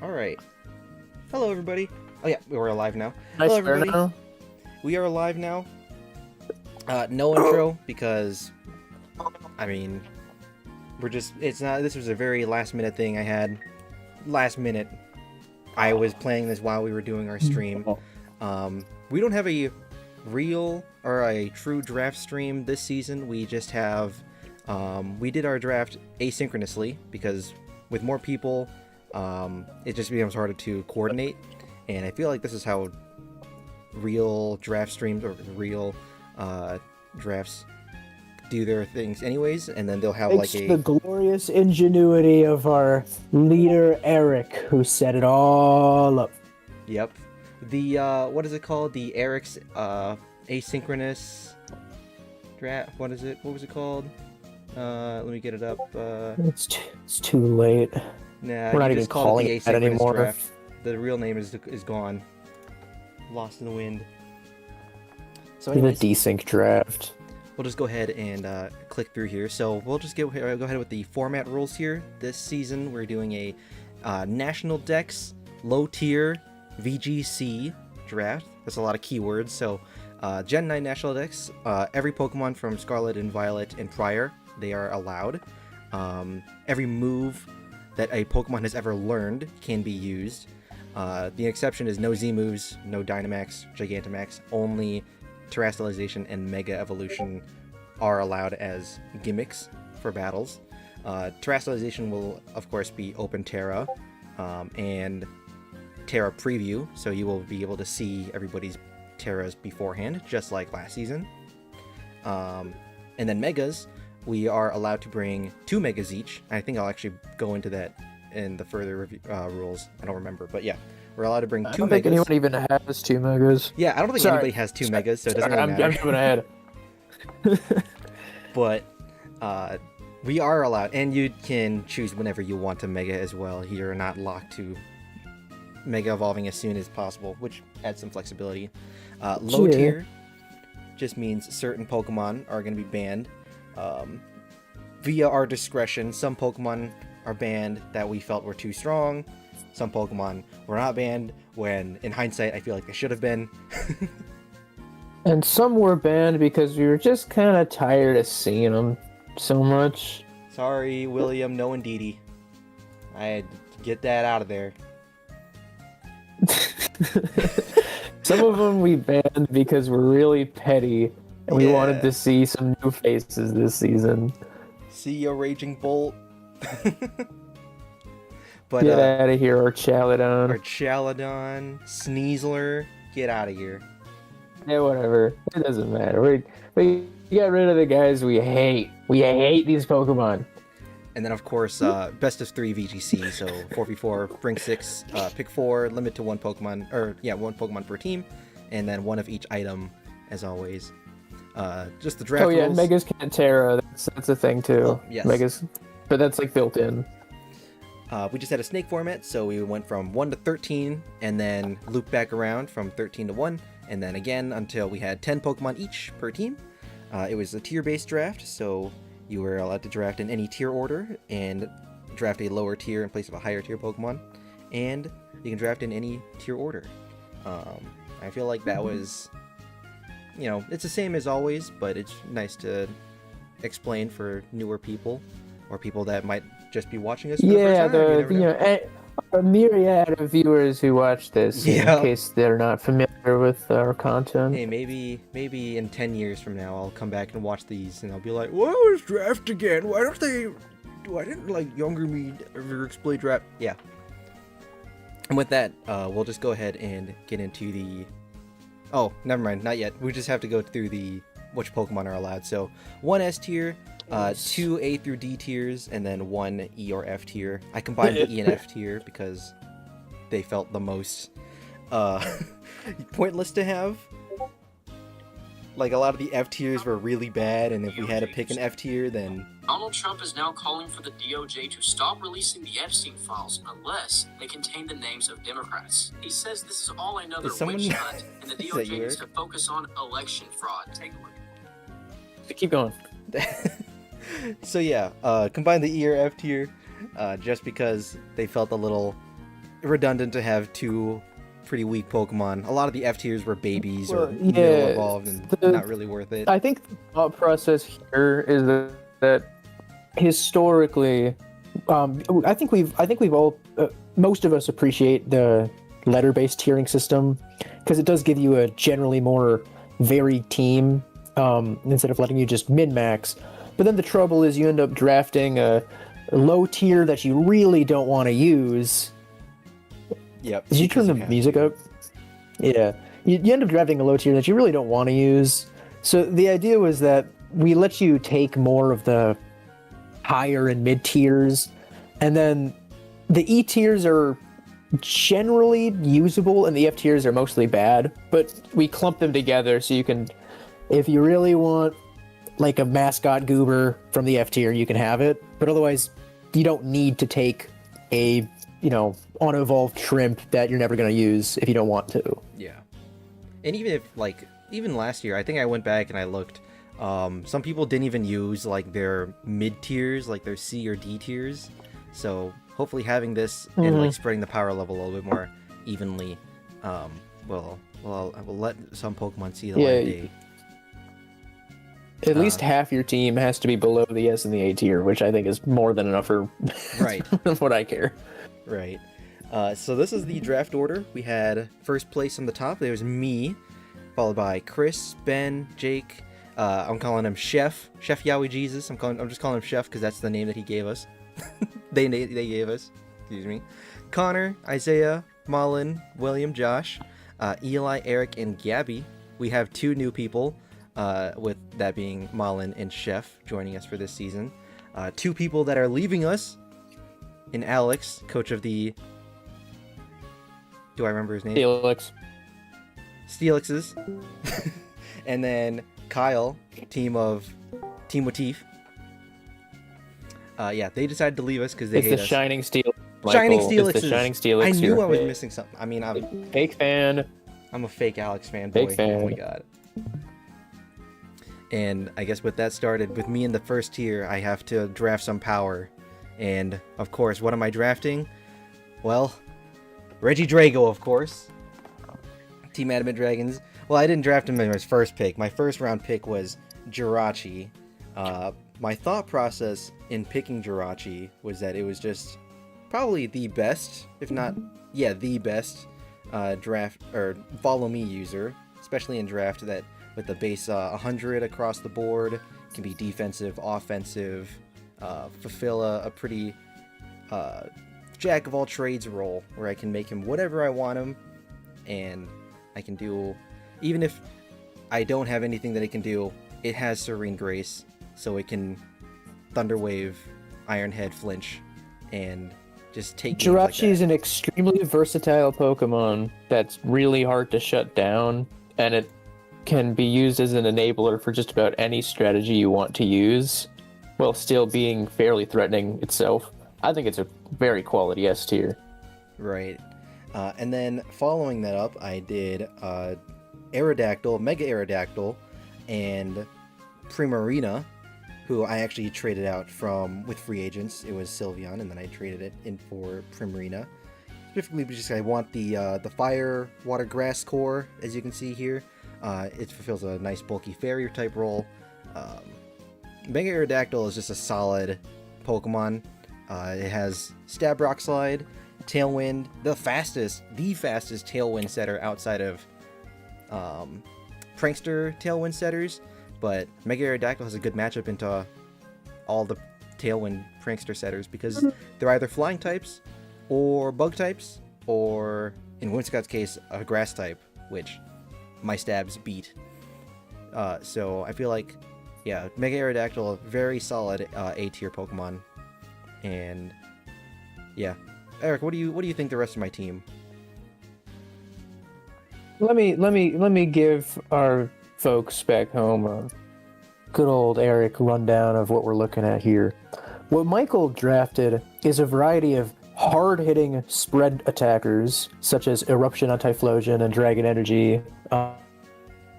All right. Hello, everybody. Oh yeah, we're alive now. I Hello, swear everybody. now. We are alive now. No intro because, I mean, we're just. It's not. This was a very last minute thing I had. Last minute. I was playing this while we were doing our stream. We don't have a real or a true draft stream this season. We just have. We did our draft asynchronously because with more people, it just becomes harder to coordinate. And I feel like this is how real draft streams or real drafts do their things anyways, and then they'll have It's like the a glorious ingenuity of our leader Eric who set it all up. yep, the what is it called, the Eric's asynchronous draft, what is it, what was it called, let me get it up. It's too late. Nah, We're not you even just called calling it it the that asynchronous anymore. draft. The real name is gone, lost in the wind. So The anyways, desync draft. we'll just go ahead and click through here. So we'll just go ahead with the format rules here. This season we're doing a National Dex low tier VGC draft. That's a lot of keywords. So Gen 9 National Dex, every Pokemon from Scarlet and Violet and prior, they are allowed. Every move that a Pokemon has ever learned can be used. The exception is no Z moves, no Dynamax, Gigantamax, only Terrestrialization and Mega Evolution are allowed as gimmicks for battles. Terrestrialization will, of course, be Open Terra and Terra Preview, so you will be able to see everybody's Terras beforehand, just like last season. And then Megas, we are allowed to bring 2 Megas each. I think I'll actually go into that in the further review, rules. I don't remember, but yeah. We're allowed to bring 2 I don't think Megas. anyone even has 2 megas. Yeah, I don't think Sorry. anybody has 2 Megas, so it doesn't Sorry, really matter. I'm jumping ahead. But we are allowed, and you can choose whenever you want to Mega as well. You're not locked to Mega evolving as soon as possible, which adds some flexibility. Low Yeah. tier just means certain Pokemon are going to be banned via our discretion. Some Pokemon are banned that we felt were too strong. Some Pokemon were not banned when, in hindsight, I feel like they should have been. And some were banned because we were just kind of tired of seeing them so much. Sorry, William, no indeedy. I had to get that out of there. Some of them we banned because we're really petty and we wanted Yeah. to see some new faces this season. See ya, Raging Bolt. But Get out of here, or Chaladon. our Chaladon, Sneasler, get out of here. Yeah, whatever. It doesn't matter. We got rid of the guys we hate. We hate these Pokemon. And then, of course, best of 3 VGC, so 4v4, bring 6, pick 4, limit to 1 Pokemon, or yeah, 1 Pokemon per team, and then 1 of each item, as always. Just the draft Oh yeah, rules. Megas can't Terra. That's a thing too. Oh, yes. Megas, but that's like built in. We just had a snake format, so we went from 1 to 13, and then looped back around from 13 to 1, and then again until we had 10 Pokemon each per team. It was a tier-based draft, so you were allowed to draft in any tier order, and draft a lower tier in place of a higher tier Pokemon, and you can draft in any tier order. I feel like that was, you know, it's the same as always, but it's nice to explain for newer people, or people that might just be watching us for Yeah, the first time. You never know. a myriad of viewers who watch this, Yeah. in case they're not familiar with our content. Hey, maybe in 10 years from now, I'll come back and watch these, and I'll be like, "What was draft again? Why didn't like younger me ever explain draft?" Yeah. And with that, we'll just go ahead and get into the. Oh, never mind, not yet. We just have to go through the which Pokemon are allowed. So 1 S tier, 2 A through D tiers, and then 1 E or F tier. I combined the E and F tier because they felt the most pointless to have. Like, a lot of the F tiers were really bad, and if we had to pick an F tier, then Donald Trump is now calling for the DOJ to stop releasing the Epstein files unless they contain the names of Democrats. He says this is all another Is someone- witch hunt, and the Is that DOJ you, needs Eric? to focus on election fraud. Take a look. Keep going. so yeah, combine the E or F tier, just because they felt a little redundant to have two pretty weak Pokemon. A lot of the F tiers were babies or Well, middle yeah, evolved and not really worth it. I think the thought process here is that historically, I think we've all most of us appreciate the letter-based tiering system because it does give you a generally more varied team instead of letting you just min-max. But then the trouble is you end up drafting a low tier that you really don't want to use. Yep. Did you turn the music up? Yeah. You end up drafting a low tier that you really don't want to use. So the idea was that we let you take more of the higher and mid tiers, and then the E tiers are generally usable and the F tiers are mostly bad, but we clump them together so you can, if you really want like a mascot goober from the F tier, you can have it, but otherwise you don't need to take a, unevolved shrimp that you're never going to use if you don't want to. Yeah. And even if, even last year, I think I went back and I looked, some people didn't even use, their mid-tiers, their C or D tiers. So hopefully having this and, spreading the power level a little bit more evenly, will let some Pokemon see the light of day. At least half your team has to be below the S and the A tier, which I think is more than enough for right. what I care. Right. So this is the draft order. We had first place on the top. There was me, followed by Chris, Ben, Jake. I'm calling him Chef Yowie Jesus. I'm just calling him Chef because that's the name that he gave us. they gave us. Excuse me. Connor, Isaiah, Mullen, William, Josh, Eli, Eric, and Gabby. We have two new people. With that being Mullen and Chef joining us for this season. Two people that are leaving us in Alex, coach of the... Do I remember his name? Steelixes. And then Kyle, team Motif. They decided to leave us because they hate us. It's the Shining Steel. Shining Steelixes. It's the Shining Steelix. I knew I was missing something. I mean, fake fan. I'm a fake Alex fanboy. Fake fan. Oh my god. And I guess with that started, with me in the first tier, I have to draft some power. And, of course, what am I drafting? Well, Regidrago, of course. Team Adamant Dragons. Well, I didn't draft him as my first pick. My first round pick was Jirachi. My thought process in picking Jirachi was that it was just probably the best, if not, the best draft, or follow me user, especially in draft that with the base 100 across the board, can be defensive, offensive, fulfill a pretty jack of all trades role where I can make him whatever I want him, and I can do, even if I don't have anything that it can do, it has Serene Grace, so it can Thunder Wave, Iron Head, Flinch, and just take. Jirachi is an extremely versatile Pokemon that's really hard to shut down, and it can be used as an enabler for just about any strategy you want to use, while still being fairly threatening itself. I think it's a very quality S tier. Right. And then following that up, I did Aerodactyl, Mega Aerodactyl, and Primarina, who I actually traded out with free agents. It was Sylveon, and then I traded it in for Primarina. Specifically because I want the Fire, Water, Grass core, as you can see here. It fulfills a nice bulky farrier type role. Mega Aerodactyl is just a solid Pokemon. It has Stab Rock Slide, Tailwind, the fastest Tailwind setter outside of Prankster Tailwind setters, but Mega Aerodactyl has a good matchup into all the Tailwind Prankster setters because they're either flying types or bug types, or in Whimsicott's case, a grass type, which my stabs beat. So I feel like, Mega Aerodactyl, very solid A tier Pokemon. And Eric, what do you think the rest of my team? Let me give our folks back home a good old Eric rundown of what we're looking at here. What Michael drafted is a variety of hard-hitting spread attackers, such as Eruption on Typhlosion and Dragon Energy on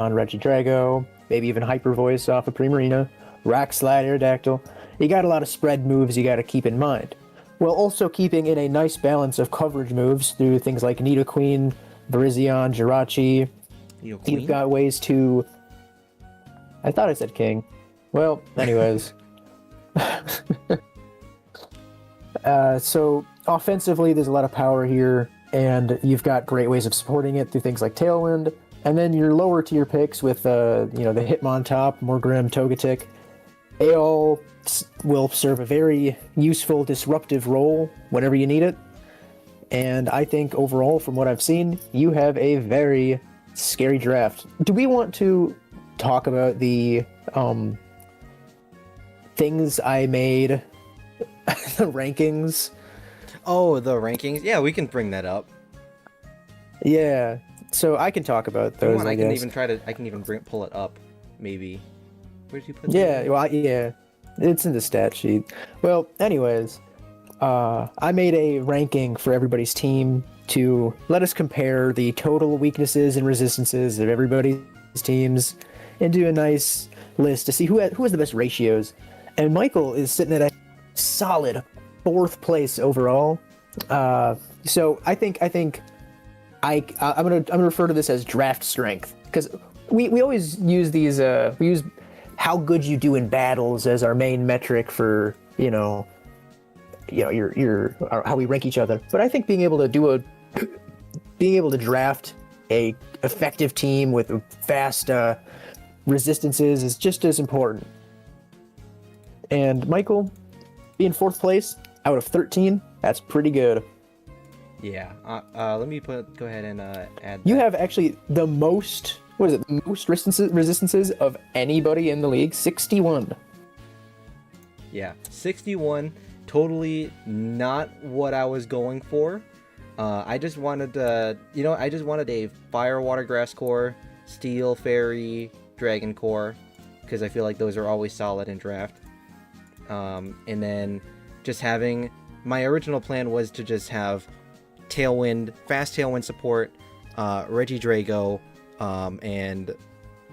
Regidrago, maybe even Hyper Voice off of Primarina, Rock Slide Aerodactyl. You got a lot of spread moves you got to keep in mind. while also keeping in a nice balance of coverage moves through things like Nidoqueen, Virizion, Jirachi. You've got ways to... I thought I said King. Well, anyways. So offensively, there's a lot of power here, and you've got great ways of supporting it through things like Tailwind. And then your lower tier picks with the Hitmontop, Morgrem, Togetic, they all will serve a very useful, disruptive role whenever you need it. And I think overall, from what I've seen, you have a very scary draft. Do we want to talk about the things I made, the rankings? Oh, the rankings? Yeah, we can bring that up. Yeah, so I can talk about those. I guess. I can even pull it up, maybe. Where did you put Yeah, that? well, yeah, it's in the stat sheet. Well, anyways, I made a ranking for everybody's team to let us compare the total weaknesses and resistances of everybody's teams and do a nice list to see who has the best ratios. And Michael is sitting at a solid 4th place overall. So I think I'm gonna refer to this as draft strength, because we always use these we use how good you do in battles as our main metric for your how we rank each other. But I think being able to draft a effective team with fast resistances is just as important. And Michael, being 4th place out of 13, that's pretty good. Yeah. Let me go ahead and add. You have actually the most. What is it? The most resistances of anybody in the league. 61. Yeah, 61. Totally not what I was going for. I just wanted a Fire, Water, Grass core, Steel, Fairy, Dragon core, because I feel like those are always solid in draft. And then just having, my original plan was to just have Tailwind, fast Tailwind support, Regidrago, and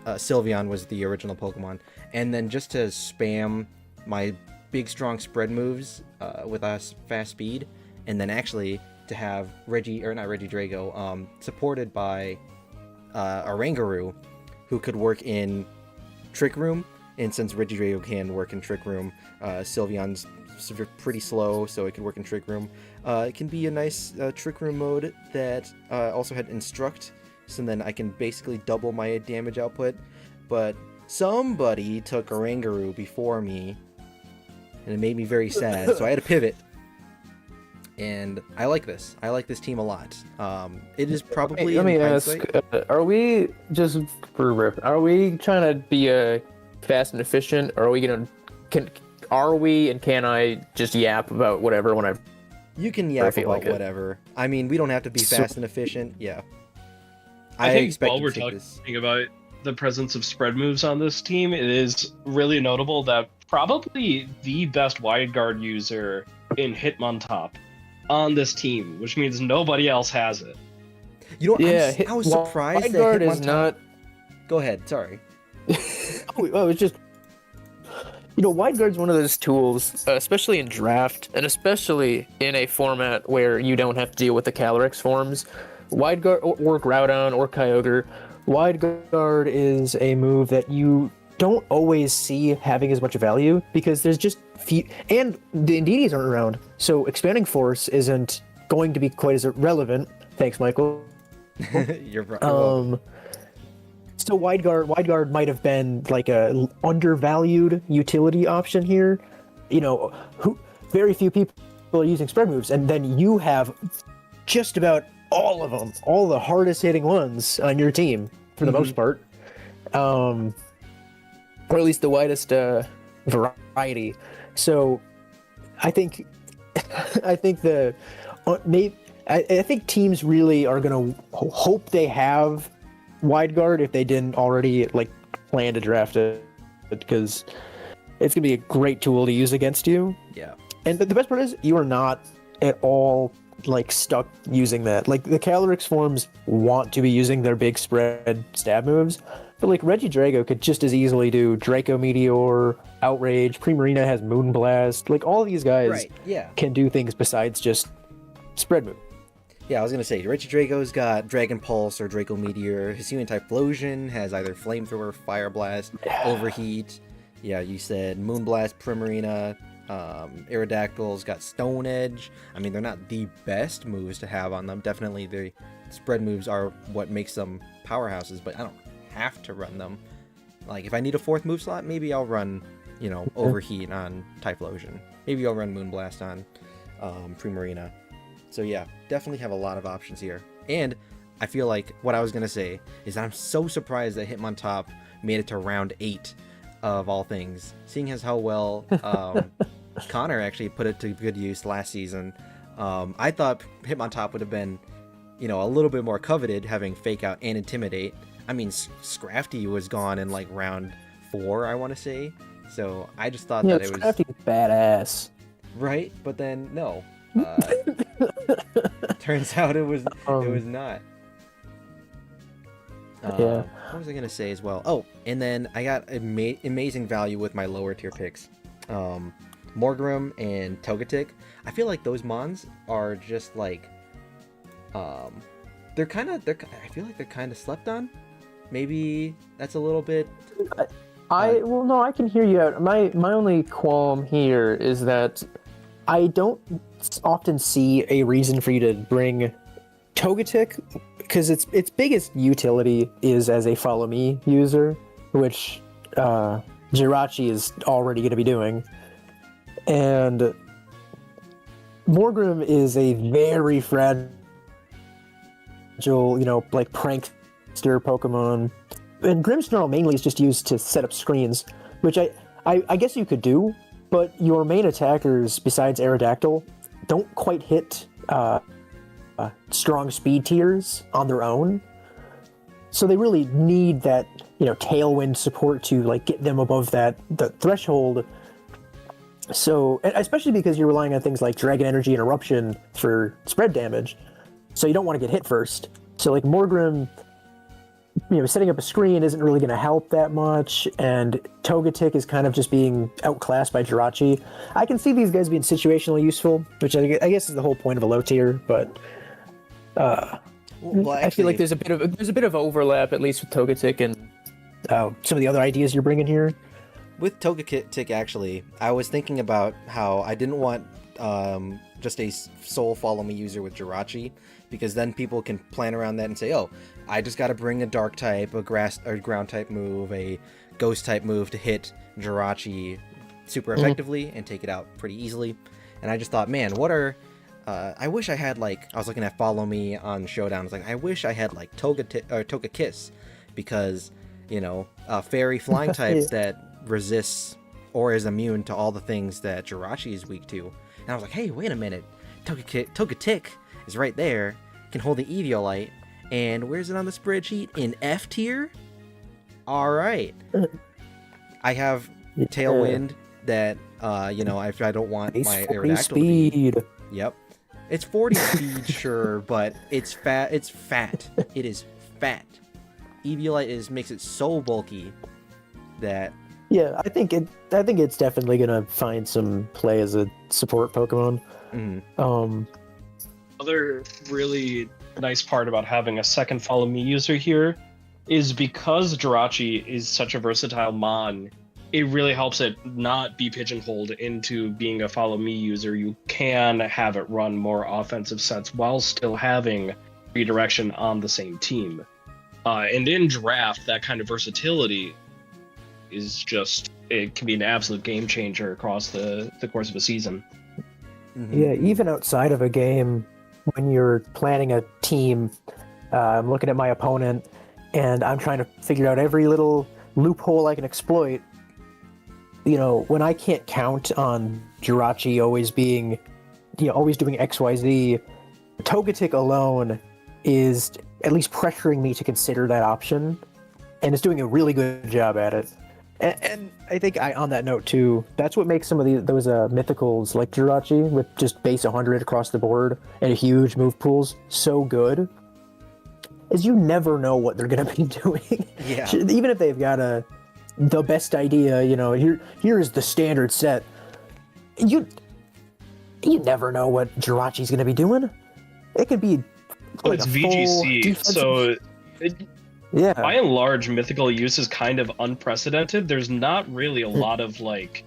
Sylveon was the original Pokemon. And then just to spam my big strong spread moves with us fast speed, and then actually to have Regidrago supported by Oranguru, who could work in Trick Room. And since Regidrago can work in Trick Room, Sylveon's pretty slow, so it can work in Trick Room. It can be a nice Trick Room mode that also had Instruct, so then I can basically double my damage output. But somebody took Oranguru before me, and it made me very sad, so I had to pivot. And I like this. I like this team a lot. It is probably. Let me ask: are we trying to be fast and efficient, or are we can I just yap about whatever when I? You can yap about like whatever. I mean, we don't have to be fast and efficient. Yeah. I think while we're talking about the presence of spread moves on this team, it is really notable that probably the best wide guard user in Hitmontop on this team, which means nobody else has it. You know, yeah, I was surprised wide that guard is not. Go ahead. Sorry. It's just. Wide guard's one of those tools, especially in draft, and especially in a format where you don't have to deal with the Calyrex forms. Wide guard, or Groudon, or Kyogre. Wide guard is a move that you don't always see having as much value, because there's just few, and the Indeedys aren't around, so Expanding Force isn't going to be quite as relevant. Thanks, Michael. You're welcome. So wide guard might have been like a undervalued utility option here. Very few people are using spread moves, and then you have just about all of them, all the hardest hitting ones on your team for the most part, or at least the widest variety. So I think I think teams really are going to hope they have wide guard if they didn't already plan to draft it, because it's gonna be a great tool to use against you. Yeah. And the best part is you are not at all stuck using that. The Calyrex forms want to be using their big spread stab moves, But like Regidrago could just as easily do Draco Meteor, Outrage, Primarina has Moonblast. Like all of these guys can do things besides just spread move. Yeah, I was gonna say Regidrago's got Dragon Pulse or Draco Meteor. Hisuian Typhlosion has either Flamethrower, Fire Blast, Overheat. Yeah, you said Moonblast, Primarina. Aerodactyl's got Stone Edge. I mean, they're not the best moves to have on them. Definitely, the spread moves are what makes them powerhouses, but I don't have to run them. Like, if I need a 4th move slot, maybe I'll run, Overheat on Typhlosion. Maybe I'll run Moonblast on Primarina. So yeah, definitely have a lot of options here. And I feel like what I was going to say is I'm so surprised that Hitmontop made it to round 8 of all things, seeing as how well Connor actually put it to good use last season. I thought Hitmontop would have been, a little bit more coveted, having Fake Out and Intimidate. I mean, Scrafty was gone in like round 4, I want to say. So I just thought that it was Scrafty's badass, right? But then no, turns out it was not. What was I gonna say as well? Oh, and then I got amazing value with my lower tier picks, Morgrem and Togetic. I feel like those mons are just like, I feel like they're kind of slept on. Maybe that's a little bit. No, I can hear you out. My only qualm here is that I don't often see a reason for you to bring Togetic, because its biggest utility is as a follow me user, which Jirachi is already going to be doing, and Morgrem is a very fragile, like prankster Pokemon, and Grimmsnarl mainly is just used to set up screens, which I guess you could do, but your main attackers besides Aerodactyl don't quite hit strong speed tiers on their own, so they really need that tailwind support to like get them above the threshold. So especially because you're relying on things like Dragon Energy and Eruption for spread damage, so you don't want to get hit first. So like Morgrem, setting up a screen isn't really going to help that much, and Togetic is kind of just being outclassed by Jirachi. I can see these guys being situationally useful, which I guess is the whole point of a low tier, but I feel like there's a bit of overlap, at least with Togetic and some of the other ideas you're bringing here. With Togetic, actually, I was thinking about how I didn't want just a sole follow me user with Jirachi, because then people can plan around that and say, oh, I just got to bring a dark type, a grass or ground type move, a ghost type move to hit Jirachi super effectively and take it out pretty easily. And I just thought, man, what are I wish I had, like, I was looking at Follow Me on Showdown. I was like, I wish I had, like, Togekiss, because, a fairy flying type that resists or is immune to all the things that Jirachi is weak to. And I was like, hey, wait a minute. Togetic is right there, can hold the Eviolite, and where's it on the spreadsheet? In F tier? Alright. I have Tailwind that, if I don't want my Aerodactyl speed. Yep. It's 40 speed, sure, but it's fat. It's fat. It is fat. Eviolite makes it so bulky that. Yeah, I think it's definitely gonna find some play as a support Pokemon. Mm-hmm. Other really nice part about having a second Follow Me user here is because Jirachi is such a versatile mon. It really helps it not be pigeonholed into being a Follow Me user. You can have it run more offensive sets while still having redirection on the same team. And in draft, that kind of versatility is it can be an absolute game changer across the course of a season. Mm-hmm. Yeah, even outside of a game, when you're planning a team, I'm looking at my opponent and I'm trying to figure out every little loophole I can exploit. When I can't count on Jirachi always being, always doing XYZ, Togetic alone is at least pressuring me to consider that option, and it's doing a really good job at it. And I think on that note too, that's what makes some of those mythicals like Jirachi with just base 100 across the board and huge move pools so good. is you never know what they're going to be doing. Yeah. Even if they've got the best idea, here is the standard set. You never know what Jirachi's going to be doing. It could be it's VGC, so yeah. By and large, mythical use is kind of unprecedented. There's not really a lot of like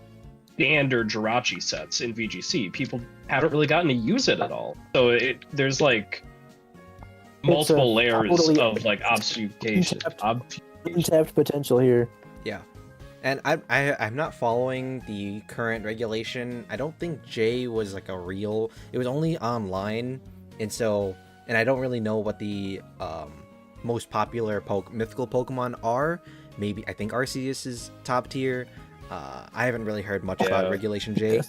standard Jirachi sets in VGC. People haven't really gotten to use it at all. So there's like multiple layers of like obfuscation. Untapped potential here. Yeah. And I'm not following the current regulation. I don't think J was like it was only online, and I don't really know what the most popular mythical Pokemon are. Maybe I think Arceus is top tier. I haven't really heard much about Regulation J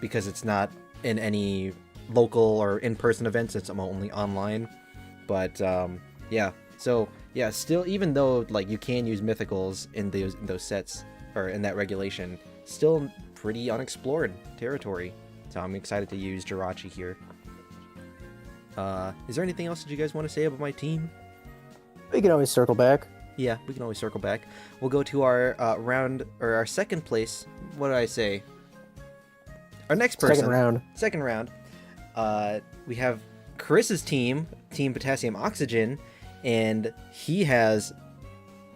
because it's not in any local or in-person events. It's only online. But still, even though like you can use mythicals in those sets or in that regulation, still pretty unexplored territory. So I'm excited to use Jirachi here. Is there anything else that you guys want to say about my team? We can always circle back. Yeah, we can always circle back. We'll go to our our second place. What did I say? Our next person. Second round. We have Chris's team, Team Potassium Oxygen, and he has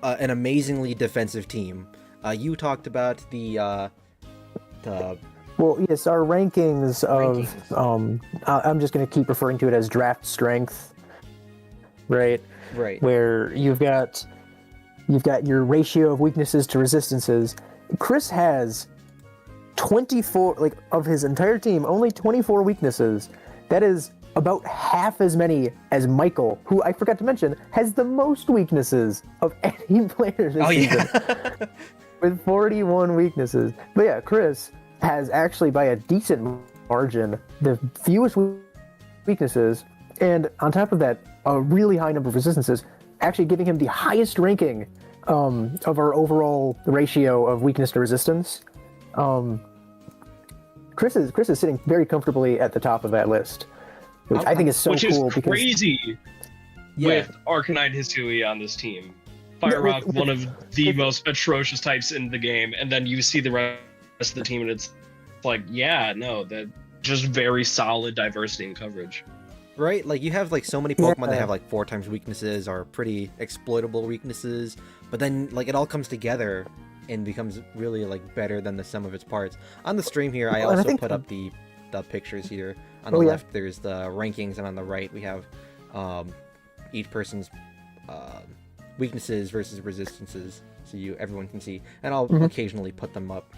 an amazingly defensive team. You talked about the Well, yes, our rankings of I'm just going to keep referring to it as draft strength, right? Right. Where you've got your ratio of weaknesses to resistances. Chris has 24, like of his entire team, only 24 weaknesses. That is about half as many as Michael, who I forgot to mention has the most weaknesses of any player this season, with 41 weaknesses. But yeah, Chris has actually by a decent margin the fewest weaknesses, and on top of that, a really high number of resistances, actually giving him the highest ranking of our overall ratio of weakness to resistance. Chris is sitting very comfortably at the top of that list, which I think is so cool. Which is crazy with Arcanine Hisui on this team. Fire Rock, one of the most atrocious types in the game, and then you see the rest of the team, and it's like, that just very solid diversity and coverage. Right, like you have like so many Pokemon that have like 4 times weaknesses or pretty exploitable weaknesses, but then like it all comes together and becomes really like better than the sum of its parts. On the stream here, I also put up the pictures here. On the left, there's the rankings, and on the right, we have each person's weaknesses versus resistances, so everyone can see. And I'll occasionally put them up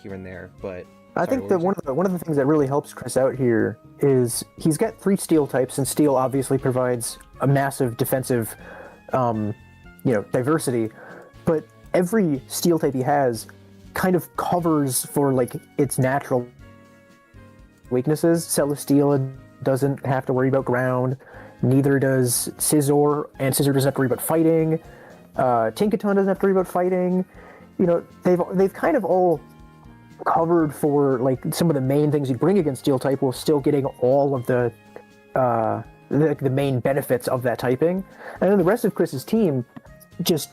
here and there, but. I think that one of the things that really helps Chris out here is he's got 3 steel types, and steel obviously provides a massive defensive, diversity. But every steel type he has kind of covers for like its natural weaknesses. Celesteela doesn't have to worry about ground. Neither does Scizor, and Scizor doesn't have to worry about fighting. Tinkaton doesn't have to worry about fighting. They've kind of all covered for like some of the main things you'd bring against steel type, while still getting all of the main benefits of that typing. And then the rest of Chris's team just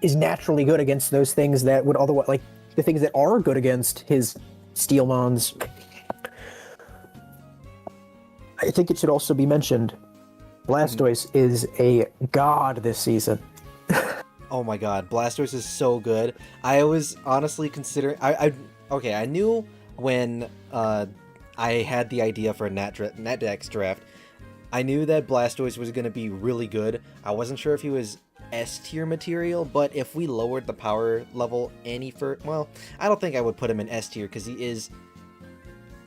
is naturally good against those things that would otherwise, like the things that are good against his steel mons. I think it should also be mentioned, Blastoise is a god this season. Oh my god, Blastoise is so good. I was honestly considering I knew when I had the idea for a NetDex draft, I knew that Blastoise was going to be really good. I wasn't sure if he was S-tier material, but if we lowered the power level any further, well, I don't think I would put him in S-tier because he is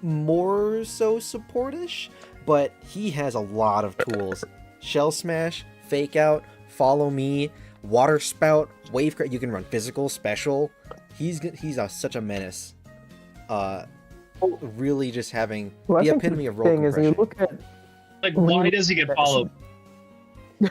more so supportish, but he has a lot of tools. Shell Smash, Fake Out, Follow Me, Water Spout, Wave Crack. You can run physical, special. He's such a menace. Really just having the epitome of roll compression. Is you look at, why does he get followed?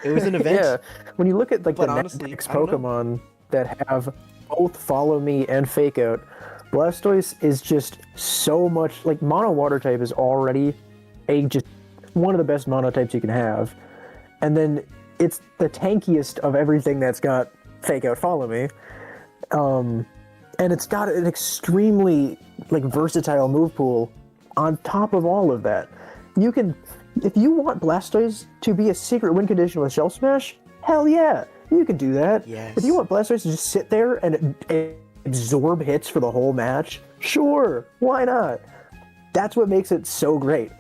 It was an event. Yeah, when you look at like the NetDex Pokemon that have both Follow Me and Fake Out, Blastoise is just so much like Mono Water type is already just one of the best mono types you can have. and then it's the tankiest of everything that's got Fake Out Follow Me. And it's got an extremely like versatile move pool on top of all of that. You can, if you want Blastoise to be a secret win condition with Shelf Smash, hell yeah, you can do that. Yes. If you want Blastoise to just sit there and absorb hits for the whole match, sure, why not? That's what makes it so great.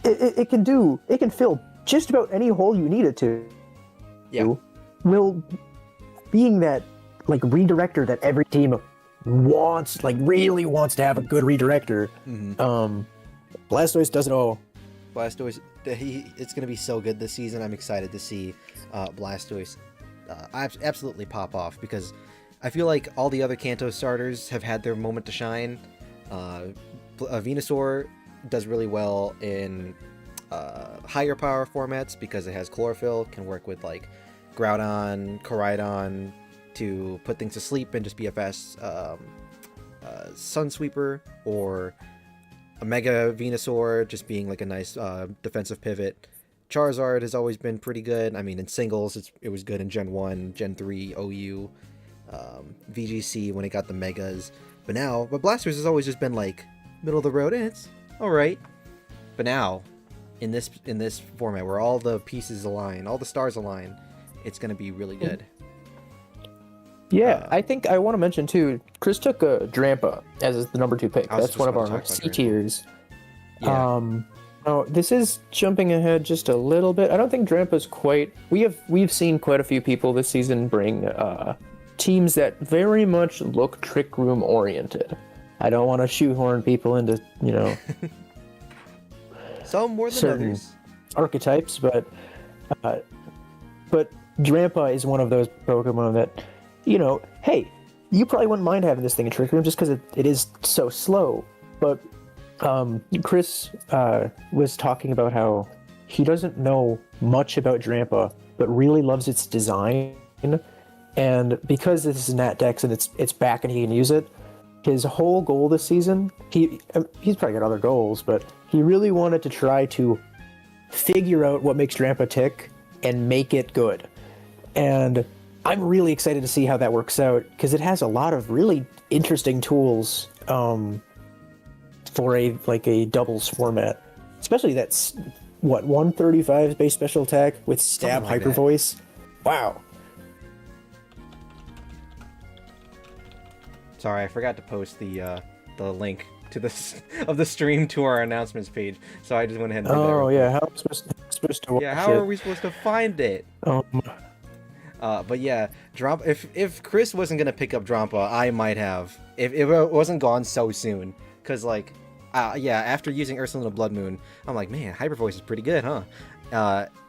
It can fill just about any hole you need it to. Yeah. Will being that like redirector that every team wants, like really wants to have a good redirector. Blastoise does it all. Blastoise, it's going to be so good this season. I'm excited to see Blastoise absolutely pop off, because I feel like all the other Kanto starters have had their moment to shine. Venusaur does really well in higher power formats because it has chlorophyll, can work with like Groudon, Koraidon to put things to sleep and just be a fast Sun Sweeper, or a Mega Venusaur just being like a nice defensive pivot. Charizard has always been pretty good. I mean, in singles, it was good in Gen 1, Gen 3, OU, VGC when it got the Megas. But Blastoise has always just been like middle of the road, and it's alright. But now, in this format where all the pieces align, all the stars align, it's going to be really good. Yeah, I think I want to mention too, Chris took Drampa as the number 2 pick. That's one of our C tiers. Yeah. Oh, this is jumping ahead just a little bit. I don't think Drampa's quite. We've seen quite a few people this season bring teams that very much look Trick Room oriented. I don't want to shoehorn people into, some more than others. Archetypes, but Drampa is one of those Pokemon that, hey, you probably wouldn't mind having this thing in Trick Room just because it is so slow. But Chris was talking about how he doesn't know much about Drampa, but really loves its design. And because this is Nat Dex and it's back and he can use it, his whole goal this season, he's probably got other goals, but he really wanted to try to figure out what makes Drampa tick and make it good. And I'm really excited to see how that works out, because it has a lot of really interesting tools for a doubles format, especially that's 135 base special attack with stab like hyper voice. Wow. Sorry, I forgot to post the link to the stream to our announcements page, so I just went ahead and did that. Oh yeah, how am I supposed to watch yeah, how it? are we supposed to find it? But yeah, if Chris wasn't gonna pick up Drampa, I might have, if it wasn't gone so soon, because like after using Ursaluna Blood Moon, I'm like, man, Hyper Voice is pretty good, huh?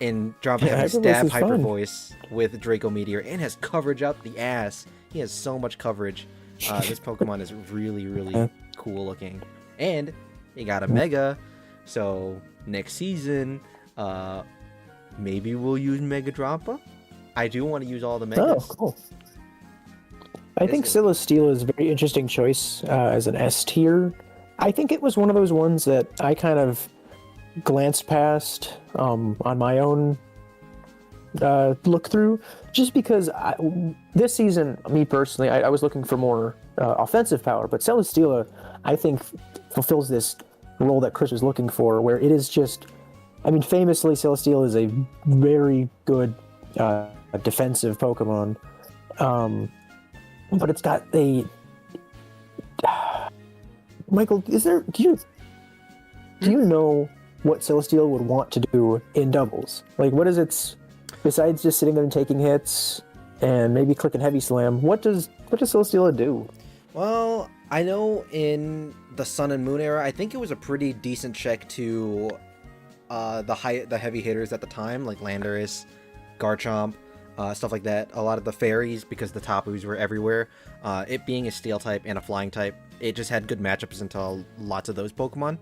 And Drampa has stab Hyper Voice with Draco Meteor and has coverage up the ass. He has so much coverage. This Pokemon is really, really cool looking. And he got a Mega, so next season, maybe we'll use Mega Drampa. I do want to use all the Megas. Oh, cool. I think Celesteela is a very interesting choice as an S tier. I think it was one of those ones that I kind of glanced past on my own look through, just because this season, me personally, I was looking for more offensive power, but Celesteela, I think, fulfills this role that Chris was looking for, where it is just, famously, Celesteela is a very good defensive Pokemon, but it's got a... Michael, do you know what Celesteela would want to do in doubles? Like, what is its... Besides just sitting there and taking hits and maybe clicking Heavy Slam, what does Celesteela do? Well, I know in the Sun and Moon era, I think it was a pretty decent check to the heavy hitters at the time, like Landorus, Garchomp, stuff like that. A lot of the fairies, because the Tapus were everywhere. It being a Steel type and a Flying type, it just had good matchups into lots of those Pokemon.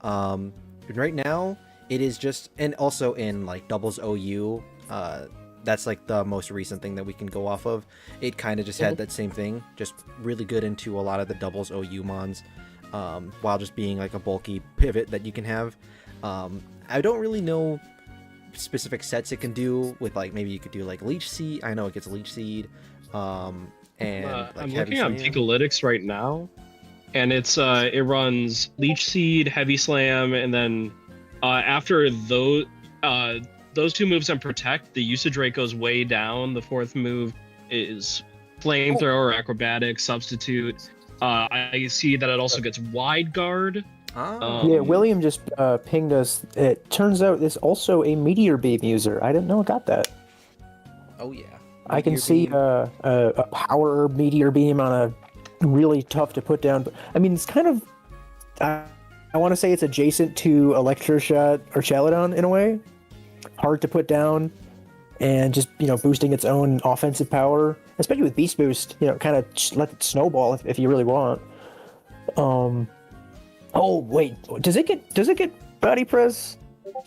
Right now, it is just, and also in like doubles OU, that's like the most recent thing that we can go off of. It kind of just had that same thing, just really good into a lot of the doubles OU mons, while just being like a bulky pivot that you can have. I don't really know specific sets it can do with, like, maybe you could do like Leech Seed. I know it gets Leech Seed. And like I'm Heavy looking on Slam. Picolytics right now, and it runs Leech Seed, Heavy Slam, and then after those two moves on Protect, the usage rate goes way down. The fourth move is Flamethrower, Acrobatics, Substitute. I see that it also gets Wide Guard. Yeah, William just pinged us. It turns out it's also a Meteor Beam user. I didn't know it got that. Oh yeah. I can Meteor see Beam. a power Meteor Beam on a really tough to put down. But I mean, it's kind of. I want to say it's adjacent to Electroshot or Chaladon in a way. Hard to put down, and just boosting its own offensive power, especially with Beast Boost. Kind of let it snowball if you really want. Oh wait, does it get body press?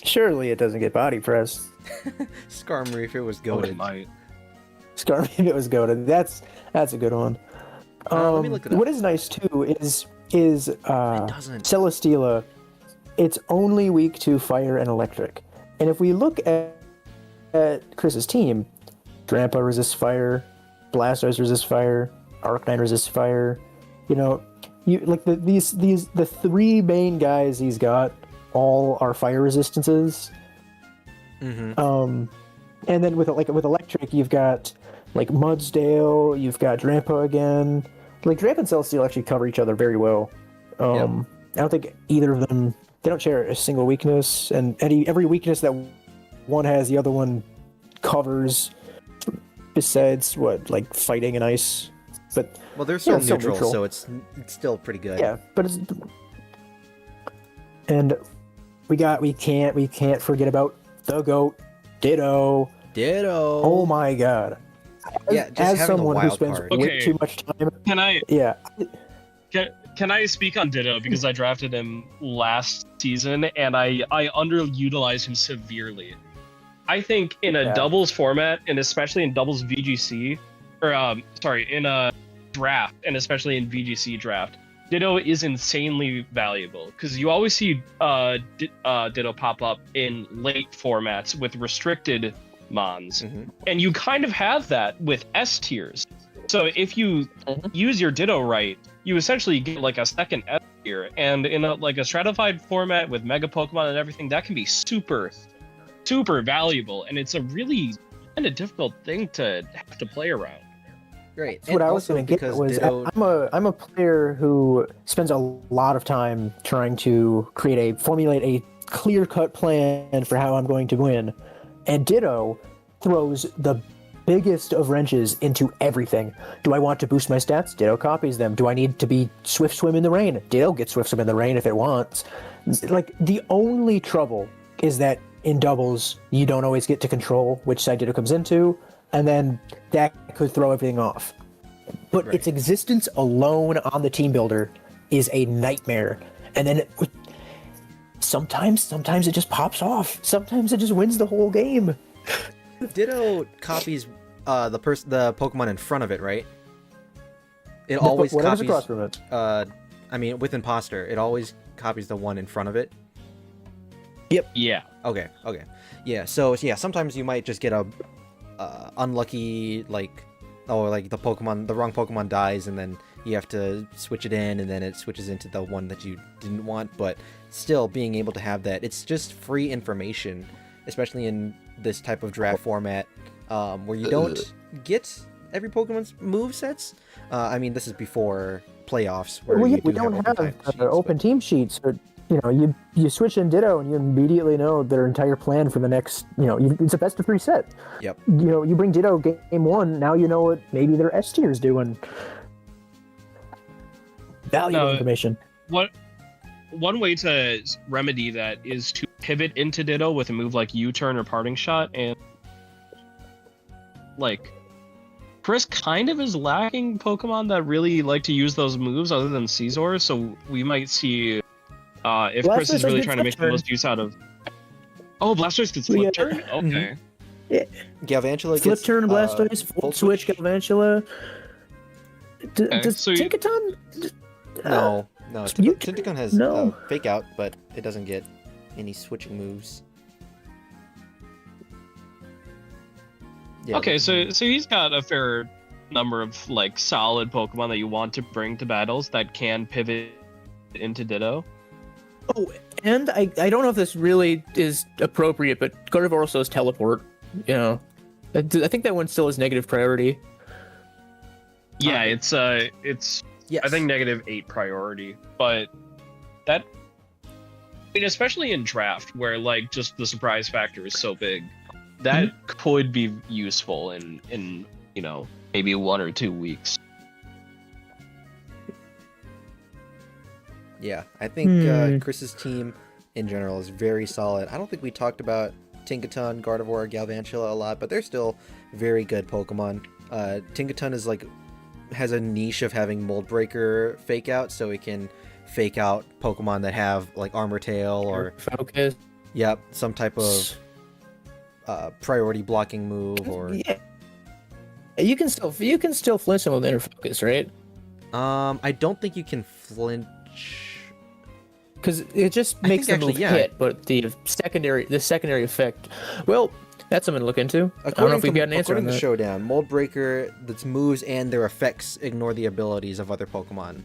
Surely it doesn't get body press. Skarmory if it was Oh, it goaded. might. Skarmory if it was goaded. That's a good one. Let me look it up. What is nice too is It doesn't. Celesteela. It's only weak to fire and electric. And if we look at Chris's team, Drampa resists fire, Blastoise resists fire, Arcanine resists fire. You like the three main guys he's got all are fire resistances. Mm-hmm. And then with electric, you've got like Mudsdale, you've got Drampa again. Like Drampa and Celesteela actually cover each other very well. I don't think either of them, they don't share a single weakness, and every weakness that one has, the other one covers. Besides like fighting and ice, but Well, they're still it's still neutral, neutral. so it's still pretty good. yeah, but it's and we can't forget about the GOAT, Ditto. Ditto. Oh my god! Yeah, just as having the someone who wild spends card. way Okay. too much time, Can I yeah, can I speak on Ditto because I drafted him last season and I underutilized him severely. I think in a Yeah. doubles format, and especially in doubles VGC, in a draft, and especially in VGC draft, Ditto is insanely valuable because you always see Ditto pop up in late formats with restricted mons, Mhm. and you kind of have that with S tiers. So if you use your Ditto right, you essentially get like a second S tier, and in a stratified format with Mega Pokemon and everything, that can be super valuable, and it's a really kind of difficult thing to have to play around. Great. that's what I was also going to get. because Was Ditto, I'm a player who spends a lot of time trying to formulate a clear-cut plan for how I'm going to win, and Ditto throws the biggest of wrenches into everything. Do I want to boost my stats? Ditto copies them. Do I need to be Swift Swim in the rain? Ditto gets Swift Swim in the rain if it wants. Like, the only trouble is that in doubles, you don't always get to control which side Ditto comes into, and then that could throw everything off. But Right. its existence alone on the team builder is a nightmare. And then sometimes it just pops off. Sometimes it just wins the whole game. Ditto copies the Pokemon in front of it, right? It always Whatever's copies. across from it. I mean, with Imposter, it always copies the one in front of it. Yeah. Okay. Yeah. So yeah, sometimes you might just get a unlucky the wrong Pokemon dies, and then you have to switch it in, and then it switches into the one that you didn't want. But still, being able to have that, it's just free information, especially in this type of draft format, where you don't get every Pokemon's move sets. I mean, this is before playoffs, where Well, you yeah, we do don't have have open time sheets, open but- team sheets. So, you switch in Ditto and you immediately know their entire plan for the next. It's a best of 3 set. Yep. You bring Ditto game 1. Now you know what maybe their S tier is doing. Valuable No. information. One way to remedy that is to pivot into Ditto with a move like U-turn or Parting Shot, and like Chris kind of is lacking Pokemon that really like to use those moves other than Caesar, so we might see if Chris Blastoise is really gets trying to Flip make the Turn. most use out of. Oh, Blastoise gets Flip Yeah. Turn? Okay. Galvantula Flip gets turn, Blastoise, Volt switch, Galvantula. Does so you- Tinkaton? No, you- Tinticon has no. Fake Out, but it doesn't get any switching moves. Yeah, okay, so he's got a fair number of like solid Pokemon that you want to bring to battles that can pivot into Ditto. Oh, and I don't know if this really is appropriate, but Gardevoir also has Teleport. You know, I think that one still has negative priority. Yeah, it's yes. I think -8 priority, but that, I mean, especially in draft where like just the surprise factor is so big, that could be useful in you know, maybe 1 or 2 weeks. Yeah, I think Chris's team in general is very solid. I don't think we talked about Tinkaton, Gardevoir, Galvantula a lot, but they're still very good Pokemon. Tinkaton is like has a niche of having Mold Breaker fake out, so it can fake out Pokemon that have like Armor Tail or Focus. Yep, some type of priority blocking move or. Yeah. You can still flinch them with Inner Focus, right? I don't think you can flinch. Because it just makes the move hit, but the secondary effect. Well, that's something to look into. I don't know if we've got an answer on that. According to Showdown, Mold Breaker, its moves and their effects ignore the abilities of other Pokemon.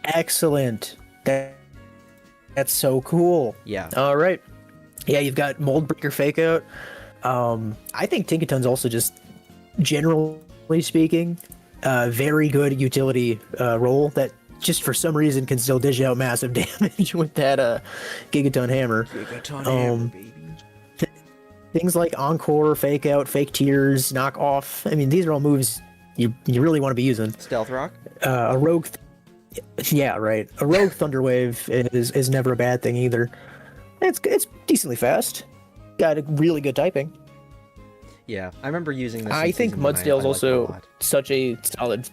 Excellent. That's so cool. Yeah. All right. Yeah, you've got Mold Breaker Fake Out. I think Tinkaton's also just, generally speaking, very good utility role that just for some reason can still dish out massive damage with that Gigaton Hammer. Gigaton Hammer, baby. Things like Encore, Fake Out, Fake Tears, Knock Off. I mean, these are all moves you really want to be using. Stealth Rock? A Rogue... yeah, right. A Rogue Thunder Wave is never a bad thing either. It's decently fast. Got a really good typing. Yeah, I remember using this. I think Mudsdale's also such a solid...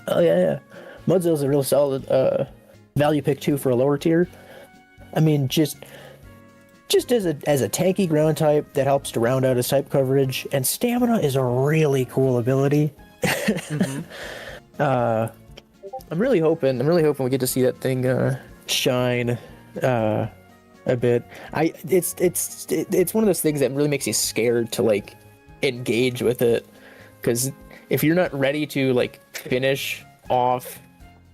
Oh, yeah. Mudsdale's a real solid value pick, too, for a lower tier. I mean, just as a tanky ground type that helps to round out his type coverage, and Stamina is a really cool ability. I'm really hoping we get to see that thing shine a bit. It's one of those things that really makes you scared to like engage with it, because if you're not ready to like finish off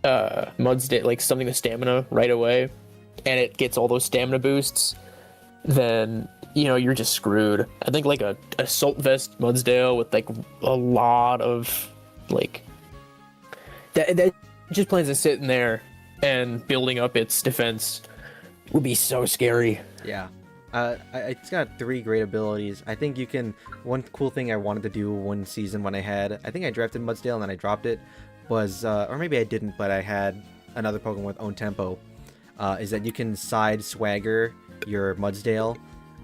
Mudsdale, like something with stamina right away, and it gets all those stamina boosts, then you know you're just screwed. I think like a Assault Vest Mudsdale with like a lot of like that just plans on sitting there and building up its defense would be so scary. Yeah. It's got 3 great abilities. I think you can... One cool thing I wanted to do one season when I think I drafted Mudsdale and then I dropped it, was... or maybe I didn't, but I had another Pokemon with Own Tempo, is that you can side swagger your Mudsdale,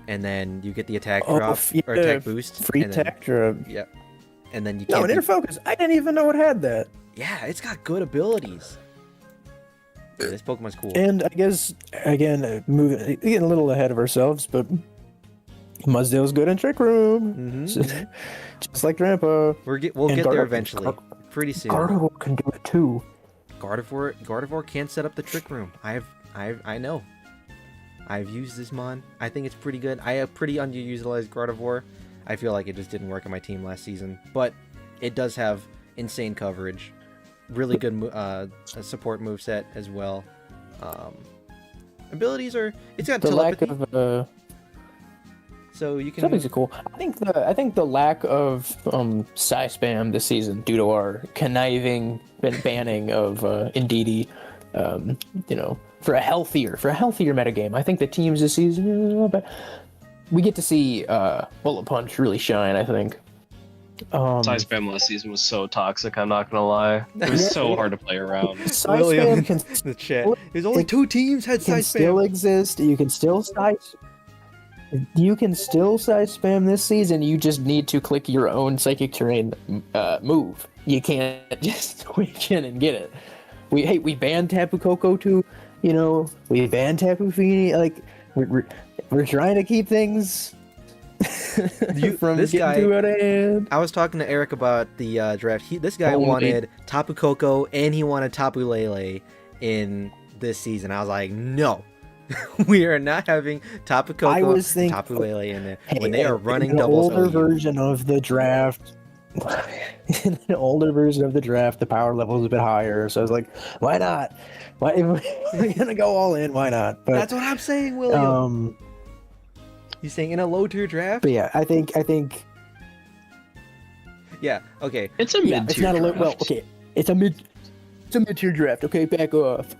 and then you get the attack drop, or attack boost. Free attack drop. Yep. And then you can't... No, Inner Focus! I didn't even know it had that! Yeah, it's got good abilities. Yeah, this Pokemon's cool. And I guess, again, getting a little ahead of ourselves, but Mudsdale's good in Trick Room. Just like Grandpa. We'll get there eventually. Pretty soon. Gardevoir can do it too. Gardevoir can set up the Trick Room. I know. I've used this mon. I think it's pretty good. I have pretty underutilized Gardevoir. I feel like it just didn't work on my team last season. But it does have insane coverage. Really good support moveset as well. Abilities are... It's got telepathy. Lack of... so you can... Some things are cool. I think the lack of Psy Spam this season due to our conniving and banning of Indeedee, you know, for a healthier metagame. I think the teams this season, but we get to see Bullet Punch really shine, I think. Psy Spam last season was so toxic, I'm not gonna lie. It was so hard to play around. Psy Spam can the chat. There's only 2 teams had Psy Spam. Still exist. You can still Psy Spam this season. You just need to click your own Psychic Terrain move. You can't just switch in and get it. We banned Tapu Koko too. You know, we banned Tapu Fini. Like we're trying to keep things from this getting guy, too out of hand. I was talking to Eric about the draft. This guy wanted Tapu Koko and he wanted Tapu Lele in this season. I was like, no, We are not having Tapu Koko, I was thinking Tapu Lele in there hey, when they are running an doubles. older OU. version of the draft. In an older version of the draft, the power level is a bit higher. So I was like, why not? Why if we're gonna go all in? Why not? But That's what I'm saying, William. He's saying in a low tier draft. But yeah, I think. Yeah. Okay. It's a mid-tier It's not a low. draft. Well, okay, it's a mid-tier draft. Okay, back off.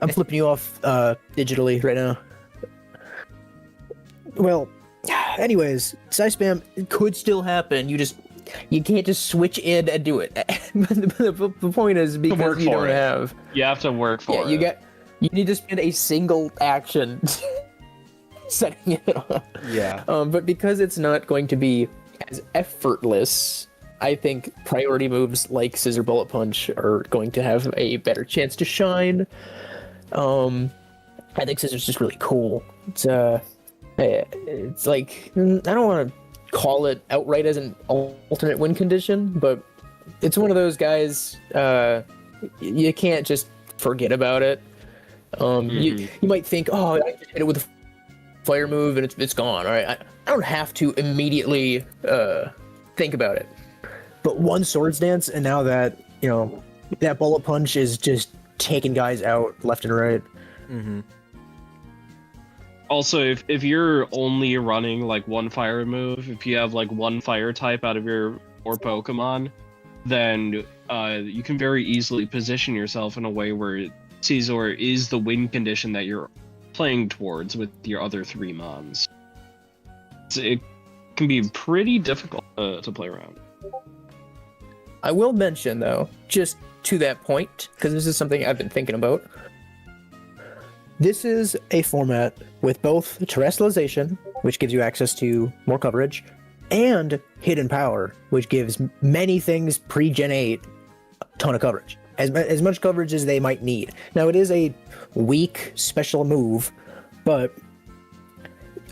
I'm flipping you off digitally right now. Well, anyways, size spam could still happen. You can't just switch in and do it. The point is because work you for don't it. have. You have to work for Yeah, it. you need to spend a single action setting it up. Yeah. But because it's not going to be as effortless, I think priority moves like Scissor Bullet Punch are going to have a better chance to shine. I think Scissor's just really cool. It's like, I don't want to call it outright as an alternate win condition, but it's one of those guys, you can't just forget about it. You might think, oh, I just hit it with a fire move and it's gone. All right, I don't have to immediately think about it. But one Swords Dance, and now that that Bullet Punch is just taking guys out left and right. Mm-hmm. Also, if you're only running like one fire move, if you have like one fire type out of your four Pokemon, then you can very easily position yourself in a way where Scizor is the win condition that you're playing towards with your other three mons. It can be pretty difficult to play around. I will mention, though, just to that point, because this is something I've been thinking about. This is a format with both Terrestrialization, which gives you access to more coverage, and Hidden Power, which gives many things pre-Gen 8 a ton of coverage. As much coverage as they might need. Now, it is a weak special move, but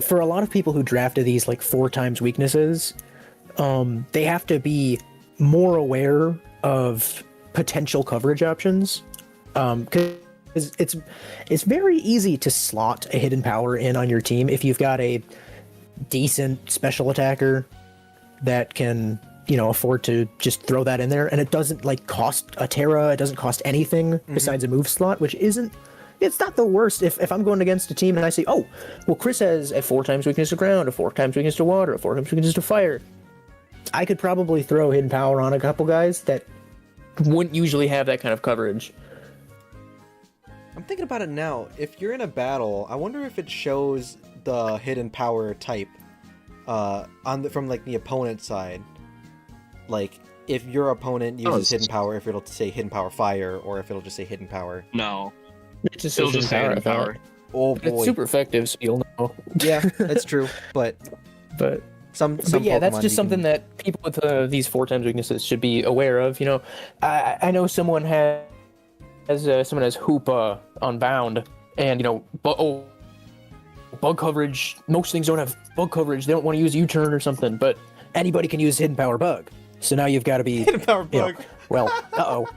for a lot of people who drafted these like 4 times weaknesses, they have to be more aware of potential coverage options, because it's very easy to slot a Hidden Power in on your team if you've got a decent special attacker that can afford to just throw that in there, and it doesn't like cost a Terra, it doesn't cost anything besides a move slot, which it's not the worst. If I'm going against a team and I say, oh, well, Chris has a 4 times weakness to ground, a 4 times weakness to water, a 4 times weakness to fire, I could probably throw Hidden Power on a couple guys that wouldn't usually have that kind of coverage. I'm thinking about it now. If you're in a battle, I wonder if it shows the Hidden Power type from like the opponent side. Like if your opponent uses Hidden Power, if it'll say Hidden Power Fire, or if it'll just say Hidden Power. No. It just It'll just say Hidden Power. Oh boy. It's super effective, so you'll know. Yeah, that's true. But some yeah, that's Pokemon just something that people with these 4 times weaknesses should be aware of. I know someone has Hoopa on Bound, and bug coverage. Most things don't have bug coverage. They don't want to use U-turn or something, but anybody can use Hidden Power Bug. So now you've got to be Hidden Power Bug. Well,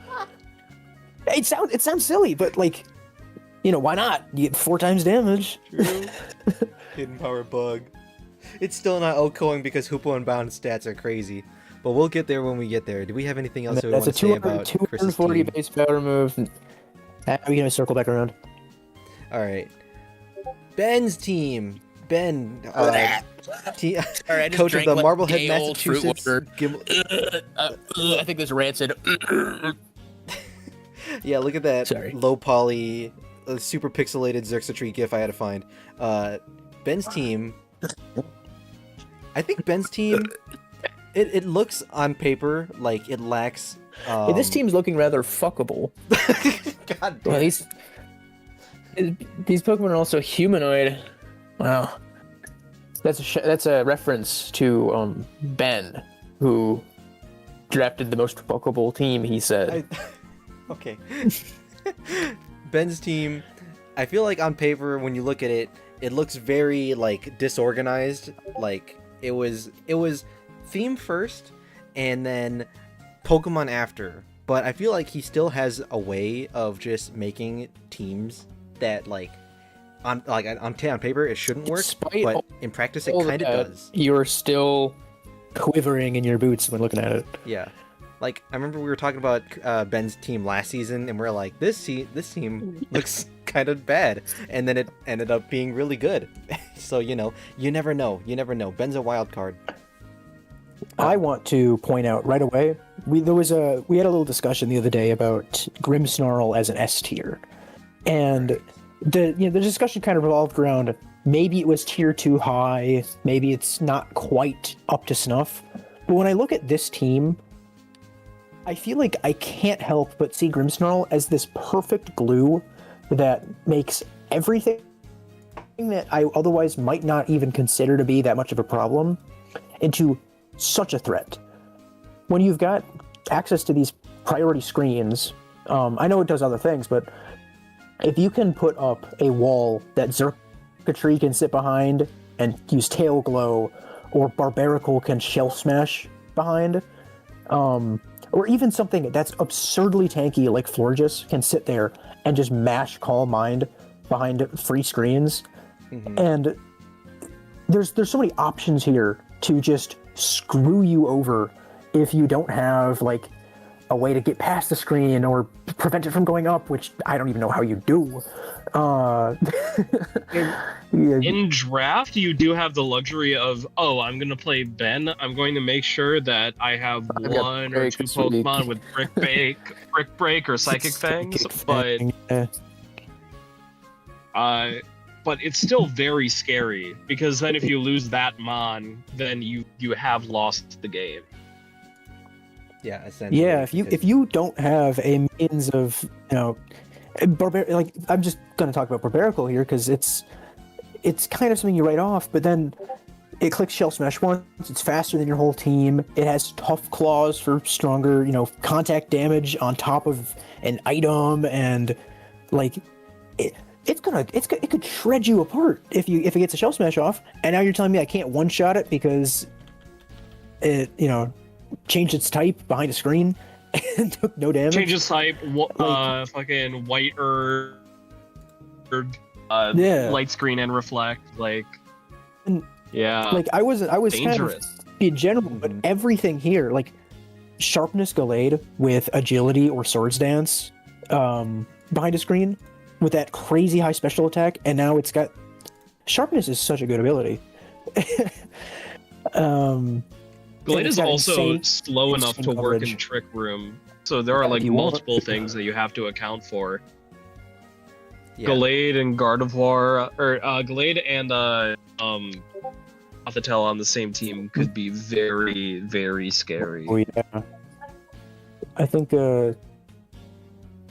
It sounds silly, but like, why not? You get 4 times damage. True. Hidden Power Bug. It's still not OHKOing because Hoopa and Bound stats are crazy. But we'll get there when we get there. Do we have anything else that we want to say about Chris's 240 team? base power move. Are we going to circle back around? All right. Ben's team. Ben, Sorry, I just coach of drank the like Marblehead, gay old fruit Massachusetts. water. I think this rancid. Yeah, look at that Sorry. low poly, super pixelated Xerxatry gif I had to find. Ben's team. I think Ben's team. It looks on paper like it lacks. Hey, this team's looking rather fuckable. God damn. Well, these Pokemon are also humanoid. Wow, that's a reference to Ben, who drafted the most fuckable team. He said. Okay. Ben's team. I feel like on paper, when you look at it, it looks very like disorganized. Like it was theme first, and then Pokemon after. But I feel like he still has a way of just making teams that like on paper it shouldn't work, Despite but in practice it kind of does. You're still quivering in your boots when looking at it. Yeah. Like, I remember we were talking about Ben's team last season, and we're like, this team looks kind of bad, and then it ended up being really good. So, you never know. Ben's a wild card. I want to point out right away, we had a little discussion the other day about Grimmsnarl as an S tier, and the discussion kind of revolved around maybe it was tier too high, maybe it's not quite up to snuff. But when I look at this team, I feel like I can't help but see Grimmsnarl as this perfect glue that makes everything that I otherwise might not even consider to be that much of a problem into such a threat. When you've got access to these priority screens, I know it does other things, but if you can put up a wall that Xurkitree can sit behind and use Tail Glow, or Barbaracle can Shelf Smash behind, or even something that's absurdly tanky like Florges can sit there and just mash Calm Mind behind free screens. Mm-hmm. And there's so many options here to just screw you over if you don't have like a way to get past the screen or prevent it from going up, which I don't even know how you do. In draft, you do have the luxury of, I'm going to play Ben. I'm going to make sure that I have one or two Pokemon with Brick Break or Psychic Fangs, but it's still very scary, because then if you lose that Mon, then you have lost the game. Yeah, essentially. Yeah, if you don't have a means of, I'm just gonna talk about Barbaracle here because it's kind of something you write off, but then it clicks Shell Smash once, it's faster than your whole team, it has Tough Claws for stronger, contact damage on top of an item, and like it could shred you apart if it gets a Shell Smash off, and now you're telling me I can't one-shot it because it, changed its type behind a screen and took no damage. Change its type, fucking white light screen and reflect, yeah. Like I was dangerous. kind of in general, but everything here, like Sharpness Gallade with Agility or Swords Dance, behind a screen with that crazy high special attack, and now it's got Sharpness is such a good ability. Gallade is also slow enough to work in Trick Room, so there are multiple things that you have to account for. Yeah. Gallade and Gardevoir, or Gallade and Gothitelle on the same team could be very, very scary. Oh yeah, I think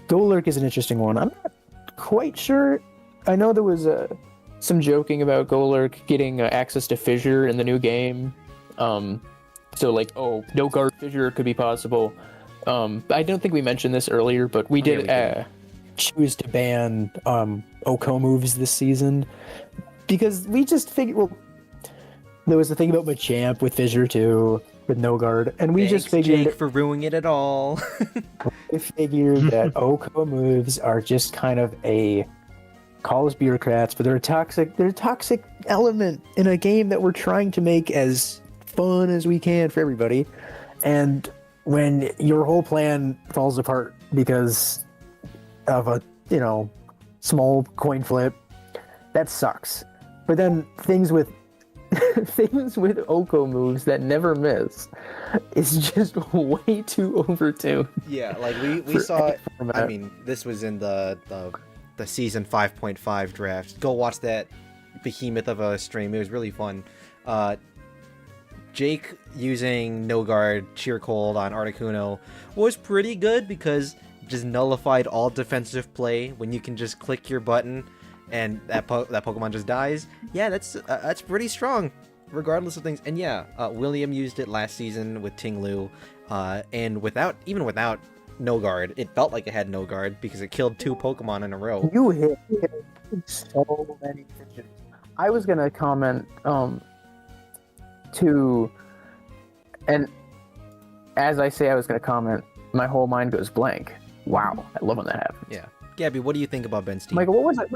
Golurk is an interesting one. I'm not quite sure. I know there was some joking about Golurk getting access to Fissure in the new game. So no guard Fissure could be possible. I don't think we mentioned this earlier, but we did choose to ban OHKO moves this season because we just figured, there was the thing about Machamp with Fissure too, with no guard, and we just figured Jake for ruining it all. We figured that OHKO moves are just kind of a call us bureaucrats, but they're a toxic element in a game that we're trying to make as fun as we can for everybody. And when your whole plan falls apart because of a small coin flip, that sucks. But then things with OHKO moves that never miss is just way too overtuned. Yeah, like we saw. I mean, this was in the season 5.5 draft. Go watch that behemoth of a stream. It was really fun. Jake using No Guard Cheer Cold on Articuno was pretty good because it just nullified all defensive play when you can just click your button and that Pokemon just dies. Yeah, that's pretty strong, regardless of things. And yeah, William used it last season with Ting-Lu, and without No Guard, it felt like it had No Guard because it killed 2 Pokemon in a row. You hit so many pitches. I was gonna comment and as I say I was gonna comment, my whole mind goes blank. Wow, I love when that happens. Yeah. Gabby, what do you think about Ben's team? Michael, what was it?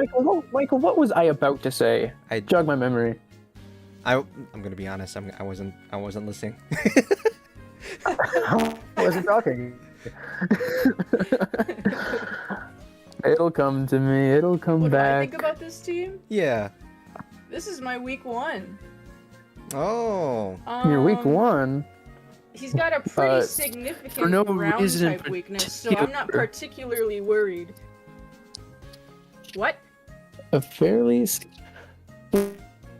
Michael, what was I about to say? Jog my memory. I'm gonna be honest. I wasn't listening. I wasn't talking. It'll come to me. It'll come what back. What do I think about this team? Yeah. This is my week 1. Oh. Your week 1. He's got a pretty significant no ground reason type weakness, so I'm not particularly worried. What? A fairly.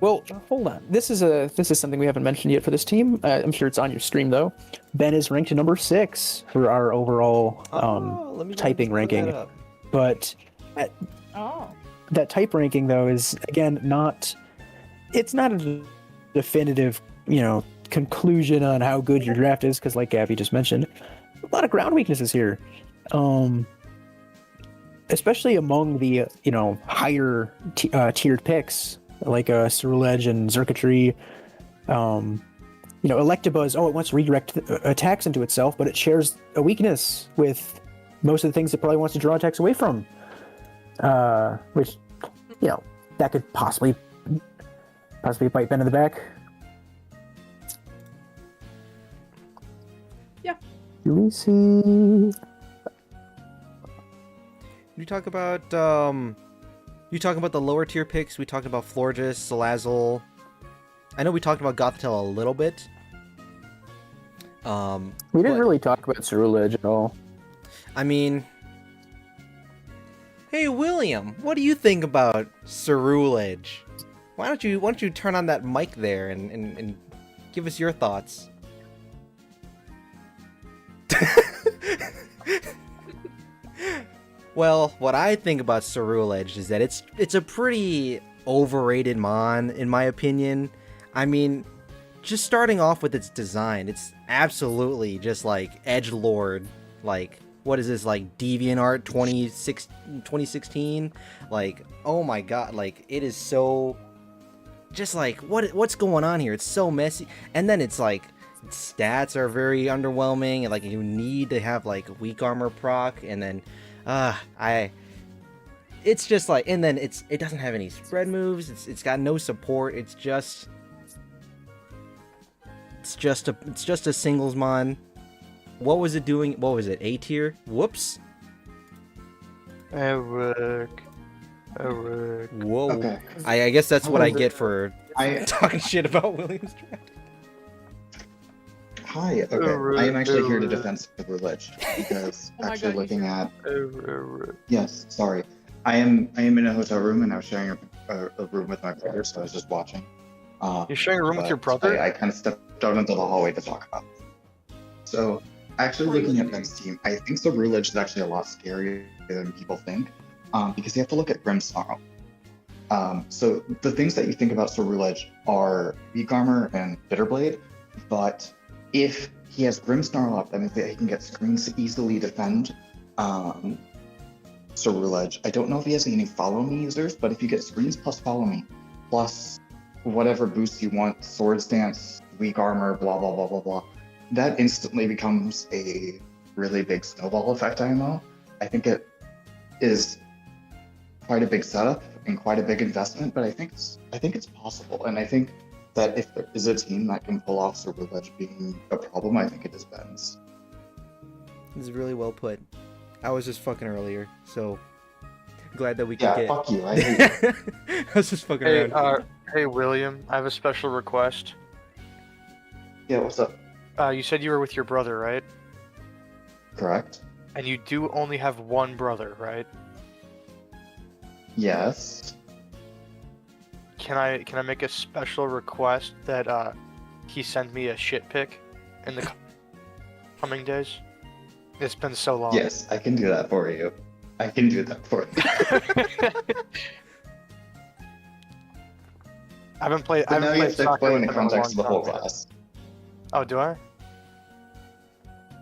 Well, hold on. This is something we haven't mentioned yet for this team. I'm sure it's on your stream though. Ben is ranked number 6 for our overall typing ranking. But that type ranking though is again not. It's not a definitive, conclusion on how good your draft is because, like Gabby just mentioned, a lot of ground weaknesses here. Especially among the higher tiered picks like Ceruledge and Xurkitree. Electabuzz, it wants to redirect attacks into itself, but it shares a weakness with most of the things it probably wants to draw attacks away from. Which, that could possibly bite Ben in the back. Yeah. We see. You talk about the lower tier picks. We talked about Florges, Salazzle. I know we talked about Gothitelle a little bit. We didn't really talk about Ceruledge at all. I mean, hey William, what do you think about Ceruledge? Why don't you turn on that mic there and give us your thoughts? Well, what I think about Ceruledge is that it's a pretty overrated mon, in my opinion. I mean, just starting off with its design, it's absolutely just like edgelord. Like, what is this, like DeviantArt 2016? Like, oh my god, like it is so just like what's going on here? It's so messy. And then it's like stats are very underwhelming, and like you need to have like weak armor proc, and then it's just like, and then it doesn't have any spread moves. It's got no support. It's just a singles mon. What was it doing? What was it? A tier? Whoops. Eric. Whoa. Okay. I guess that's what I get for talking shit about Williams draft. Hi. Okay. I am actually here to defend Ceruledge because actually looking at. Yes. Sorry. I am in a hotel room and I was sharing a room with my brother, so I was just watching. You're sharing a room with your brother? I kind of stepped out into the hallway to talk about it. So, actually looking at Ben's team, I think Ceruledge is actually a lot scarier than people think, because you have to look at Grimmsnarl. So the things that you think about Ceruledge are Weak Armor and Bitterblade, but if he has Grimmsnarl up, that means that he can get screens to easily defend Ceruledge. I don't know if he has any Follow Me users, but if you get screens plus Follow Me, plus whatever boost you want, Swords Dance, Weak Armor, blah, blah, blah, blah, blah, that instantly becomes a really big snowball effect IMO. I think it is quite a big setup and quite a big investment, but I think it's possible. And I think that if there is a team that can pull off Ceruledge being a problem, I think it is Ben's. This is really well put. I was just fucking earlier, so glad that we could get... Yeah, fuck you. I hate you. I was just fucking around. Hey, William, I have a special request. Yeah, what's up? You said you were with your brother, right? Correct. And you do only have one brother, right? Yes. Can I make a special request that he send me a shit pic in the coming days? It's been so long. Yes, I can do that for you. I can do that for you. I haven't played. But I now haven't you played have to soccer explain with the him in a context of the long whole time. class. Oh, do I?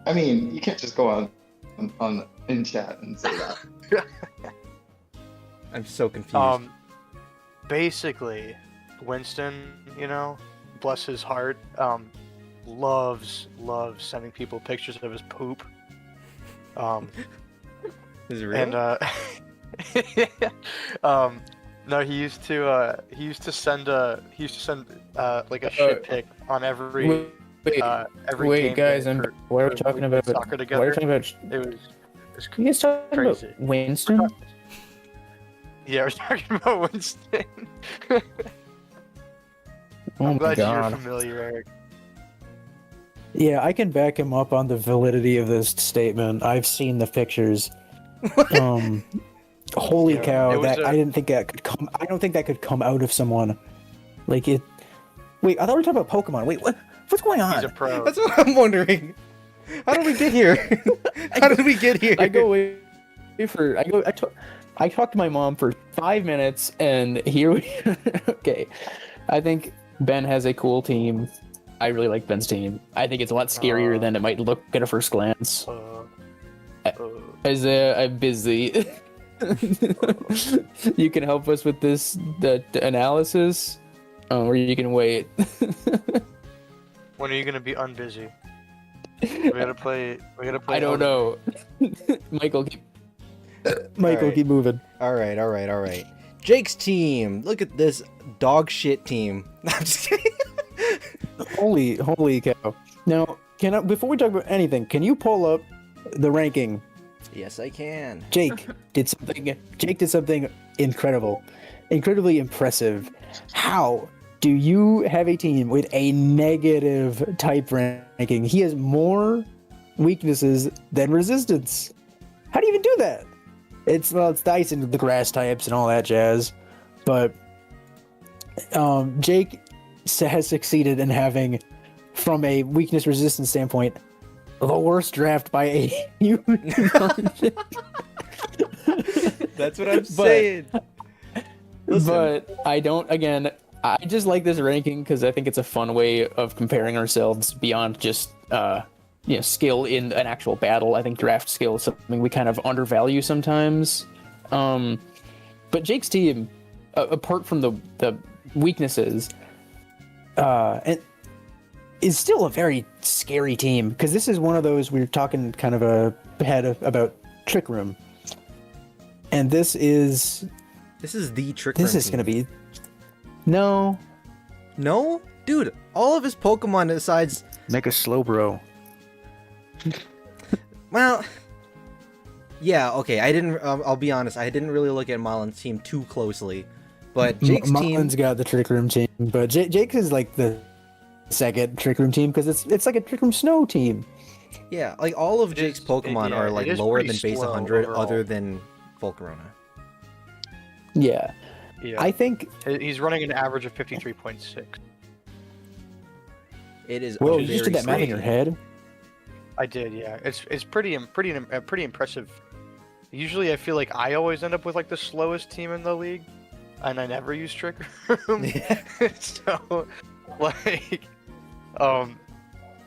I mean, you can't just go on in chat and say that. I'm so confused. Basically, Winston, bless his heart, loves sending people pictures of his poop. Is it real? And No, he used to send like a shit pic on every Wait, game guys, day why are we for talking when we about played soccer Why are together. we talking about? It was You guys talking crazy. about Winston? Yeah, we're talking about Winston. Oh I'm my glad you're god. familiar, Eric. Yeah, I can back him up on the validity of this statement. I've seen the pictures. Holy Yeah, cow! it was That a- I didn't think that could come. I don't think that could come out of someone. Like it. Wait, I thought we were talking about Pokemon. Wait, what's going on? He's a pro. That's what I'm wondering. How did we get here? How did we get here? I go away for I talked to my mom for 5 minutes, and here we. Okay, I think Ben has a cool team. I really like Ben's team. I think it's a lot scarier than it might look at a first glance. As I'm busy. You can help us with the analysis, or you can wait. When are you gonna be unbusy? We gotta play. I don't know. Michael, keep Alright. keep moving. All right. Jake's team. Look at this dog shit team. I'm just kidding. Holy cow! Now, before we talk about anything, can you pull up the ranking? Yes, I can. Jake did something incredible, incredibly impressive. How do you have a team with a negative type ranking? He has more weaknesses than resistance. How do you even do that? It's nice and the grass types and all that jazz, but Jake has succeeded in having, from a weakness resistance standpoint, the worst draft by a huge margin. That's what I'm saying. Listen. But I don't. Again, I just like this ranking because I think it's a fun way of comparing ourselves beyond just skill in an actual battle. I think draft skill is something we kind of undervalue sometimes. But Jake's team, apart from the weaknesses, is still a very scary team, because this is one of those we were talking kind of ahead about Trick Room, and this is the Trick this Room is team. gonna be no Dude, all of his Pokemon besides, Mega Slowbro. well, yeah, okay. I didn't. I'll be honest. I didn't really look at Malin's team too closely, but Jake's team. Malin's got the Trick Room team, but Jake is like the second Trick Room team, because it's like a Trick Room Snow team. Yeah, like all of Jake's is- Pokemon yeah, are it like is lower pretty than base slow 100, overall. other than Volcarona. Yeah, Yeah. I think. He's running an average of 53.6. It is. Well, a you just very did that math in slow your team. head. I did, yeah. It's pretty impressive. Usually, I feel like I always end up with like the slowest team in the league, and I never use Trick Room. So, like,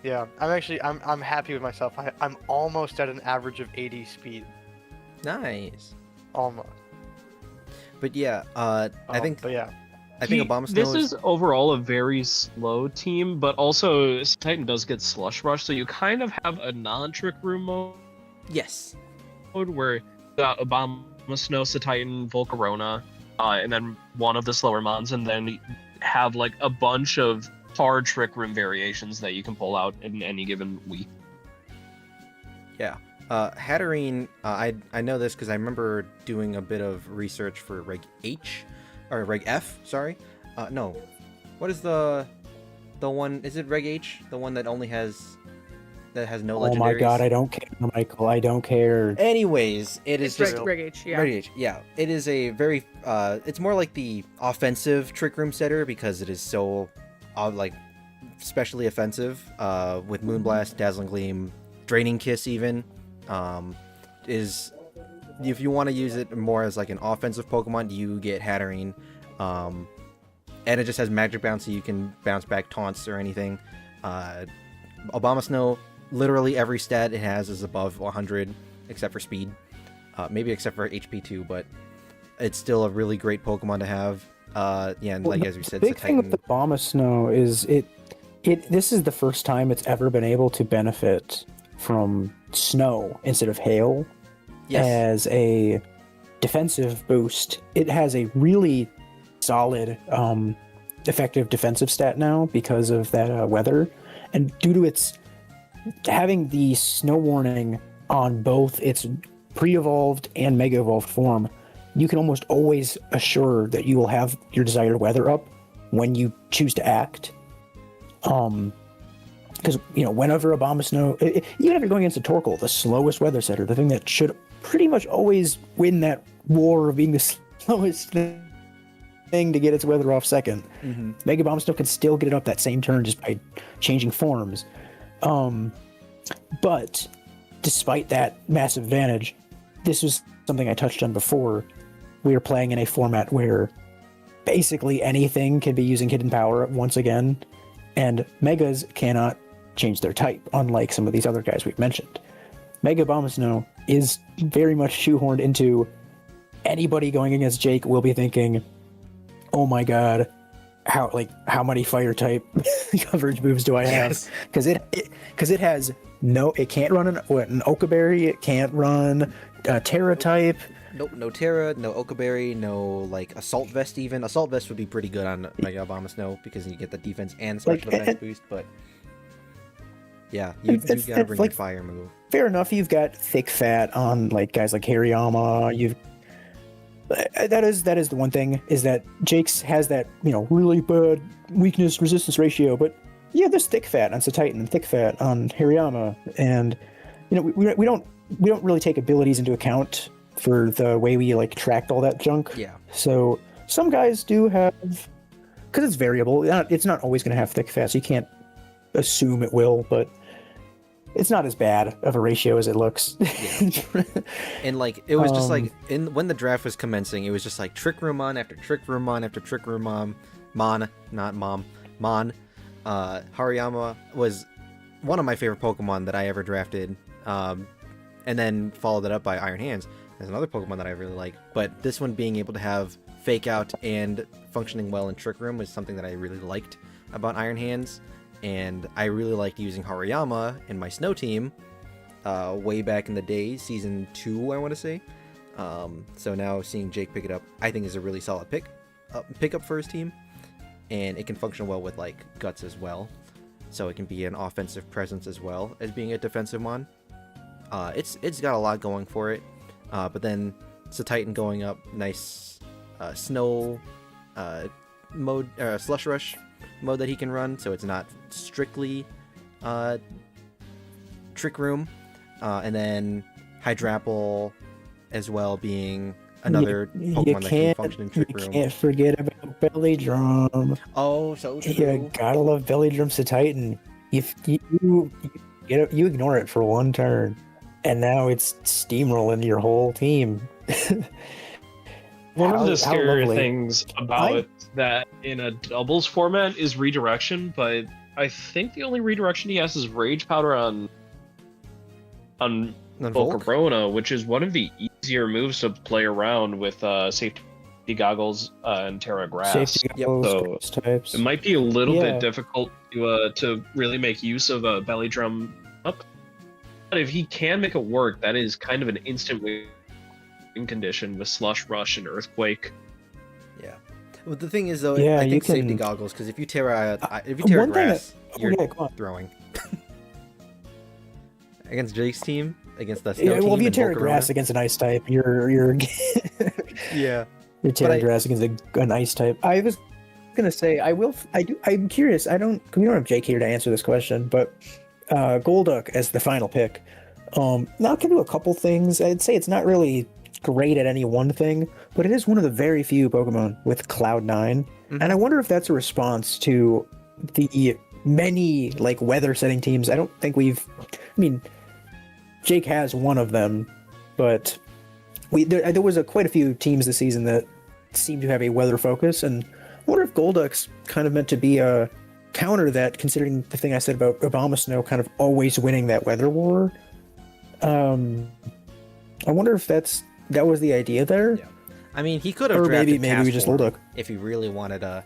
yeah. I'm happy with myself. I'm almost at an average of 80 speed. Nice. Almost. But yeah, I think But yeah. Obama This Snow is overall a very slow team, but also Titan does get Slush Rush, so you kind of have a non-Trick Room mode yes. where you got Obama Snow, Titan, Volcarona, and then one of the slower mons, and then you have like a bunch of hard Trick Room variations that you can pull out in any given week. Yeah. Hatterene, I know this because I remember doing a bit of research for Reg H, or Reg F, sorry. No. What is the one, is it Reg H? The one that only has, no legendaries? Oh my god, I don't care, Michael. I don't care. Anyways, it is It's just... Reg H, yeah. Reg H, yeah. It is a very, it's more like the offensive Trick Room setter because it is so, like, especially offensive, with Moonblast, Dazzling Gleam, Draining Kiss even. Is if you want to use it more as like an offensive Pokemon, you get Hatterene, and it just has Magic Bounce, so you can bounce back taunts or anything. Obama Snow, literally every stat it has is above 100 except for speed, maybe except for HP too, but it's still a really great Pokemon to have. Yeah, and like as we said, the it's big a thing Titan. with the Obama Snow is this is the first time it's ever been able to benefit from snow instead of hail Yes. as a defensive boost, it has a really solid effective defensive stat now because of that weather, and due to its having the snow warning on both its pre-evolved and mega evolved form, you can almost always assure that you will have your desired weather up when you choose to act. Because whenever Abomasnow, even if you're going against a Torkoal, the slowest weather setter, the thing that should pretty much always win that war of being the slowest thing to get its weather off second, Mega Abomasnow can still get it up that same turn just by changing forms. But despite that massive advantage, this was something I touched on before. We are playing in a format where basically anything can be using hidden power once again, and Megas cannot change their type, unlike some of these other guys we've mentioned. Mega Abomasnow is very much shoehorned into anybody going against Jake will be thinking, oh my god, how many fire type coverage moves do I have? Because it has it can't run an Okaberry, it can't run a Terra type. Nope, no Terra, no Okaberry, no Assault Vest even. Assault Vest would be pretty good on Mega Abomasnow because you get the defense and special defense boost, but yeah, you gotta bring your fire move. Fair enough, you've got thick fat on guys like Hariyama, that is the one thing, is that Jake's has that, really bad weakness resistance ratio, but yeah, there's thick fat on Satitan and thick fat on Hariyama, and we don't really take abilities into account for the way we tracked all that junk. Yeah. So some guys do have, because it's variable. It's not always going to have thick fat, so you can't assume it will, but it's not as bad of a ratio as it looks. Yeah. And it was just when the draft was commencing, it was just Trick Room on after Trick Room on after Trick Room on. Mon. Hariyama was one of my favorite Pokemon that I ever drafted. And then followed it up by Iron Hands. There's another Pokemon that I really like, but this one being able to have Fake Out and functioning well in Trick Room was something that I really liked about Iron Hands, and I really liked using Hariyama in my Snow team way back in the day, Season 2, I want to say. So now seeing Jake pick it up, I think is a really solid pickup for his team, and it can function well with Guts as well, so it can be an offensive presence as well as being a defensive mon. It's got a lot going for it, but then Satitan going up, nice snow mode, slush rush mode that he can run, so it's not strictly Trick Room, and then Hydrapple as well being another Pokemon that can function in Trick Room. You can't forget about Belly Drum. Oh, so true. You gotta love Belly Drum Satitan. You ignore it for one turn, and now it's steamrolling your whole team. One of the scary things about that in a doubles format is redirection, but I think the only redirection he has is Rage Powder on Volcarona, which is one of the easier moves to play around with safety goggles and Terra Grass. Safety goggles, so types. it might be a little bit difficult to really make use of a Belly Drum up. But if he can make it work, that is kind of an instant win condition with Slush Rush and Earthquake. Yeah. Well, the thing is, though, Yeah, I you think can- safety goggles, because if you tear one thing grass, you're go on. throwing. Against Jake's team, against the Snow Yeah, well, if team you and tear Volcarona. grass against an ice type, you're Yeah. you're tearing I- grass against an ice type. I was gonna say I'm curious. We don't have Jake here to answer this question, but Golduck as the final pick. Now it can do a couple things. I'd say it's not really great at any one thing, but it is one of the very few Pokemon with Cloud9, Mm-hmm. and I wonder if that's a response to the many weather setting teams. I don't think Jake has one of them, but there was quite a few teams this season that seem to have a weather focus, and I wonder if Golduck's kind of meant to be a counter that, considering the thing I said about Abomasnow kind of always winning that weather war. I wonder if that was the idea there. Yeah. I mean, he could have Or drafted maybe we just Castform Golduck. if he really wanted a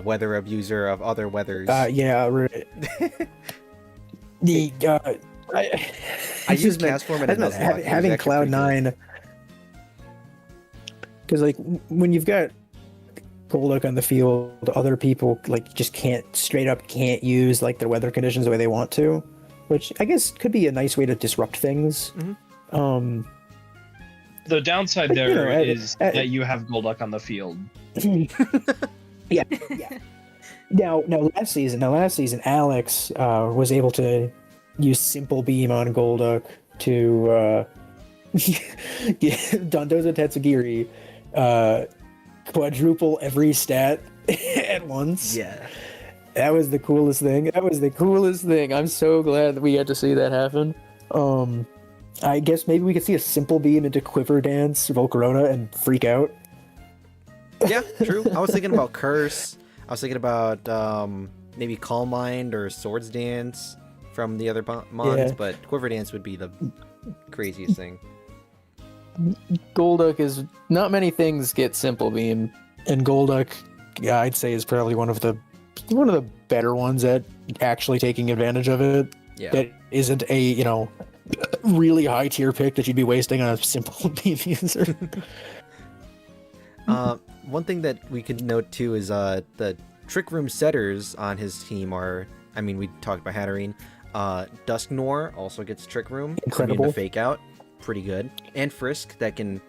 weather abuser of other weathers. Yeah, right. I use Castform and it doesn't work. having It's actually pretty Cloud9. Because like when you've got Golduck on the field, other people like just can't use like their weather conditions the way they want to, which I guess could be a nice way to disrupt things. Mm-hmm. The downside there is that you have Golduck on the field. yeah. Now last season, Alex was able to use Simple Beam on Golduck to Dondozo Tatsugiri quadruple every stat at once. Yeah. That was the coolest thing. I'm so glad that we got to see that happen. I guess maybe we could see a Simple Beam into Quiver Dance Volcarona and freak out. Yeah, true. I was thinking about Curse. I was thinking about maybe Calm Mind or Swords Dance from the other mons, but Quiver Dance would be the craziest thing. Golduck is not many things get Simple Beam, and Golduck, yeah, I'd say is probably one of the better ones at actually taking advantage of it. Yeah. That isn't a really high tier pick that you'd be wasting on a Simple Beam user. One thing that we could note too is the Trick Room setters on his team are, I mean, we talked about Hatterene. Dusknoir also gets Trick Room. Incredible. The fake out. Pretty good. And Frisk that can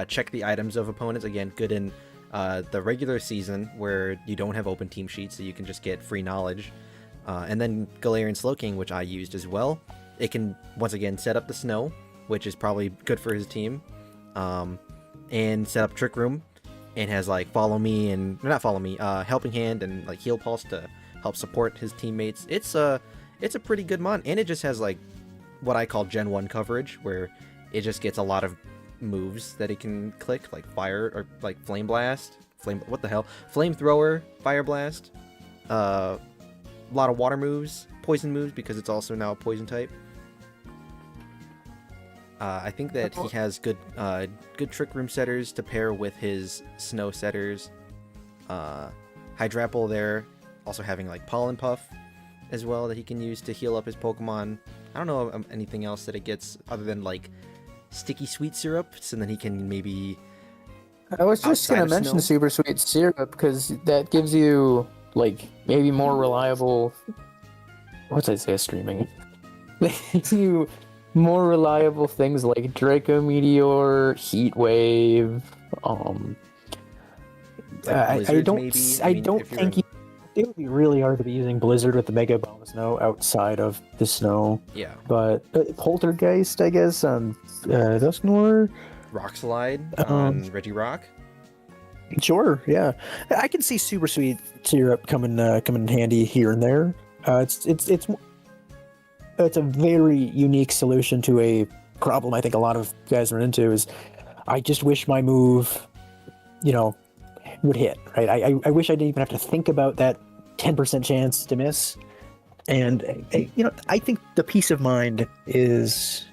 check the items of opponents. Again, good in the regular season where you don't have open team sheets, so you can just get free knowledge. And then Galarian Slowking, which I used as well. It can, once again, set up the snow, which is probably good for his team. And set up Trick Room. And has like Helping Hand and like Heal Pulse to help support his teammates. It's a pretty good mon, and it just has like what I call Gen 1 coverage, where it just gets a lot of moves that it can click, like Fire or like Flame Blast, Flamethrower, Fire Blast, a lot of water moves, poison moves because it's also now a poison type. I think that he has good Trick Room setters to pair with his snow setters. Hydrapple there, also having like Pollen Puff as well that he can use to heal up his Pokemon. I don't know of anything else that it gets other than like Sticky Sweet Syrup, so then he can maybe... I was just going to mention Super Sweet Syrup because that gives you like maybe more reliable... What's I say streaming? Gives you more reliable things like Draco Meteor, Heat Wave. I don't think it would be really hard to be using Blizzard with the Mega Bomb Snow outside of the snow. Yeah. But Poltergeist, I guess, on Dusknoir. Rock Slide on Regirock. Sure, yeah. I can see Super Sweet Syrup coming in handy here and there. It's a very unique solution to a problem I think a lot of guys run into is I just wish my move, would hit, right? I wish I didn't even have to think about that 10% chance to miss. And, I think the peace of mind is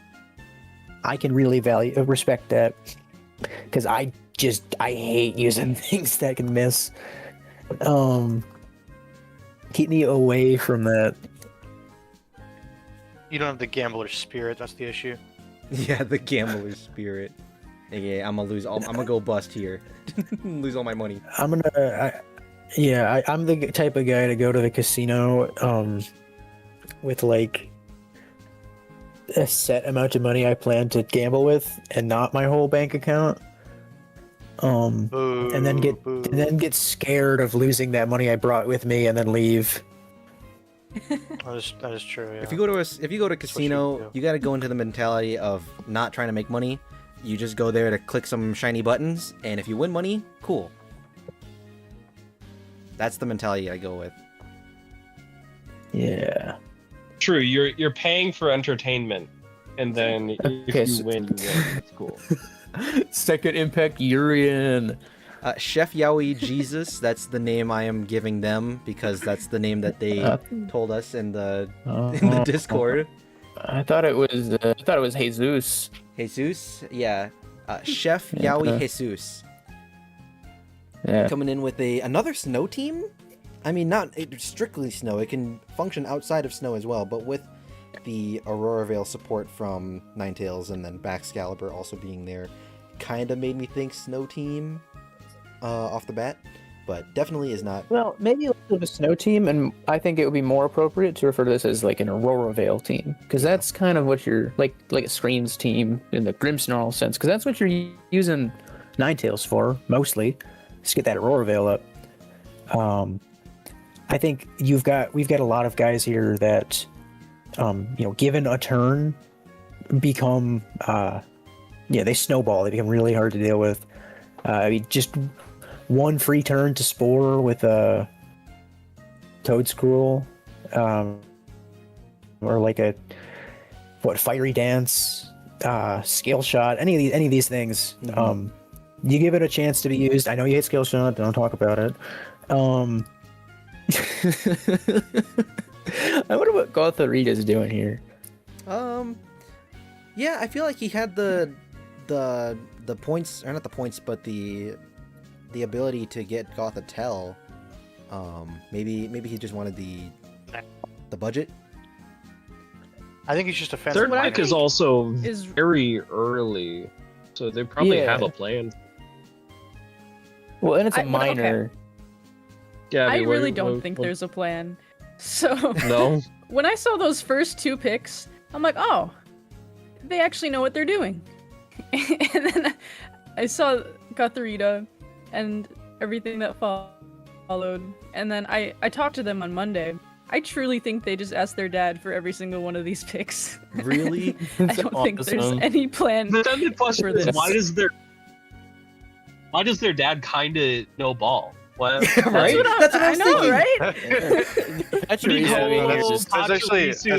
I can really respect that because I hate using things that can miss. Keep me away from that. You don't have the gambler's spirit. That's the issue. Yeah, the gambler's spirit. Yeah, I'm gonna go bust here. Lose all my money. I'm the type of guy to go to the casino with like a set amount of money I plan to gamble with and not my whole bank account. And then get scared of losing that money I brought with me and then leave. That is true. Yeah. If you go to a casino, you got to go into the mentality of not trying to make money. You just go there to click some shiny buttons, and if you win money, cool. That's the mentality I go with. Yeah. True. You're paying for entertainment, and then if you win, you win. It's cool. Second Impact Urian. Chef Yowie Jesus, that's the name I am giving them because that's the name that they told us in the Discord. I thought it was Jesus. Jesus, yeah. Chef Yowie Jesus. Yeah. Coming in with another snow team? I mean, not strictly snow. It can function outside of snow as well, but with the Aurora Veil support from Ninetales and then Baxcalibur also being there, kind of made me think Snow Team off the bat, but definitely is not. Well, maybe less of a Snow Team, and I think it would be more appropriate to refer to this as like an Aurora Veil team, because that's kind of what you're like a Screams team in the Grimmsnarl sense, because that's what you're using Ninetales for mostly. Just get that Aurora Veil up. I think we've got a lot of guys here that, given a turn, become they snowball. They become really hard to deal with. Just one free turn to Spore with a Toadscruel, or like a Fiery Dance, Scale Shot. Any of these things. Mm-hmm. You give it a chance to be used. I know you hate Scale Shot. Don't talk about it. I wonder what Gothorita's doing here. Yeah, I feel like he had the points, or not the points, but the ability to get Gothitelle. Maybe he just wanted the budget. I think he's just a fan. Third pick is also very early, so they probably have a plan. Well, and it's a minor. Okay. Yeah, I really don't think there's a plan. So no. When I saw those first 2 picks, I'm like, oh, they actually know what they're doing. And then I saw Gothorita and everything that followed. And then I talked to them on Monday. I truly think they just asked their dad for every single one of these picks. Really? I don't think there's any plan But then the question for is, this. why does their dad kind of know ball? What? Right? That's what I was thinking. Right? That's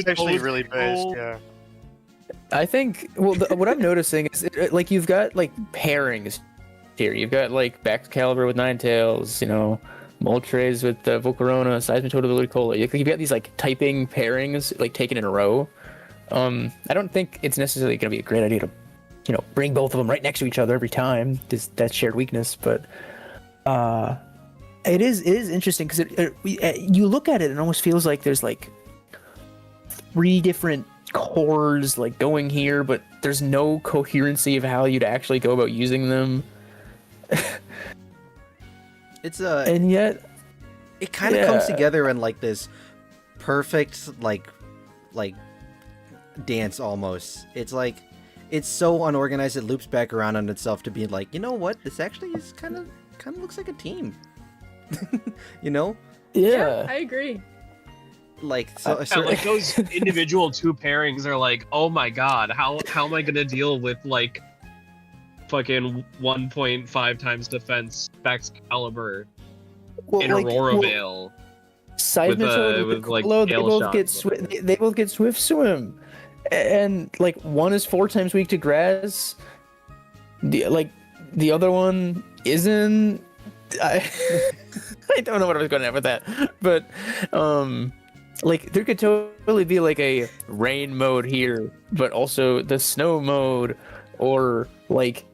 actually really based. Yeah. I think. Well, what I'm noticing is, like, you've got like pairings here. You've got like Baxcalibur with Ninetales, Moltres with Volcarona, Seismitoad with Ludicolo. You've got these like typing pairings like taken in a row. I don't think it's necessarily going to be a great idea to, bring both of them right next to each other every time. That's shared weakness, but it is interesting because you look at it and it almost feels like there's like 3 different cores like going here, but there's no coherency of how you'd actually go about using them. And yet it kind of comes together in like this perfect like dance almost. It's like it's so unorganized it loops back around on itself to be like, you know what, this actually is kind of looks like a team. Yeah, I agree. Like like those individual 2 pairings are like, oh my god, how am I gonna deal with like fucking 1.5 times defense Baxcalibur in Aurora Veil? Seismitoad with like they both get Swift Swim, and like one is 4 times weak to grass. The other one isn't. I don't know what I was going at with that, but like there could totally be like a rain mode here, but also the snow mode, or like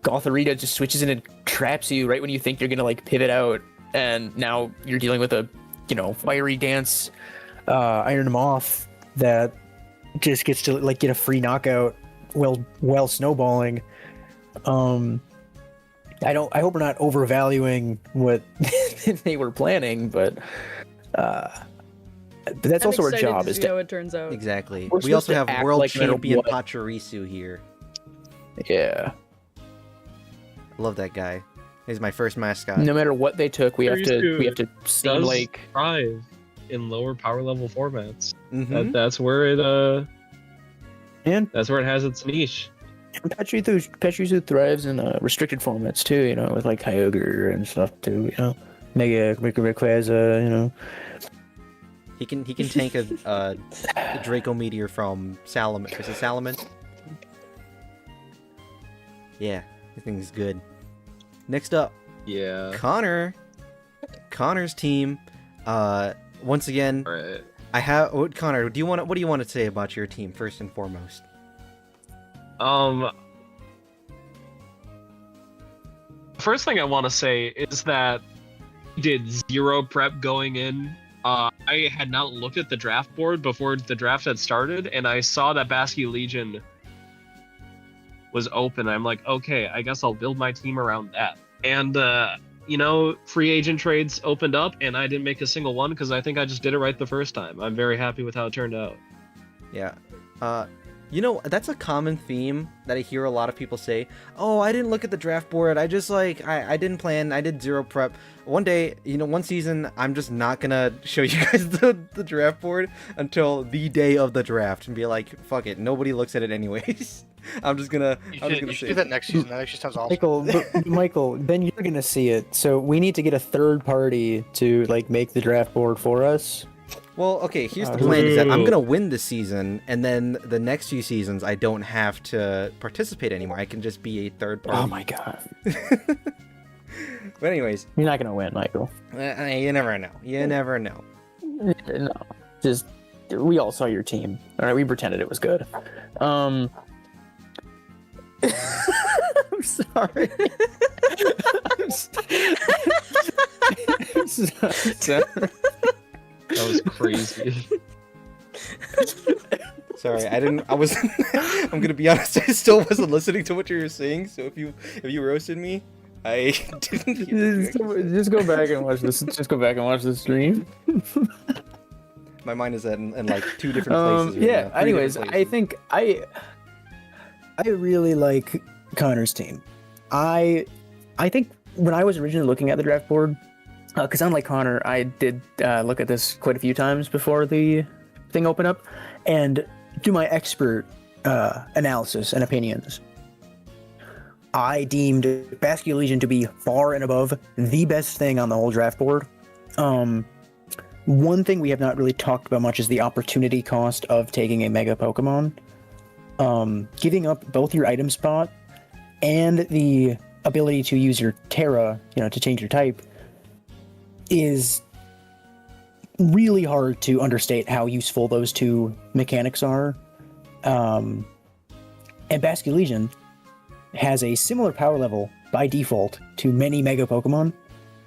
Gothorita just switches in and traps you right when you think you're gonna like pivot out, and now you're dealing with a Fiery Dance Iron Moth that just gets to like get a free knockout while snowballing. I hope we're not overvaluing what they were planning, but that's also our job. To see how it turns out. Exactly. We also have world champion Pachirisu here. Yeah. I love that guy. He's my first mascot. No matter what they took, we have to seem like thrive in lower power level formats. Mm-hmm. That's where it that's where it has its niche. Pachirisu thrives in restricted formats too, with like Kyogre and stuff too, Mega Rayquaza, He can tank a Draco Meteor from Salamence. Is it Salamence? Yeah, this thing's good. Next up, Connor's team. Once again, right. Connor. What do you want to say about your team first and foremost? First thing I want to say is that I did 0 prep going in. I had not looked at the draft board before the draft had started, and I saw that Basque Legion was open. I'm like, okay, I guess I'll build my team around that. And free agent trades opened up, and I didn't make a single one because I think I just did it right the first time. I'm very happy with how it turned out. Yeah. That's a common theme that I hear a lot of people say. Oh, I didn't look at the draft board. I just I didn't plan. I did zero prep. One day, one season, I'm just not gonna show you guys the draft board until the day of the draft and be like, fuck it. Nobody looks at it anyways. I'm just gonna do that next season. That actually sounds awesome. Michael, then you're gonna see it. So we need to get a third party to make the draft board for us. Well, okay, here's the plan, is that I'm going to win this season, and then the next few seasons, I don't have to participate anymore. I can just be a third party. Oh my god. But anyways. You're not going to win, Michael. You never know. You never know. No. Just, we all saw your team. All right, we pretended it was good. I'm sorry. I'm sorry. That was crazy. Sorry, I'm gonna be honest, I still wasn't listening to what you were saying, so if you roasted me, I didn't just go back and watch this. Just go back and watch the stream. My mind is in two different places. Yeah, anyways, I think I really like Connor's team. I think when I was originally looking at the draft board, because unlike Connor, I did look at this quite a few times before the thing opened up and do my expert analysis and opinions. I deemed Bastion Legion to be far and above the best thing on the whole draft board. One thing we have not really talked about much is the opportunity cost of taking a Mega Pokemon. Giving up both your item spot and the ability to use your Terra, to change your type, is really hard to understate how useful those two mechanics are. And Bastion Legion has a similar power level by default to many Mega Pokemon,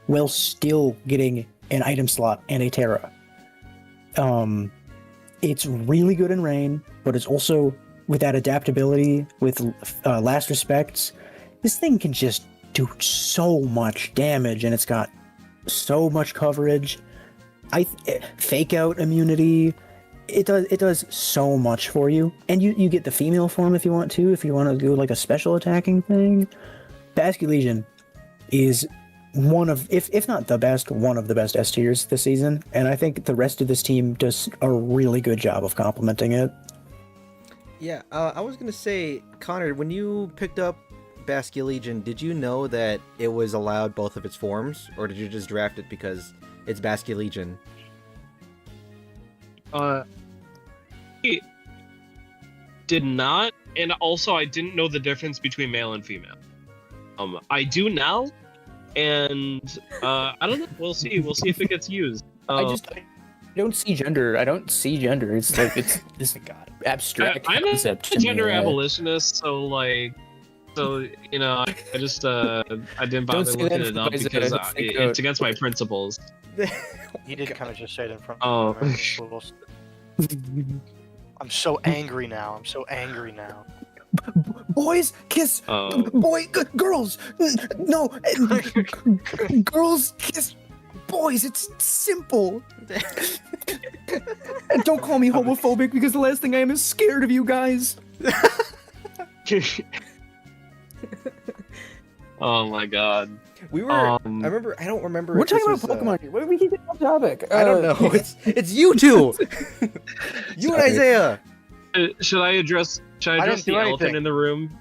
while still getting an item slot and a Terra. It's really good in Rain, but it's also, with that adaptability, with Last Respects, this thing can just do so much damage, and it's got so much coverage. Fake out immunity. It does so much for you, and you get the female form if you want to do a special attacking thing. Bastion Legion is one of, if not the best, one of the best S tiers this season, and I think the rest of this team does a really good job of complementing it. Yeah, I was gonna say, Connor, when you picked up Bastion Legion, did you know that it was allowed both of its forms, or did you just draft it because it's Bastion Legion? It did not, and also I didn't know the difference between male and female. I do now, and I don't know. We'll see. We'll see if it gets used. I don't see gender. It's like it's this abstract I'm concept. I'm a gender abolitionist, I just I didn't bother looking it up because it's against my principles. He did kind of just say it in front of me. I'm so angry now. Boys kiss. Girls. No. Girls kiss. Boys. It's simple. And don't call me homophobic, because the last thing I am is scared of you guys. Oh my god. We were. I don't remember. We're talking about Pokemon here. Why do we keep getting off topic? I don't know. It's you two. You and Isaiah. Should I address the elephant in the room?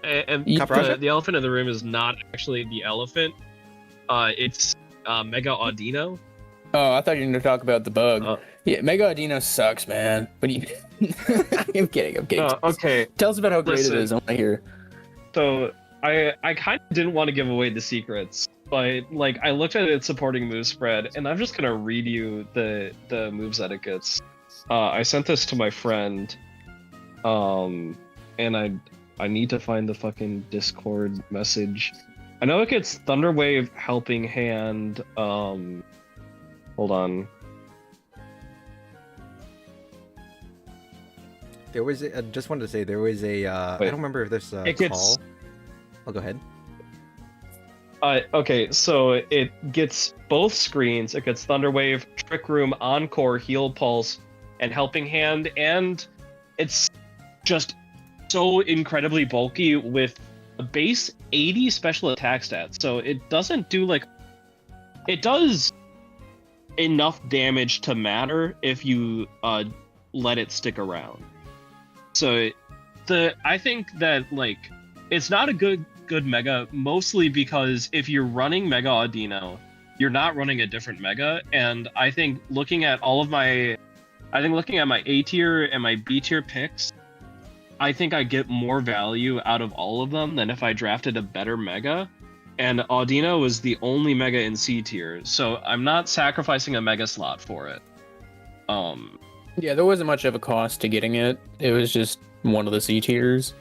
And the elephant in the room is not actually the elephant. It's Mega Audino. Oh, I thought you were going to talk about the bug. Yeah, Mega Audino sucks, man. What do you? I'm kidding. Okay. Tell us about how great it is. I want to hear. So I kind of didn't want to give away the secrets, but I looked at its supporting move spread, and I'm just gonna read you the moves that it gets. I sent this to my friend, and I need to find the fucking Discord message. I know it gets Thunder Wave, Helping Hand. Hold on. There was just wanted to say there was a I don't remember if there's a call. Oh, go ahead. Okay, so it gets both screens. It gets Thunderwave, Trick Room, Encore, Heal Pulse, and Helping Hand, and it's just so incredibly bulky with a base 80 special attack stats. So it doesn't do it does enough damage to matter if you let it stick around. So I think that it's not a good mega, mostly because if you're running Mega Audino, you're not running a different mega, and I think looking at my A tier and my B tier picks, I think I get more value out of all of them than if I drafted a better mega, and Audino is the only mega in C tier, so I'm not sacrificing a mega slot for it. Yeah, there wasn't much of a cost to getting it. It was just one of the C tiers,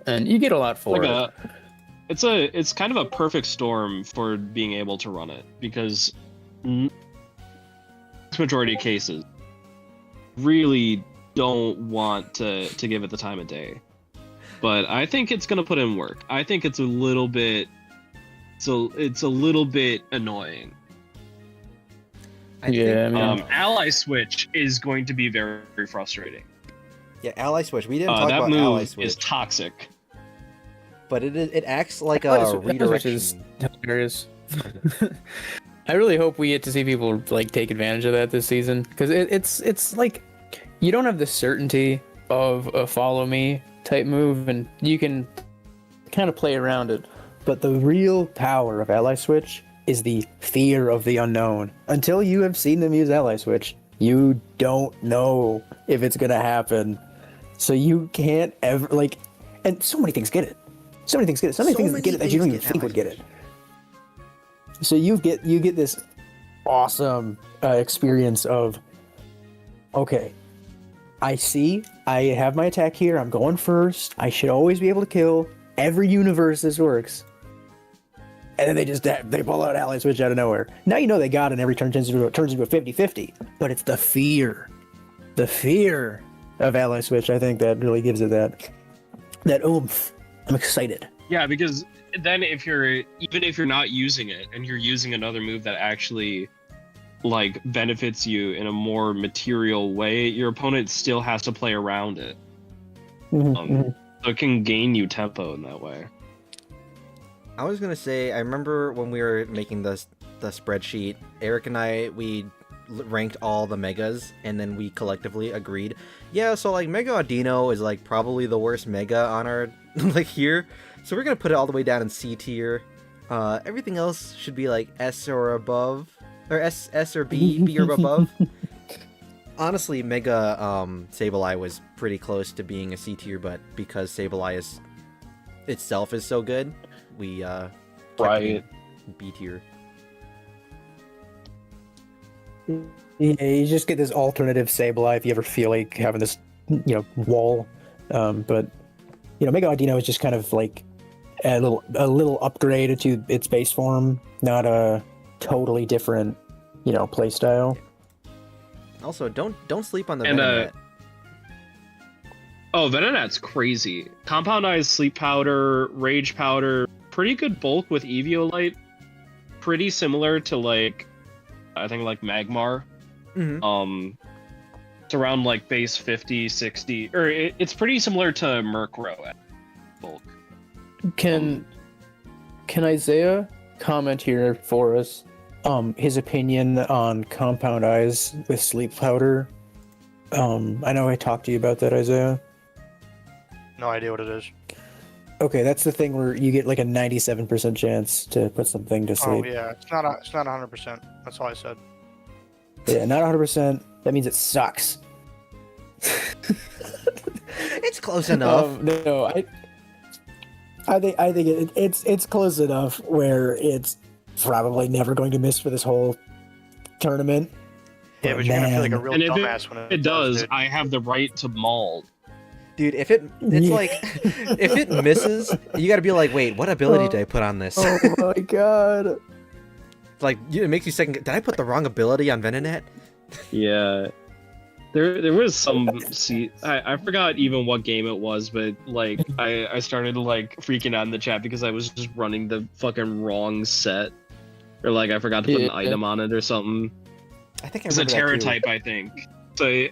and you get a lot for it. It's kind of a perfect storm for being able to run it, because majority of cases really don't want to give it the time of day. But I think it's gonna put in work. I think it's a little bit annoying. Ally Switch is going to be very, very frustrating. Yeah, Ally Switch. We didn't talk that about move Ally Switch. is toxic. But it acts like a redirection. Is hilarious. I really hope we get to see people take advantage of that this season, because it's like you don't have the certainty of a follow me type move, and you can kind of play around it. But the real power of Ally Switch is the fear of the unknown. Until you have seen them use Ally Switch, you don't know if it's gonna happen. So you can't ever and so many things get it. So many things get it. So many things get it that you don't even think would get it. So you get this awesome experience of, okay, I have my attack here. I'm going first. I should always be able to kill. Every universe this works. And then they pull out Ally Switch out of nowhere. Now you know they got it, and every turn turns into a 50-50. But it's the fear of Ally Switch. I think that really gives it that oomph. I'm excited. Yeah, because then if you're not using it and you're using another move that actually benefits you in a more material way, your opponent still has to play around it. So it can gain you tempo in that way. I was gonna say, I remember when we were making the spreadsheet, Eric and I, we ranked all the megas, and then we collectively agreed, yeah, so Mega Audino is probably the worst mega on our here, so we're gonna put it all the way down in C tier. Everything else should be S or above, or S or B or above. Honestly, Mega Sableye was pretty close to being a C tier, but because Sableye itself is so good, we right B tier. Yeah, you just get this alternative Sableye if you ever feel like having this, wall. But Mega Audino is just kind of a little upgrade to its base form, not a totally different, play style. Also, don't sleep on the Venonat. Venonat's crazy. Compound Eyes, Sleep Powder, Rage Powder, pretty good bulk with Eviolite. Pretty similar to I think Magmar. Mm-hmm. It's around base 50, 60, or it's pretty similar to Murkrow at bulk. Can Isaiah comment here for us? His opinion on Compound Eyes with Sleep Powder. I know I talked to you about that, Isaiah. No idea what it is. Okay, that's the thing where you get a 97% chance to put something to sleep. Oh yeah, it's not 100%. That's all I said. Yeah, not 100%. That means it sucks. It's close enough. No, I think it's close enough where it's probably never going to miss for this whole tournament. Yeah, but you're gonna feel like a real dumbass when it does. I have the right to maul. Dude, if it misses, you gotta be wait, what ability did I put on this? Oh my god. It makes you second. Did I put the wrong ability on Venonat? Yeah. There was some I forgot even what game it was, but like I started like freaking out in the chat because I was just running the fucking wrong set, or like I forgot to put an item on it or something. I think it's a Terra type, I think. So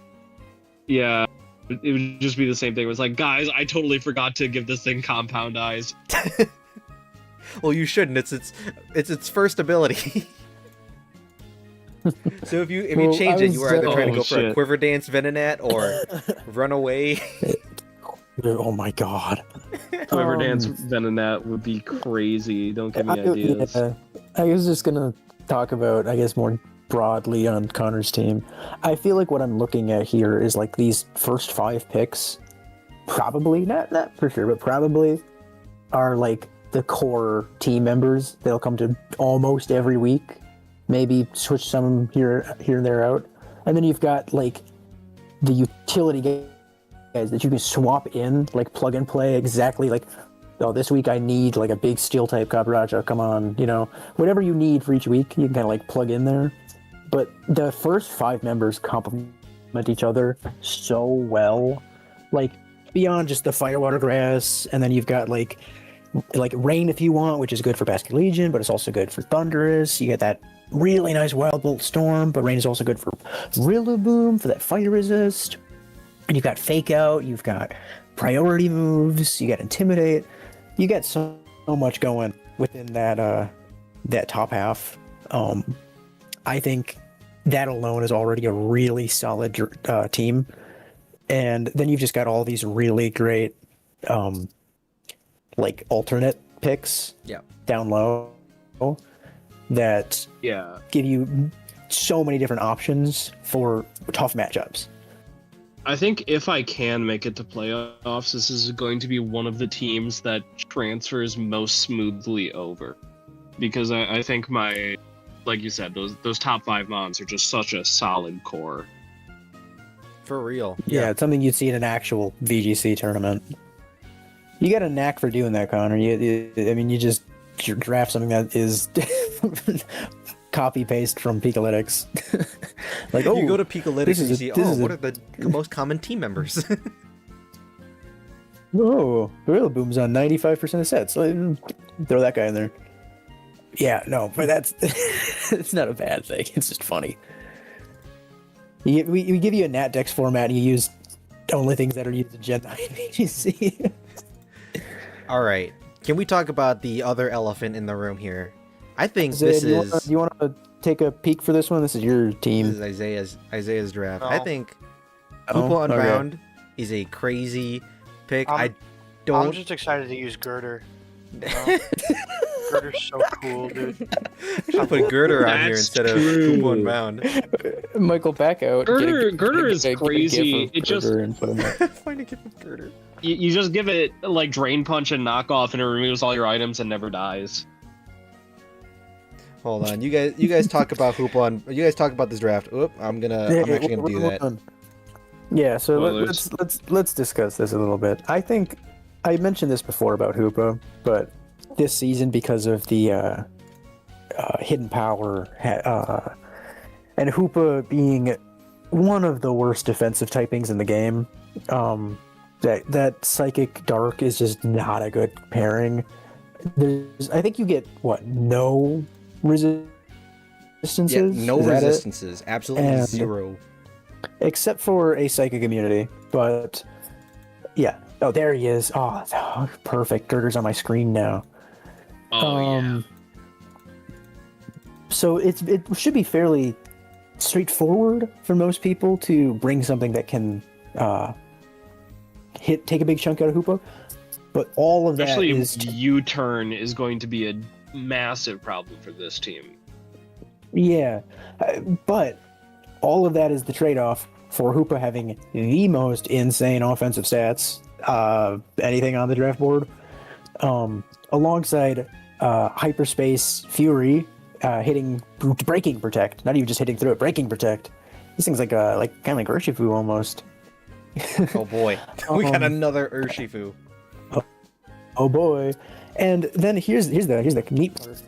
yeah, it would just be the same thing. It was like, guys, I totally forgot to give this thing compound eyes. Well, you shouldn't. It's its first ability. So if you change it, you were either trying to go for a Quiver Dance Venonat or Run Away. Oh my god. Quiver Dance Venonat would be crazy. Don't give me ideas. Yeah, I was just gonna talk about, I guess, more broadly on Connor's team. I feel like what I'm looking at here is like these first 5 picks, probably, not for sure, but probably are like the core team members. They'll come to almost every week. Maybe switch some here and there out. And then you've got like the utility guys that you can swap in, like plug and play exactly like, oh, this week I need like a big steel type Capraja, come on, whatever you need for each week, you can kind of like plug in there. But the first 5 members complement each other so well, like beyond just the Firewater Grass, and then you've got like Rain if you want, which is good for Basket Legion, but it's also good for Thunderous. You get that really nice Wild Bolt Storm, but Rain is also good for Rillaboom for that fire resist. And you've got Fake Out, you've got priority moves, you got Intimidate. You got so much going within that top half. I think that alone is already a really solid team. And then you've just got all these really great like alternate picks down low that give you so many different options for tough matchups. I think if I can make it to playoffs, this is going to be one of the teams that transfers most smoothly over. Because I think like you said, those top 5 mons are just such a solid core. For real. Yeah, it's something you'd see in an actual VGC tournament. You got a knack for doing that, Connor. You just draft something that is copy paste from Pikalytics. Like, you go to Pikalytics and you see, what are the most common team members? Oh, Rillaboom's on 95% of sets. So throw that guy in there. Yeah, no, but that's it's not a bad thing. It's just funny. We give you a Nat Dex format and you use only things that are used in Gen 9 VGC. All right. Can we talk about the other elephant in the room here? I think Isaiah, do you want to take a peek for this one? This is your team. This is Isaiah's draft. Oh. I think Hoopa Unbound is a crazy pick. I'm just excited to use Girder. Girder's so cool, dude. Should put Girder on here instead of Hoopa Unbound. Michael, back out. Girder is crazy. It just find a gift of Girder. You just give it like Drain Punch and Knockoff, and it removes all your items and never dies. Hold on, you guys talk about Hoopa. You guys talk about this draft. Oop, I'm actually gonna do that. Yeah, so let's discuss this a little bit. I think I mentioned this before about Hoopa, but this season, because of the hidden power and Hoopa being one of the worst defensive typings in the game, that Psychic Dark is just not a good pairing. I think you get no resistances. Yeah, no resistances. Absolutely zero. Except for a Psychic immunity, but yeah. Oh, there he is. Oh, perfect. Girder's on my screen now. Yeah. So it should be fairly straightforward for most people to bring something that can take a big chunk out of Hoopa, but all of that U-turn is going to be a massive problem for this team. Yeah, but all of that is the trade-off for Hoopa having the most insane offensive stats, anything on the draft board, alongside Hyperspace Fury hitting Breaking Protect, not even just hitting through it, Breaking Protect. This thing's kind of like Urshifu almost. Oh boy, we got another Urshifu. Oh boy, and then here's the neat part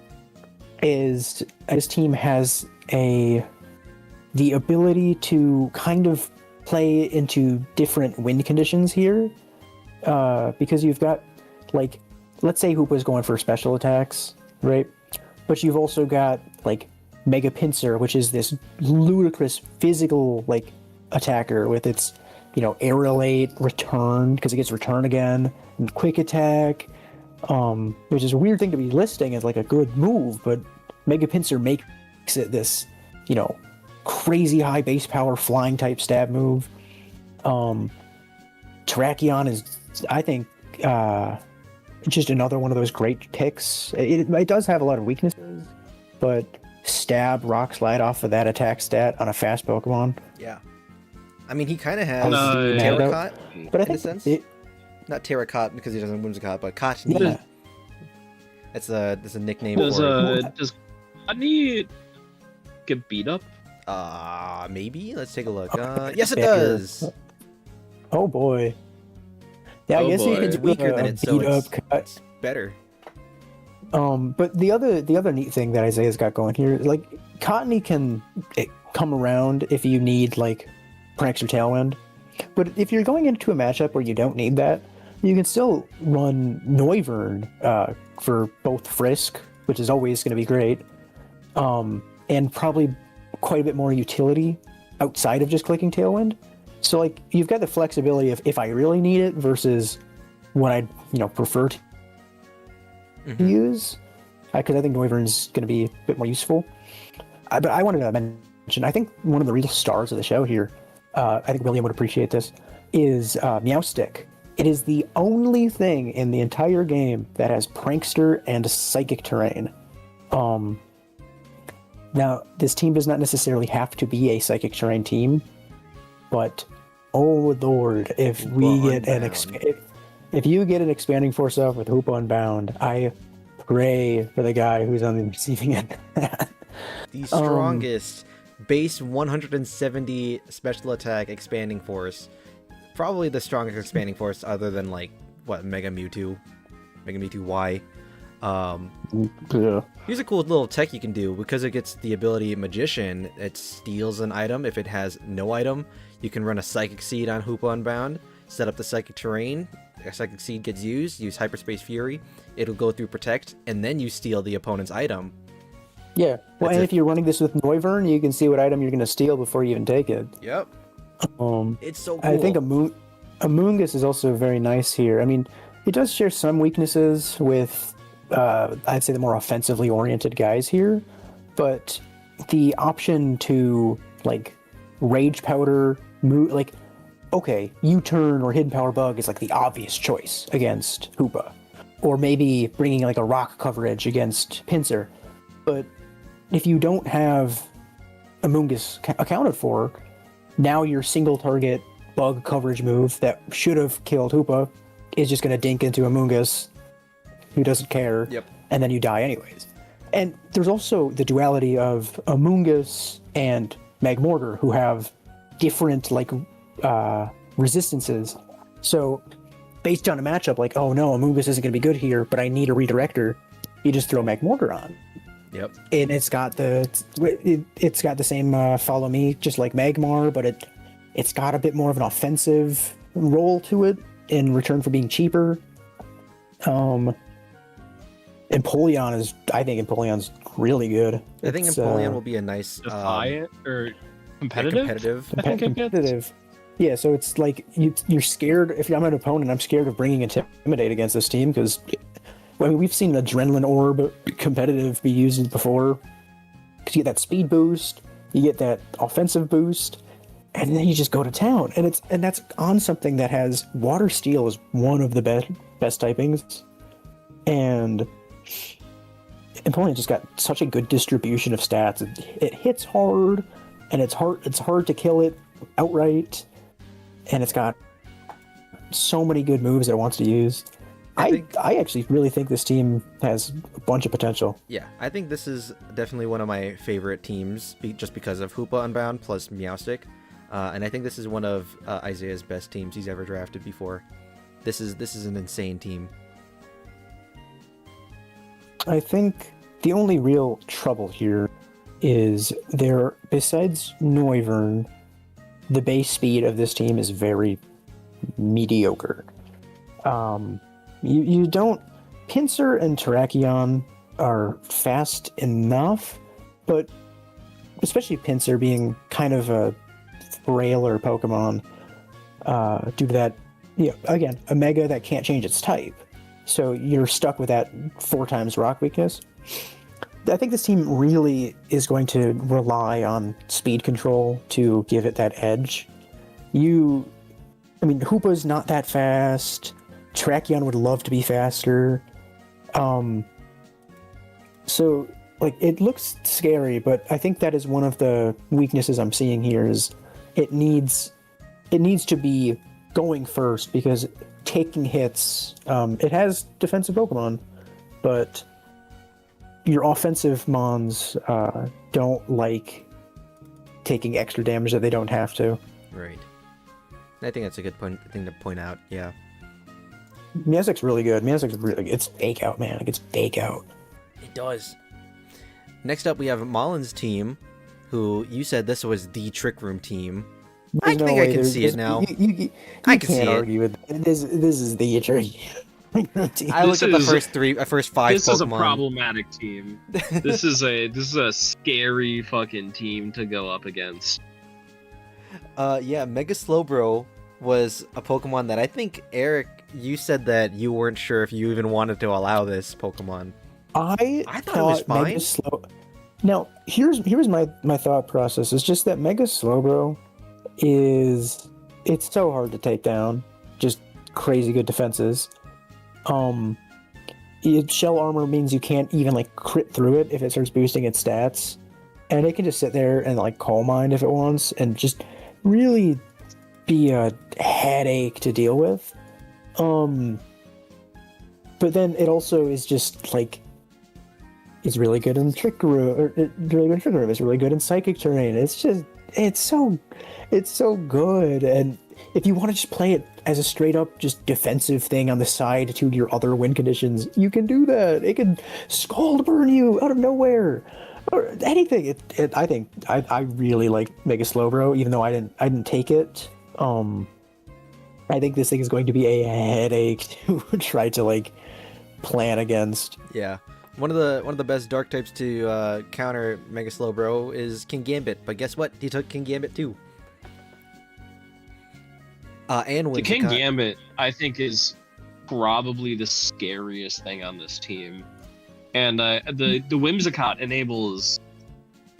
is this team has the ability to kind of play into different win conditions here, because you've got, like, let's say Hoopa's going for special attacks, right? But you've also got, like, Mega Pinsir, which is this ludicrous physical, like, attacker with its, you know, aerolate, return, because it gets return again, and quick attack, which is a weird thing to be listing as, like, a good move, but Mega Pinsir makes it this, you know, crazy high base power flying type stab move. Terrakion is, I think, just another one of those great picks. It does have a lot of weaknesses, but stab, rock slide off of that attack stat on a fast Pokemon. Yeah. I mean, he kind of has Yeah. Terracotta, But I in a think sense. Not Terracotta because he doesn't Whimsicott, but Cottonee. Yeah. That's a nickname Does for it. does Cottonee get beat up? Maybe. Let's take a look. Yes, it Yeah. does. Oh boy. Yeah, I Oh guess you boy. could It's do weaker a than it, so beat up it's cut. better. But the other neat thing that Isaiah's got going here, like, Cottonee can come around if you need, like, Pranks or Tailwind. But if you're going into a matchup where you don't need that, you can still run Noivern for both Frisk, which is always going to be great, and probably quite a bit more utility outside of just clicking Tailwind. So, like, you've got the flexibility of if I really need it versus what I'd, you know, prefer to use, because I think Noivern's going to be a bit more useful. But I wanted to mention, I think one of the real stars of the show here, I think William would appreciate this, is Meowstic. It is the only thing in the entire game that has Prankster and Psychic Terrain. Now, this team does not necessarily have to be a Psychic Terrain team, but oh lord, if we get if you get an expanding force up with Hoopa Unbound, I pray for the guy who's on the receiving end. The strongest base 170 special attack expanding force. Probably the strongest expanding force other than, like, what, Mega Mewtwo Y. Yeah. Here's a cool little tech you can do. Because it gets the ability Magician, it steals an item. If it has no item, you can run a Psychic Seed on Hoopa Unbound, set up the Psychic Terrain, a Psychic Seed gets used, use Hyperspace Fury, it'll go through Protect, and then you steal the opponent's item. Yeah, well, That's and it. if you're running this with Noivern, you can see what item you're going to steal before you even take it. Yep. It's so cool. I think Amoonguss is also very nice here. I mean, it does share some weaknesses with, I'd say, the more offensively oriented guys here, but the option to, like, Rage Powder, like, okay, U-Turn or Hidden Power Bug is, like, the obvious choice against Hoopa, or maybe bringing, like, a Rock coverage against Pinsir, but if you don't have Amoonguss accounted for, now your single target bug coverage move that should have killed Hoopa is just going to dink into Amoonguss, who doesn't care, Yep. and then you die anyways. And there's also the duality of Amoonguss and Magmortar, who have different, like, resistances. So based on a matchup, like, oh no, Amoonguss isn't going to be good here, but I need a redirector, you just throw Magmortar on. Yep. And it's got the same follow me, just like Magmar, but it's got a bit more of an offensive role to it in return for being cheaper. And I think Empoleon's really good. I think Empoleon will be a nice Defiant or competitive? competitive. I think it gets. Competitive. Yeah, so it's like you're scared. If I'm an opponent, I'm scared of bringing Intimidate against this team because, I mean, we've seen Adrenaline Orb competitive be used before. Because you get that speed boost, you get that offensive boost, and then you just go to town. And that's on something that has Water Steel as one of the best typings, and Empoleon just got such a good distribution of stats. It hits hard, and it's hard to kill it outright, and it's got so many good moves that it wants to use. I actually really think this team has a bunch of potential. Yeah, I think this is definitely one of my favorite teams, just because of Hoopa Unbound plus Meowstic, and I think this is one of Isaiah's best teams he's ever drafted before. This is an insane team. I think the only real trouble here is besides Noivern, the base speed of this team is very mediocre. You don't. Pinsir and Terrakion are fast enough, but especially Pinsir being kind of a frailer Pokemon, due to that, again, a Mega that can't change its type. So you're stuck with that 4 times rock weakness. I think this team really is going to rely on speed control to give it that edge. Hoopa's not that fast. Terrakion would love to be faster. So, it looks scary, but I think that is one of the weaknesses I'm seeing here is it needs to be going first, because taking hits, it has defensive Pokemon, but your offensive Mons don't like taking extra damage that they don't have to. Right. I think that's a good thing to point out, yeah. Miasek's really good. It's Fake Out, man. It gets Fake Out. It does. Next up, we have Mullen's team, who you said this was the Trick Room team. I think I can see it now. You I can see can't it. argue with it. This is the Trick Room team. I looked at the first 5 Pokemon. This is a problematic team. This is a scary fucking team to go up against. Yeah, Mega Slowbro was a Pokemon that I think, Eric, you said that you weren't sure if you even wanted to allow this Pokemon. I thought it was fine. Now, here's my thought process. It's just that Mega Slowbro it's so hard to take down. Just crazy good defenses. Shell armor means you can't even crit through it if it starts boosting its stats, and it can just sit there and Calm Mind if it wants, and just really be a headache to deal with. But then it also is just it's really good in Trick Room. It's really good in Psychic Terrain. It's so good. And if you want to just play it as a straight up just defensive thing on the side to your other win conditions, you can do that. It can Scald Burn you out of nowhere or anything. I think I really like Mega Slowbro, even though I didn't take it. I think this thing is going to be a headache to try to plan against. Yeah. One of the best dark types to counter Mega Slowbro is Kingambit, but guess what? He took Kingambit too. And the Kingambit, I think, is probably the scariest thing on this team, and the Whimsicott enables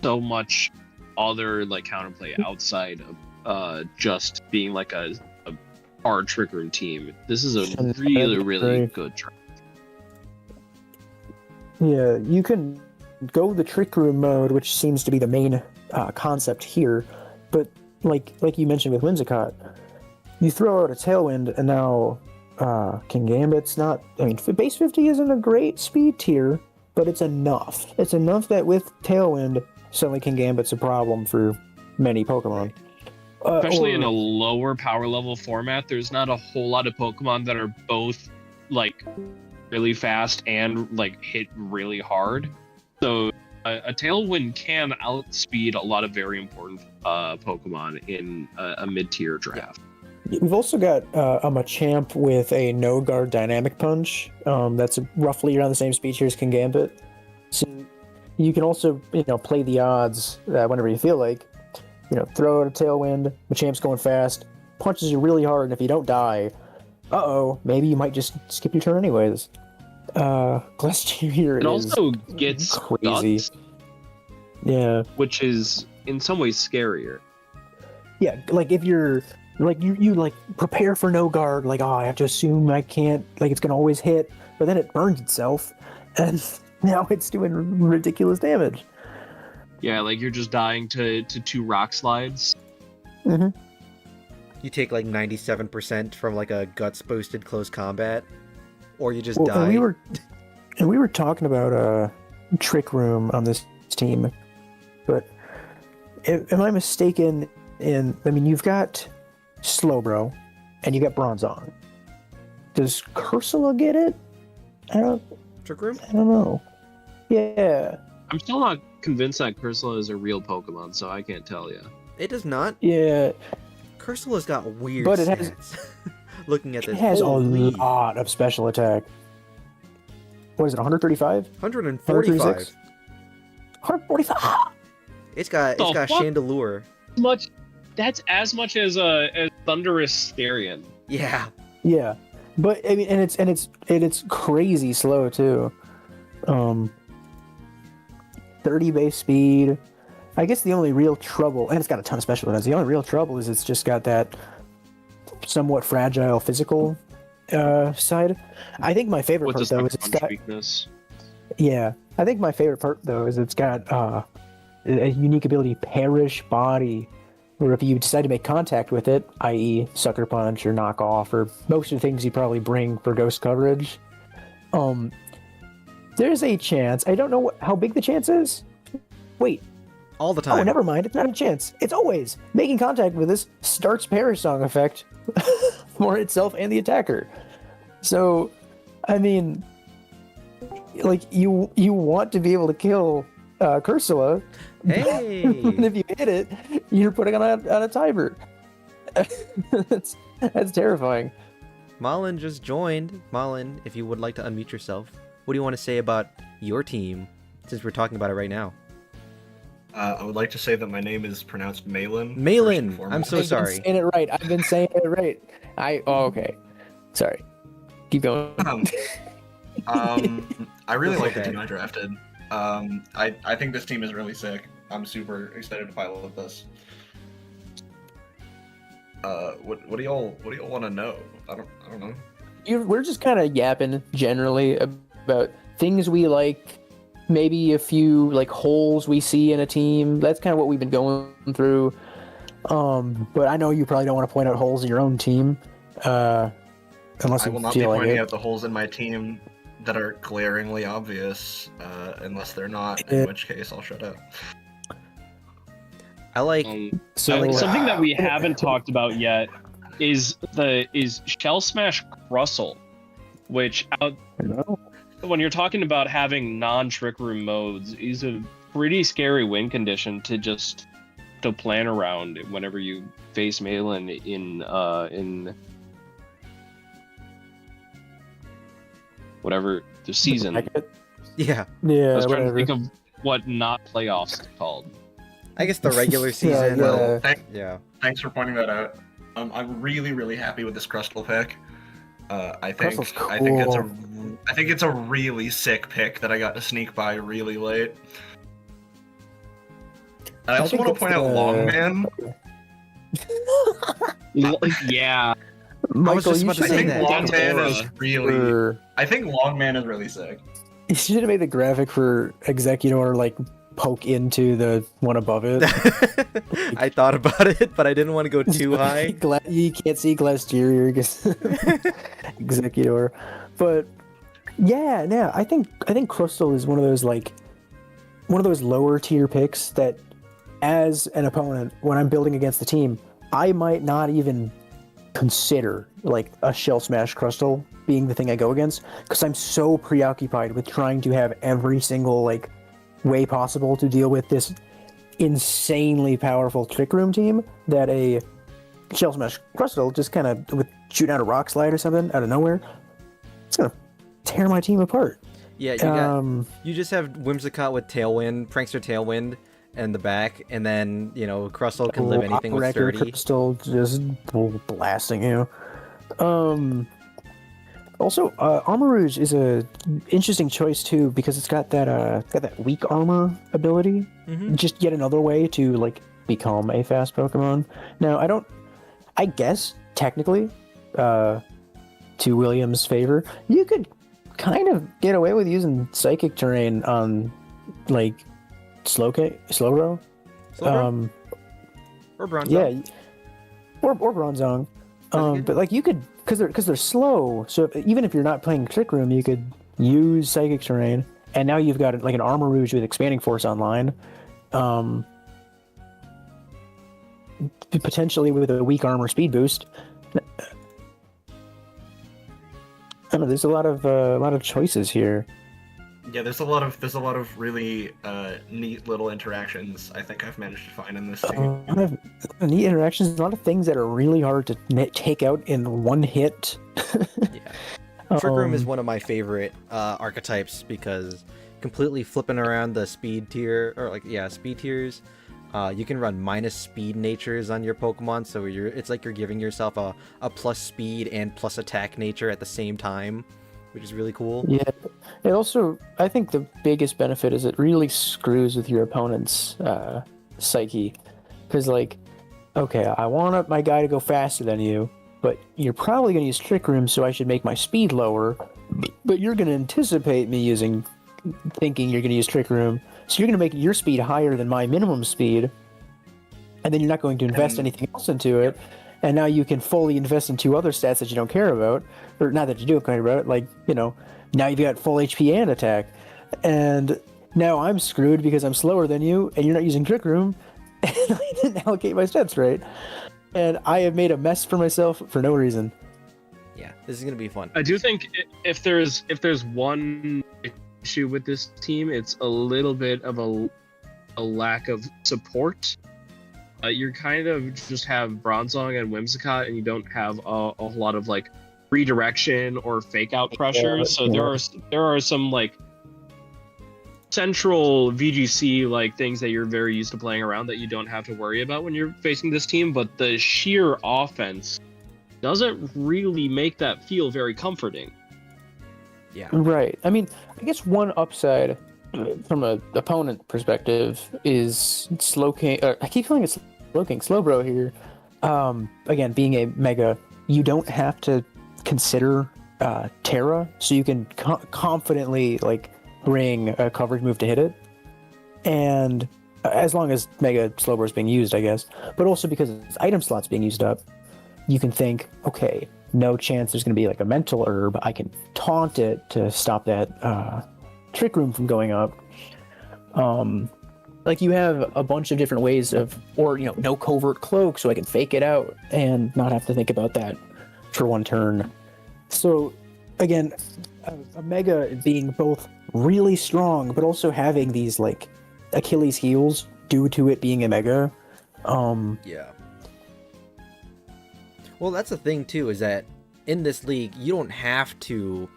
so much other counterplay outside of just being a hard Trick Room team. This is a really good track. Yeah, you can go the Trick Room mode, which seems to be the main concept here, but like you mentioned with Whimsicott, you throw out a Tailwind, and now Kingambit's not... base 50 isn't a great speed tier, but it's enough. It's enough that with Tailwind, suddenly Kingambit's a problem for many Pokemon. Especially in a lower power level format, there's not a whole lot of Pokemon that are both really fast and hit really hard. So a Tailwind can outspeed a lot of very important Pokemon in a mid-tier draft. We've also got a Machamp with a No Guard Dynamic Punch. That's roughly around the same speed here as Kingambit. So you can also play the odds whenever you feel like. Throw out a Tailwind, Machamp's going fast, punches you really hard, and if you don't die, maybe you might just skip your turn anyways. Glastrier it also gets crazy. Guts, yeah. Which is in some ways scarier. Yeah, if you're you prepare for No Guard, I have to assume I can't, it's gonna always hit, but then it burns itself, and now it's doing ridiculous damage. Yeah, you're just dying to 2 rock slides. Mm-hmm. You take 97% from a guts boosted close combat, or you just die. And we were talking about Trick Room on this team, but am I mistaken you've got Slowbro and you got Bronzong. Does Cursula get it? Trick Room? I don't know. Yeah. I'm still not convinced that Cursula is a real Pokemon, so I can't tell you. It does not. Yeah, Cursula's got weird But it has- stats. Looking at it this, has holy, a lot of special attack. What is it? 135? 145. 145. It's got The fuck? Chandelure. That's as much as Thunderous Starion. Yeah. Yeah, but I mean, and it's crazy slow too. 30 base speed. I guess the only real trouble, and it's got a ton of special attacks. The only real trouble is it's just got that somewhat fragile physical side. I think my favorite With part the though is Sucker it's Punch got. weakness. Yeah, I think my favorite part though is it's got a unique ability, Perish Body, where if you decide to make contact with it, i.e., Sucker Punch or Knock Off, or most of the things you probably bring for ghost coverage, there's a chance. I don't know how big the chance is. Wait. All the time. Oh, never mind. It's not a chance. It's always making contact with this starts Perish Song effect for itself and the attacker. So, I mean, like you want to be able to kill Cursula. Hey. And if you hit it, you're putting on a timer. that's terrifying. Malin just joined. Malin, if you would like to unmute yourself, what do you want to say about your team, since we're talking about it right now? I would like to say that my name is pronounced Malin. Malin! I'm so sorry. I've been saying it right. I've been saying it right. Okay. Sorry. Keep going. I really like the Okay. team I drafted. I think this team is really sick. I'm super excited to pilot this. What do y'all want to know? I don't know. We're just kind of yapping generally about things we like, maybe a few like holes we see in a team. That's kind of what we've been going through. But I know you probably don't want to point out holes in your own team, unless I you will not be feel like pointing it. out the holes in my team that are glaringly obvious, unless they're not, Yeah. in which case I'll shut up. I like. So Something that we haven't talked about yet is Shell Smash Crustle, which when you're talking about having non-Trick Room modes, is a pretty scary win condition to plan around whenever you face Malin in whatever the season. Yeah. Yeah, I was trying whatever. to think of what not playoffs is called. I guess the regular Yeah, season. yeah. Well, Thank- yeah. Thanks for pointing that out. I'm really, really happy with this Crustle pick. I think Crustle's I think it's a really sick pick that I got to sneak by really late. And I also think want it's to point out the- Longman. Yeah. was just Michael, you about to should I say think that. Longman is really. for- I think Longman is really sick. You should have made the graphic for Executor like poke into the one above it. I thought about it, but I didn't want to go too high. You can't see Glasteria because Executor, but yeah, I think Crystal is one of those lower tier picks that, as an opponent, when I'm building against the team, I might not even consider like a Shell Smash Crystal being the thing I go against, because I'm so preoccupied with trying to have every single like way possible to deal with this insanely powerful Trick Room team that a Shell Smash Crystal just kind of with shooting out a Rock Slide or something out of nowhere, it's gonna tear my team apart. Yeah, you just have Whimsicott with Tailwind, Prankster Tailwind in the back, and then, Crustle can live anything with Wrecker 30. Crystal just blasting you. Also, Armarouge is a interesting choice too, because it's got that weak armor ability. Mhm. Just yet another way to like become a fast Pokemon. Now, I guess technically, to William's favor, you could kind of get away with using Psychic Terrain on like Slowbro. Slowbro? Or Bronzong. Yeah, or Bronzong. But like you could, because they're slow. So even if you're not playing Trick Room, you could use Psychic Terrain, and now you've got like an Armarouge with Expanding Force online. Potentially with a weak armor speed boost. I don't know. There's a lot of choices here. Yeah, there's a lot of really neat little interactions I think I've managed to find in this team. A lot of neat interactions, a lot of things that are really hard to take out in one hit. Yeah. Trick Room is one of my favorite archetypes because completely flipping around the speed tier, or speed tiers. You can run minus speed natures on your Pokemon, so it's like you're giving yourself a plus speed and plus attack nature at the same time, which is really cool. Yeah, it also, I think the biggest benefit is it really screws with your opponent's psyche, because like, okay, I want my guy to go faster than you, but you're probably going to use Trick Room, so I should make my speed lower, but you're going to anticipate me thinking you're going to use Trick Room, so you're going to make your speed higher than my minimum speed, and then you're not going to invest anything else into it, and now you can fully invest in 2 other stats that you don't care about, or not that you do care about, like, now you've got full HP and attack, and now I'm screwed because I'm slower than you, and you're not using Trick Room, and I didn't allocate my stats right, and I have made a mess for myself for no reason. Yeah, this is going to be fun. I do think if there's one issue with this team, it's a little bit of a lack of support. You're kind of just have Bronzong and Whimsicott, and you don't have a whole lot of like redirection or fake out pressures. So there are some like central VGC like things that you're very used to playing around that you don't have to worry about when you're facing this team. But the sheer offense doesn't really make that feel very comforting. Yeah. Right. I mean, I guess one upside from an opponent perspective is Slowking. I keep calling it Slowking, Slowbro here. Again, being a Mega, you don't have to consider Terra, so you can confidently like bring a coverage move to hit it, and as long as Mega Slowbro is being used, I guess. But also because its item slot's being used up, you can think, okay, no chance there's going to be like a mental herb. I can taunt it to stop that Trick Room from going up. Like you have a bunch of different ways of, or no covert cloak, so I can fake it out and not have to think about that for one turn. So again, a Mega being both really strong, but also having these like Achilles heels due to it being a Mega. Yeah. Well, that's the thing too, is that in this league, you don't have to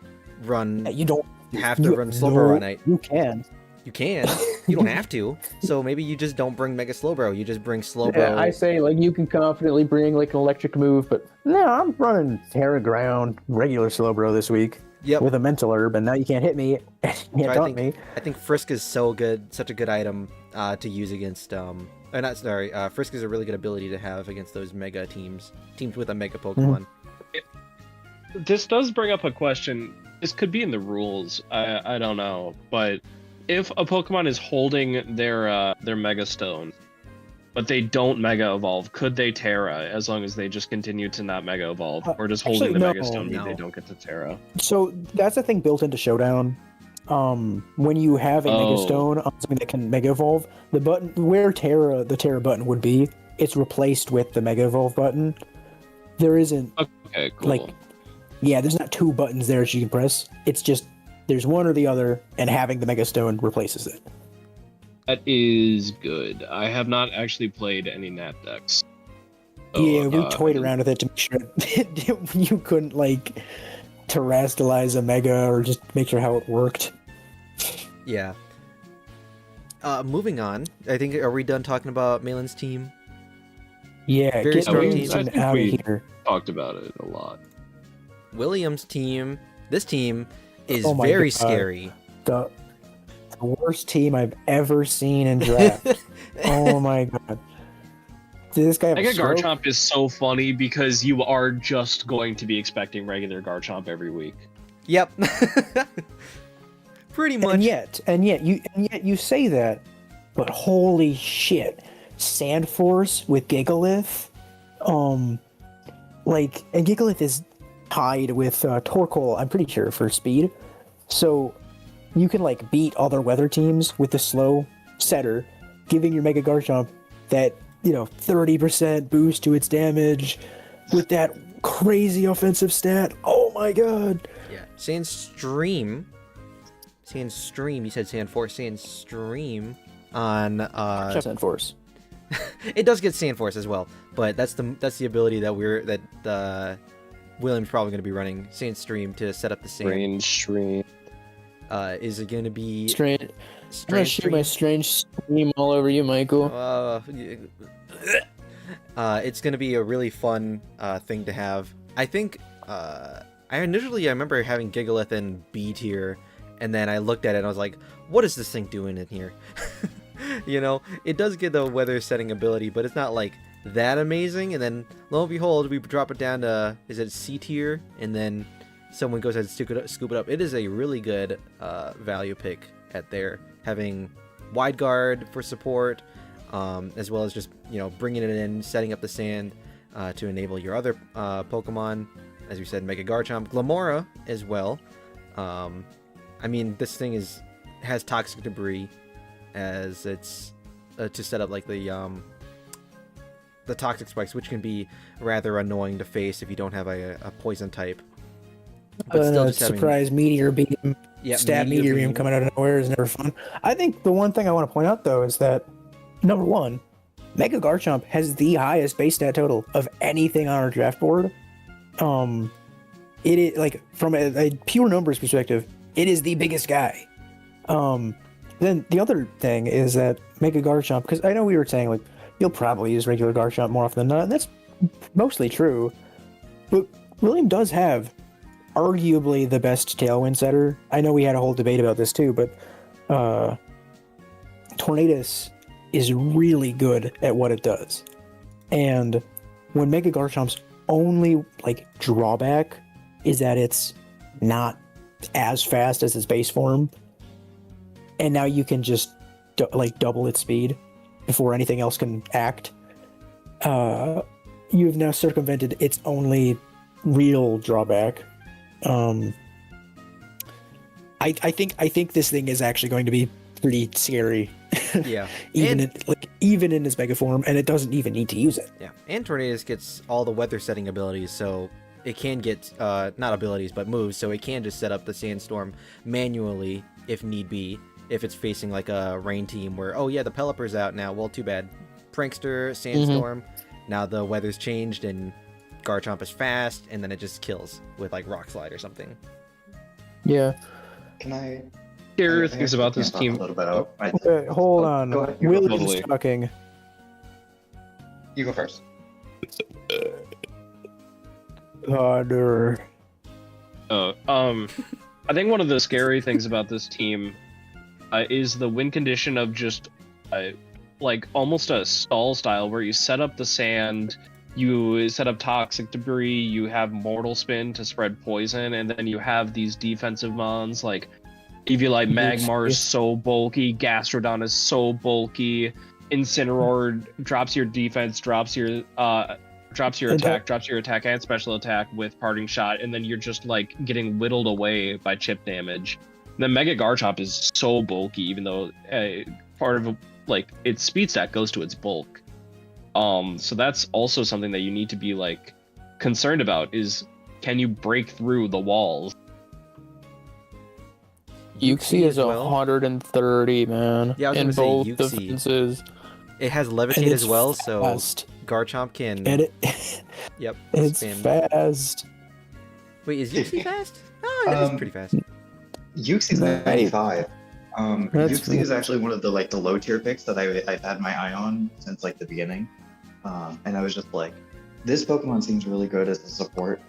run. You don't have to run Slowbro at night. You can. You can. You don't have to. So maybe you just don't bring Mega Slowbro. You just bring Slowbro. Yeah, I say like you can confidently bring like an electric move, but no, I'm running Terra Ground, regular Slowbro this week. Yep. With a mental herb, and now you can't hit me. You can't taunt me. I think Frisk is so good, such a good item to use against. Frisk is a really good ability to have against those Mega teams with a Mega Pokemon. This does bring up a question. This could be in the rules. I don't know, but if a Pokemon is holding their Mega Stone, but they don't Mega Evolve, could they Terra as long as they just continue to not Mega Evolve, or does holding the Mega Stone mean they don't get to Terra? So that's a thing built into Showdown. When you have a Mega Stone on something that can Mega Evolve, the button where the Terra button would be, it's replaced with the Mega Evolve button. There isn't cool. There's not 2 buttons there that you can press. It's just there's one or the other, and having the Mega Stone replaces it. That is good. I have not actually played any Nat decks. So, yeah, we toyed around with it to make sure you couldn't like terrestrialize a Mega or just make sure how it worked. Yeah. Moving on. I think, are we done talking about Malin's team? Yeah, very strong team. I think out of we here. Talked about it a lot. William's team. This team is Oh my very God. scary. The worst team I've ever seen in draft. Oh my God. Did this guy have Mega a stroke? Garchomp is so funny because you are just going to be expecting regular Garchomp every week. Yep. Pretty much. And yet you say that, but holy shit, Sandforce with Gigalith, and Gigalith is tied with Torkoal, I'm pretty sure, for speed, so you can like beat other weather teams with the slow setter, giving your Mega Garchomp that 30% boost to its damage with that crazy offensive stat. Oh my God. Yeah. Sandstream Sandstream. You said Sandforce. Sandstream on Sandforce. It does get Sandforce as well, but that's the ability that William's probably going to be running. Sandstream to set up the sand. Strange stream. Is it going to be Strange. I'm gonna shoot my strange stream all over you, Michael. It's going to be a really fun thing to have. I think I remember having Gigalith in B tier, and then I looked at it and I was like, what is this thing doing in here? You know, it does get the weather setting ability, but it's not like that amazing. And then lo and behold, we drop it down to, is it C tier? And then someone goes ahead and scoop it up. It is a really good value pick at there, having Wide Guard for support, as well as just, you know, bringing it in, setting up the sand to enable your other Pokemon. As we said, Mega Garchomp, Glamora as well. I mean, this thing has Toxic Debris as it's to set up like the Toxic Spikes, which can be rather annoying to face if you don't have a poison type. But still, just surprise Meteor Beam, stab Meteor Beam coming out of nowhere is never fun. I think the one thing I want to point out though is that number one, Mega Garchomp has the highest base stat total of anything on our draft board. It is like from a pure numbers perspective, it is the biggest guy. Then the other thing is that Mega Garchomp, because I know we were saying like you'll probably use regular Garchomp more often than not, and that's mostly true. But William does have arguably the best Tailwind setter. I know we had a whole debate about this too, but Tornadus is really good at what it does. And when Mega Garchomp's only like drawback is that it's not as fast as its base form, and now you can just double its speed before anything else can act. You've now circumvented its only real drawback. I think this thing is actually going to be pretty scary. Yeah. even in its mega form, and it doesn't even need to use it. Yeah. And Tornadus gets all the weather setting abilities, so it can get not abilities but moves, so it can just set up the Sandstorm manually if need be. If it's facing like a rain team where, oh yeah, the Pelipper's out now, well, too bad. Prankster, Sandstorm, now the weather's changed and Garchomp is fast, and then it just kills with like Rock Slide or something. Yeah. Can I hear things about this team? A little bit. Okay, hold on. William's talking. You go first. Harder. I think one of the scary things about this team is the win condition of just like almost a stall style where you set up the sand, you set up Toxic Debris, you have Mortal Spin to spread poison, and then you have these defensive mons like Eviolite Magmar is so bulky, Gastrodon is so bulky, Incineroar drops your defense, drops your attack and special attack with Parting Shot, and then you're just like getting whittled away by chip damage. And then Mega Garchomp is so bulky, even though part of like its speed stat goes to its bulk. So that's also something that you need to be like concerned about is, can you break through the walls? Uxie is 130, man. Yeah, I was in gonna both say Uxie. Defenses. It has Levitate as well, so Garchomp can. And Yep. It's spin. fast. Wait, is Uxie fast? Oh, that is pretty fast. Uxie's 95. Uxie is actually one of the low tier picks that I've had my eye on since like the beginning, and I was just like, this Pokemon seems really good as a support.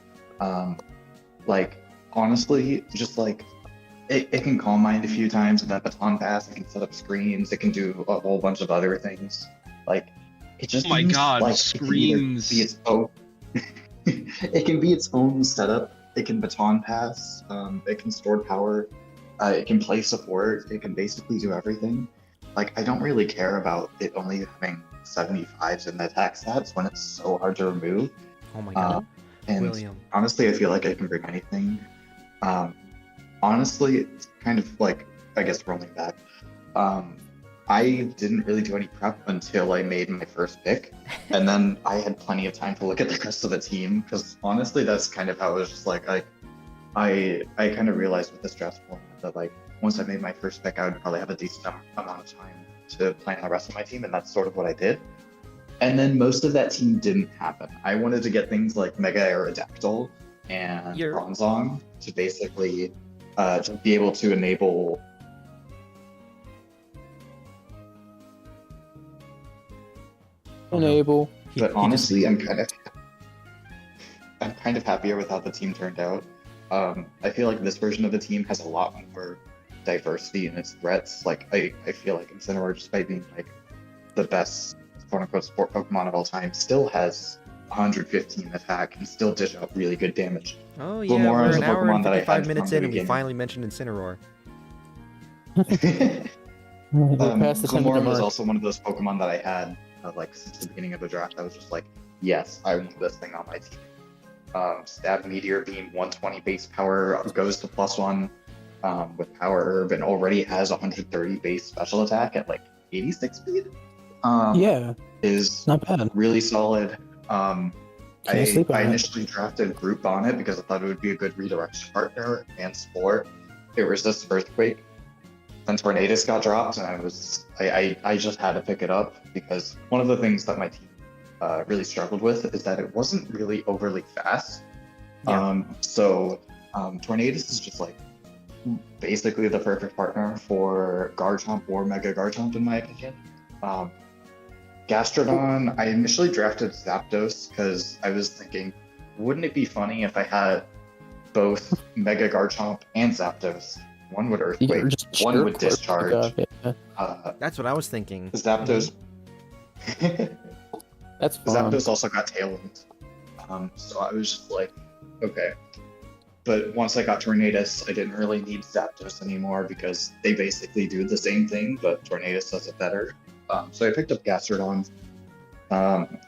Honestly, just like it can Calm Mind a few times, and then Baton Pass. It can set up screens. It can do a whole bunch of other things. Like it just. Oh my god, like screens! It can be its own. It can be its own setup. It can Baton Pass. It can store power. It can play support. It can basically do everything. Like, I don't really care about it only having 75s in the attack stats when it's so hard to remove. Oh my god. And William. honestly, I feel like I can bring anything. Honestly, it's kind of like, I guess rolling back. I didn't really do any prep until I made my first pick. And then I had plenty of time to look at the rest of the team. Because honestly, that's kind of how it was just like, I kind of realized with this draft format that like once I made my first pick, I would probably have a decent amount of time to plan the rest of my team, and that's sort of what I did. And then most of that team didn't happen. I wanted to get things like Mega Aerodactyl and Bronzong to basically just be able to enable. But honestly, I'm kind of happier with how the team turned out. I feel like this version of the team has a lot more diversity in its threats. Like I feel like Incineroar, despite being like the best quote-unquote sport Pokemon of all time, still has 115 attack and still dish out really good damage. Oh yeah, we're an hour and 55 minutes in, and we finally mentioned Incineroar. Glimmora was also one of those Pokemon that I had like since the beginning of the draft. I was just like, yes, I want this thing on my team. Stab Meteor Beam, 120 base power, goes to +1 with Power Herb, and already has 130 base special attack at like 86 speed. Is not bad. Really solid. I initially drafted Groot Bonnet because I thought it would be a good redirection partner and Spore. It resists Earthquake. Then Tornadus got dropped, and I just had to pick it up because one of the things that my team really struggled with is that it wasn't really overly fast. So Tornadus is just like basically the perfect partner for Garchomp or Mega Garchomp in my opinion. Gastrodon, I initially drafted Zapdos because I was thinking, wouldn't it be funny if I had both Mega Garchomp and Zapdos? One would Earthquake, one would Discharge. That's what I was thinking. Zapdos. That's fun. Zapdos also got Tailwind. So I was just like, okay. But once I got Tornadus, I didn't really need Zapdos anymore because they basically do the same thing, but Tornadus does it better. So I picked up Gastrodon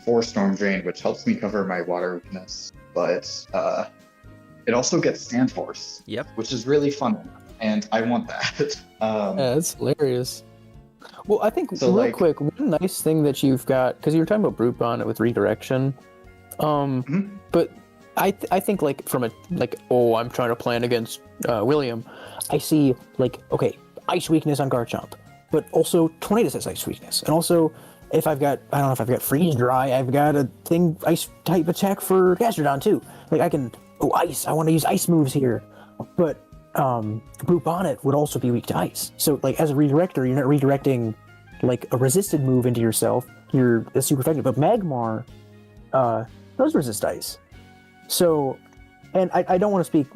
for Storm Drain, which helps me cover my water weakness, but it also gets Sandforce, which is really fun, and I want that. That's hilarious. Well, I think real quick, one nice thing that you've got, because you were talking about Brute Bonnet with redirection, but I think like from I'm trying to plan against William, I see like, okay, Ice Weakness on Garchomp, but also Tornadus has Ice Weakness, and also if I've got Freeze Dry, I've got a thing Ice type attack for Gastrodon too. Like I can Ice. I want to use Ice moves here, but Brute Bonnet would also be weak to Ice. So like as a redirector, you're not redirecting like a resisted move into yourself. You're super effective. But Magmar does resist Ice. So, and I don't want to speak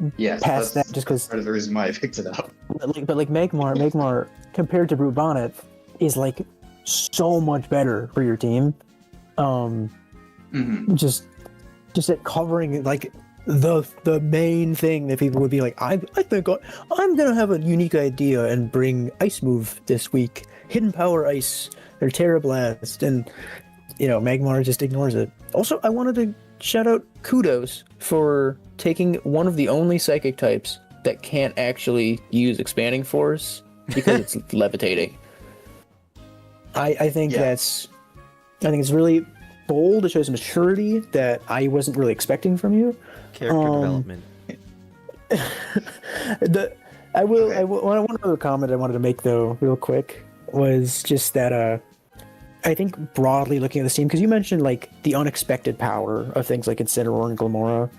past that just because part of the reason why I picked it up. But like Magmar compared to Brute Bonnet is like so much better for your team. Just at covering like the main thing that people would be like, I think I'm gonna have a unique idea and bring Ice move this week, Hidden Power Ice or Terra Blast, and Magmar just ignores it. Also, I wanted to shout out Kudos for taking one of the only psychic types that can't actually use Expanding Force because it's levitating. I think it's really bold. It shows maturity that I wasn't really expecting from you. Character development. One other comment I wanted to make though, real quick, was just that I think broadly looking at this team, because you mentioned like the unexpected power of things like Incineroar and Glimmora,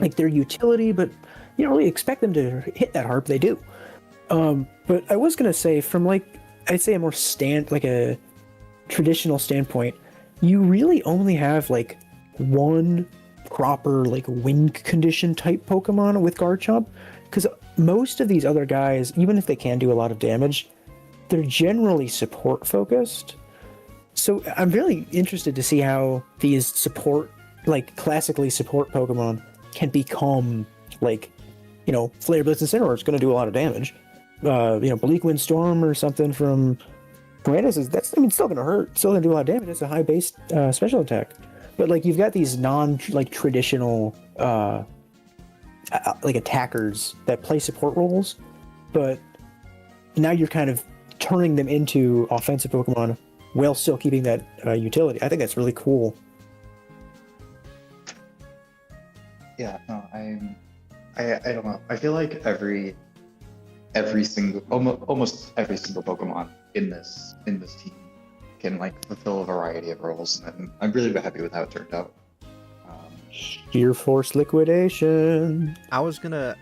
like their utility, but you don't really expect them to hit that hard, but they do. But I was gonna say from I'd say a more a traditional standpoint, you really only have like one proper like wind condition type Pokemon with Garchomp, because most of these other guys, even if they can do a lot of damage, they're generally support focused. So I'm really interested to see how these classically support Pokemon can become Flare Blitz Incineroar is going to do a lot of damage. Bleak Wind Storm or something from Tornadus still going to hurt, still going to do a lot of damage. It's a high base special attack. But you've got these traditional attackers that play support roles, but now you're kind of turning them into offensive Pokemon while still keeping that utility. I think that's really cool. Yeah, no, I don't know. I feel like every every single, almost every single Pokemon in this team can like fulfill a variety of roles, and I'm really happy with how it turned out. Sheer Force Liquidation. I was gonna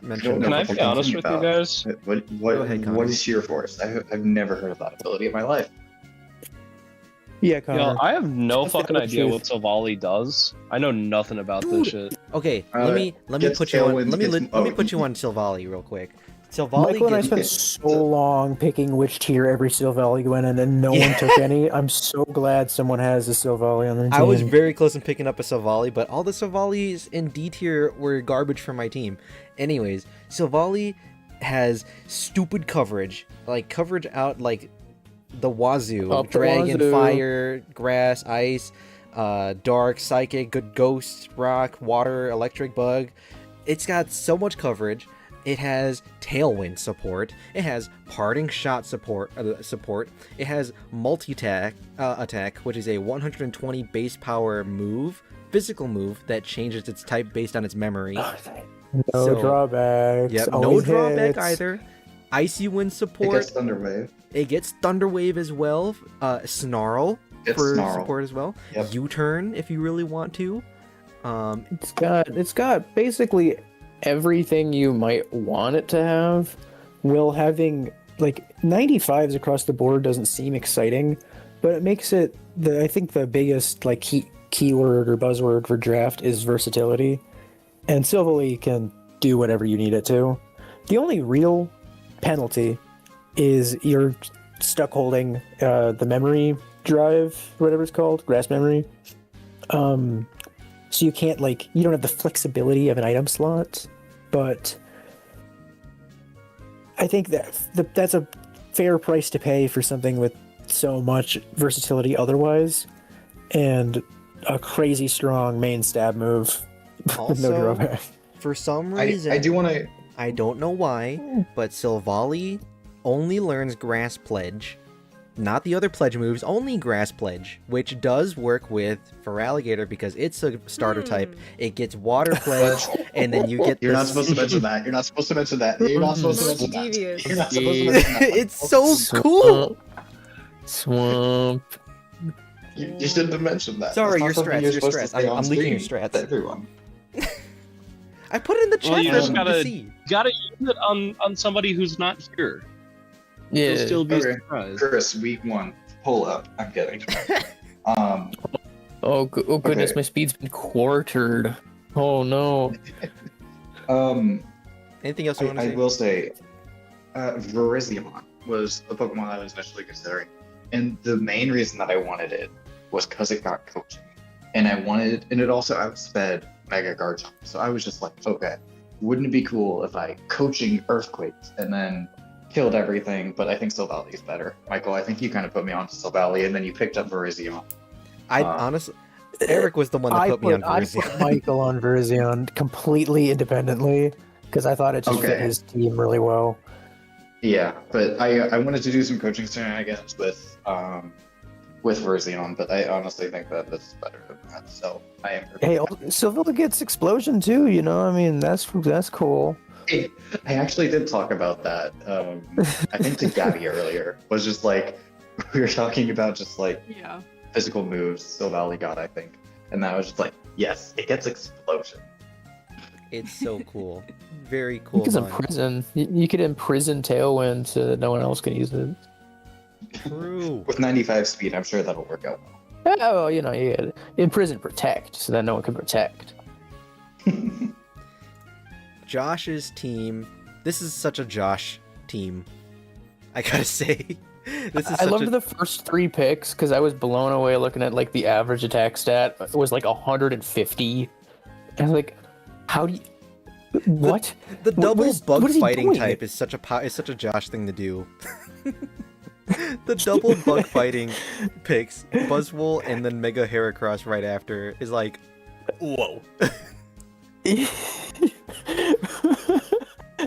mention. Can I be honest with you guys? What is Sheer Force? I've never heard of that ability in my life. Yeah, Connor. I have no fucking idea what Silvally does. I know nothing about this shit. Okay, let me put you on. Let me put you on Silvally real quick. Silvally Michael and I spent so long picking which tier every Silvally went in, and no one took any. I'm so glad someone has a Silvally on their team. I was very close in picking up a Silvally, but all the Silvallis in D tier were garbage for my team. Anyways, Silvally has stupid coverage, like coverage out like the wazoo. Up the Dragon, wazoo. fire, grass, ice, dark, psychic, good ghost, rock, water, electric, bug. It's got so much coverage. It has Tailwind support. It has Parting Shot support. It has multi-attack, which is a 120 base power move, physical move that changes its type based on its memory. No drawbacks. Yep, no always drawback hits. either. Icy Wind It support. gets Thunder Wave. It gets Thunder Wave as well. Snarl Gets for Snarl. support as well. Yep. U-turn if you really want to. It's got basically everything you might want it to have. Will having like 95s across the board doesn't seem exciting, but it makes it I think the biggest like keyword or buzzword for draft is versatility, and Silvally can do whatever you need it to. The only real penalty is you're stuck holding the memory drive, whatever it's called, grass memory. So you can't you don't have the flexibility of an item slot, but I think that's a fair price to pay for something with so much versatility otherwise, and a crazy strong main stab move with no Also, drawback. For some reason, I do want to. I don't know why, but Silvally only learns Grass Pledge. Not the other pledge moves, only Grass Pledge, which does work with Feraligatr because it's a starter type. It gets Water Pledge, and then you get You're the not supposed to mention that. You're not supposed to mention that. You're not supposed to mention that. Devious. You're not supposed to mention that. It's so cool! Swamp. You shouldn't have mentioned that. Sorry, That's your not something strats, you're your supposed to strats. say I'm on leaking your stream strats. to everyone. I put it in the chat Well, you for just everyone to gotta see. use it on somebody who's not here. Yeah. You'll still be Okay. surprised. Chris, week 1, pull up. I'm kidding. Oh goodness, Okay. my speed's been quartered. Oh no. Anything else you want to I say? will say, Virizion was the Pokemon I was initially considering, and the main reason that I wanted it was because it got coaching, and it also outsped Mega Garchomp. So I was just like, okay, wouldn't it be cool if I coaching Earthquakes and then killed everything? But I think Silvally is better. Michael, I think you kind of put me on to Silvally, and then you picked up Virizion. I honestly, Eric was the one that put me on I Virizion. put Michael on Virizion completely independently because I thought it just fit Okay. his team really well. Yeah, but I wanted to do some coaching shenanigans with Virizion, but I honestly think that this is better than that. So I am. Hey, Silvilla gets explosion too. You know, I mean that's cool. I actually did talk about that. I think to Gabby earlier was just like we were talking about just like Yeah. physical moves Silvally got, I think, and that was just like, yes, it gets explosion. It's so cool. Very You cool. could Vine. imprison. You could imprison Tailwind so that no one else can use it. True. With 95 speed, I'm sure that'll work out well. Oh, you know, you could imprison protect so that no one can protect. Josh's team. This is such a Josh team. I gotta say. This is I such loved a... the first 3 picks because I was blown away looking at like the average attack stat. It was like 150. And I was like, how do you? What? The double what bug is he fighting doing? type is such a Josh thing to do. The double bug fighting picks, Buzzwole and then Mega Heracross right after is like, whoa.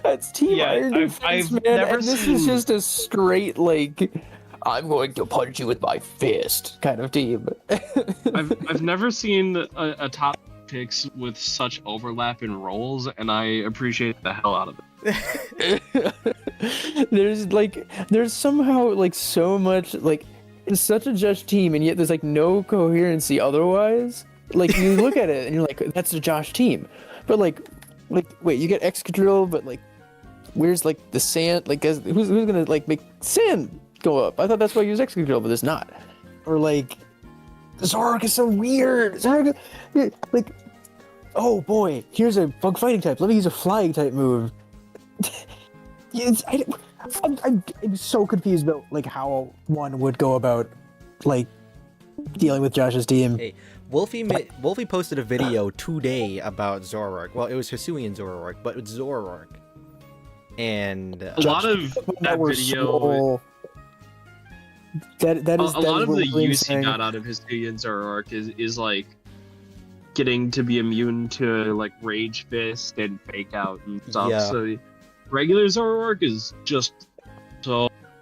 That's Team Yeah, Iron I've Defense, man. never And this is seen- just a straight like, I'm going to punch you with my fist kind of team. I've never seen a top picks with such overlap in roles, and I appreciate the hell out of it. there's somehow like so much like it's such a Josh team, and yet there's like no coherency otherwise. Like you look at it and you're like, that's a Josh team, but like wait, you get Excadrill, but like where's like the sand? Like who's gonna like make sand go up? I thought that's why you use Excadrill, but it's not. Or like Zoroark is so weird. Zoroark, like, oh boy, here's a bug fighting type. Let me use a flying type move. I'm so confused about like how one would go about like dealing with Josh's team. Hey, Wolfie posted a video today about Zoroark. Well, it was Hisuian Zoroark, but it's Zoroark. And a lot of that video. That is a lot of the use he got out of Hisuian Zoroark is like getting to be immune to like Rage Fist and Fake Out and stuff. Yeah. So regular Zoroark is just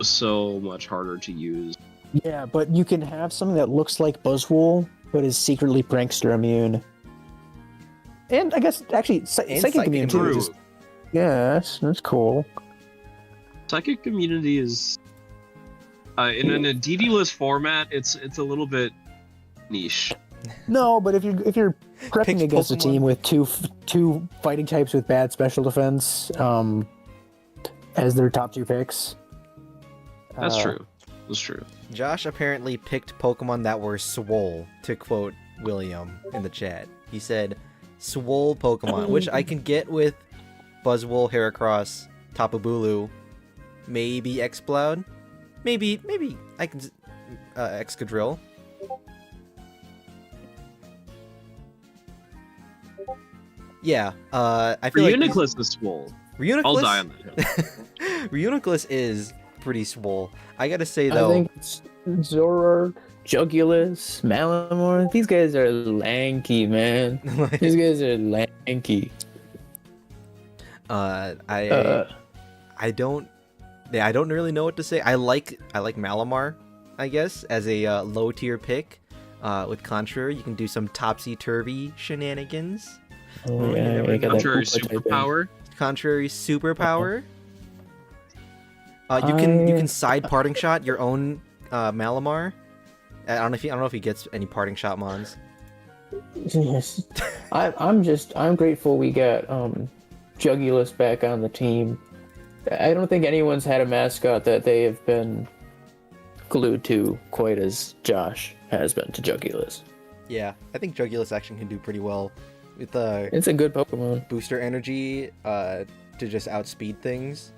so much harder to use. Yeah, but you can have something that looks like Buzzwole, but is secretly Prankster immune. And I guess actually Psychic immune too. True. Yeah, that's cool. Psychic immunity is in a DD-less format. It's a little bit niche. No, but if you're prepping against Pokemon. a team with two fighting types with bad special defense, as their top 2 picks. That's true. That's true. Josh apparently picked Pokemon that were swole, to quote William in the chat. He said, swole Pokemon, which I can get with Buzzwole, Heracross, Tapu Bulu, maybe Exploud, maybe I can Excadrill. Yeah, I feel Reuniclus is swole. Reuniclus, I'll die on that hill. Reuniclus is pretty swole. I gotta say though, I think it's Zoroark, Jugulus, Malamore. These guys are lanky, man. These guys are lanky. I don't really know what to say. I like Malamar, I guess, as a low tier pick. With Contrary, you can do some topsy-turvy shenanigans. Oh, yeah, we got that Contrary Koopa type in. superpower. Contrary superpower. You can side parting shot your own Malamar. I don't know if he gets any parting shot mons. Yes. I'm grateful we got Jugulus back on the team. I don't think anyone's had a mascot that they have been glued to quite as Josh has been to Jugulus. Yeah, I think Jugulus actually can do pretty well with It's a good Pokemon. booster energy to just outspeed things.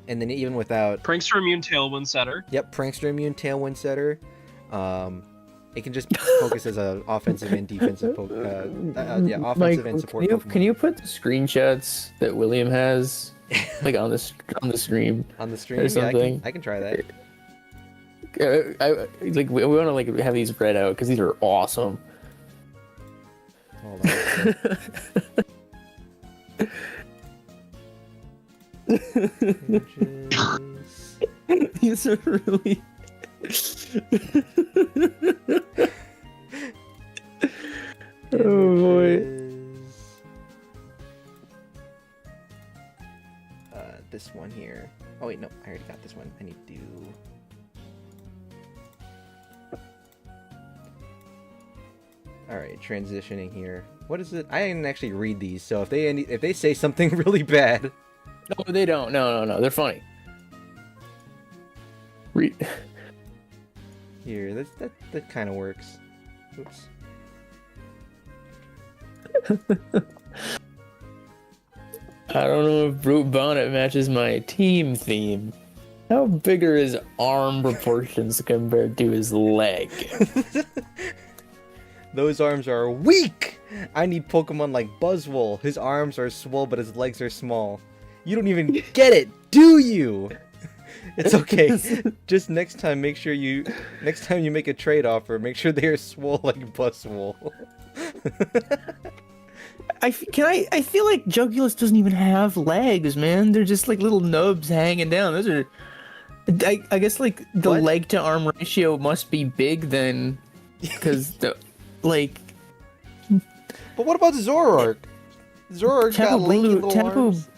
And then even without Prankster immune Tailwind Setter. Yep, Prankster immune Tailwind Setter. It can just focus as an offensive and defensive offensive Mike, and support Pokemon. Can you put the screenshots that William has like on the stream? On the stream? Or something? I can try that. We want to like have these read out because these are awesome. Hold on. These are really. Oh boy. This one here. Oh wait, no, I already got this one. I need to do. All right, transitioning here. What is it? I didn't actually read these, so if they say something really bad. No, they don't. No. They're funny. Here, that kind of works. Oops. I don't know if Brute Bonnet matches my team theme. How big are his arm proportions compared to his leg? Those arms are weak! I need Pokemon like Buzzwole. His arms are swole, but his legs are small. You don't even get it, do you? It's okay. Just next time you make a trade offer, make sure they are swole like Buzzwole. I feel like Jugulus doesn't even have legs, man. They're just like little nubs hanging down. Those are, I guess like the leg to arm ratio must be big then, because the like. But what about Zoroark? Zorg's got lanky little arms.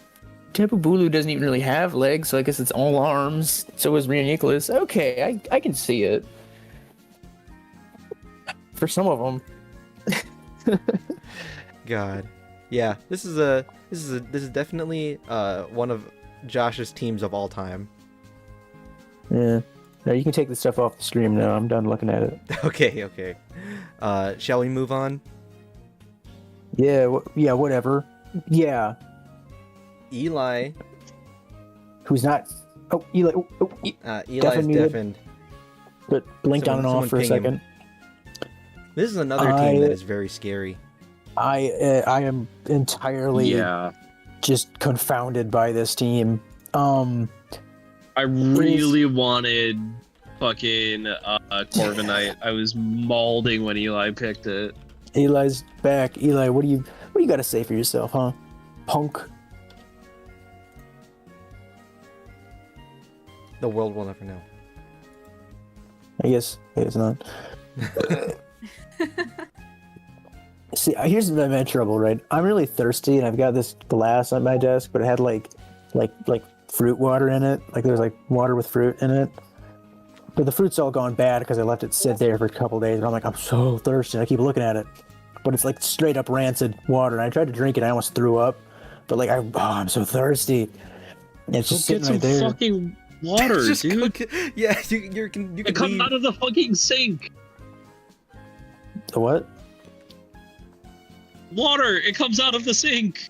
Tapu Bulu doesn't even really have legs, so I guess it's all arms. So is Rhinoceros. Okay, I can see it. For some of them. God, yeah, this is definitely one of Josh's teams of all time. Yeah. No, you can take this stuff off the stream now. I'm done looking at it. Okay. Shall we move on? Yeah, whatever. Yeah. Eli. Who's not? Oh, Eli. Eli's deafened. But blinked on and off for a second. Him. This is another team that is very scary. I am entirely just confounded by this team. I really wanted fucking Corviknight. I was mauling when Eli picked it. Eli's back. Eli, what do you got to say for yourself, huh? Punk. The world will never know. I guess not. See, here's my trouble, right? I'm really thirsty, and I've got this glass on my desk, but it had like fruit water in it. Like there's like water with fruit in it. But the fruit's all gone bad because I left it sit there for a couple days. And I'm like, I'm so thirsty. I keep looking at it, but it's like straight up rancid water. And I tried to drink it, and I almost threw up. But like, I'm so thirsty. And it's just sitting right there. Fucking water, dude. You can it comes leave. out of the fucking sink. The what? Water. It comes out of the sink.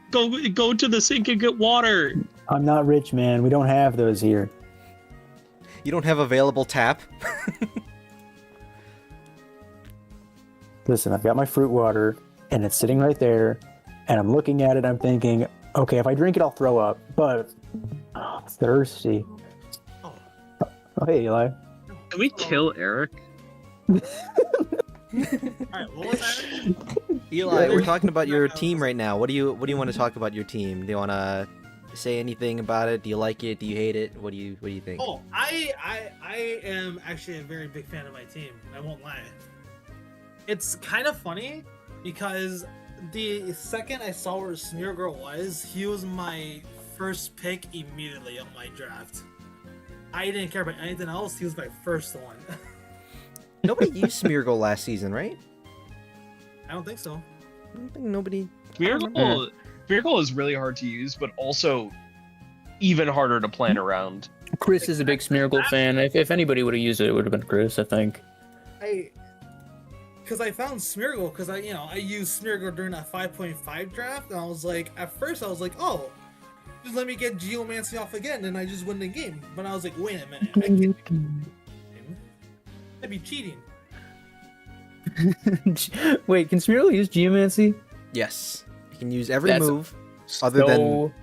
Go to the sink and get water. I'm not rich, man. We don't have those here. You don't have available tap? Listen, I've got my fruit water, and it's sitting right there, and I'm looking at it, I'm thinking, okay, if I drink it, I'll throw up, but I'm thirsty. Oh, hey, Eli. Can we kill Eric? Alright, what was that? Eli, we're talking about your team right now. What do you want to talk about your team? Do you want to say anything about it? Do you like it? Do you hate it? What do you think? Oh, I am actually a very big fan of my team. I won't lie. It's kind of funny because the second I saw where Smeargle was, he was my first pick immediately on my draft. I didn't care about anything else. He was my first one. Nobody used Smeargle last season, right? I don't think so. I don't think nobody. Smeargle is really hard to use, but also even harder to plan around. Chris is a big Smeargle fan. If anybody would have used it, it would have been Chris, I think. Because I found Smeargle, because I used Smeargle during that 5.5 draft, and I was like, at first I was like, oh, just let me get Geomancy off again, and I just win the game. But I was like, wait a minute, I can't. That'd be cheating. Wait, can Smeargle use Geomancy? Yes, you can use every move other than.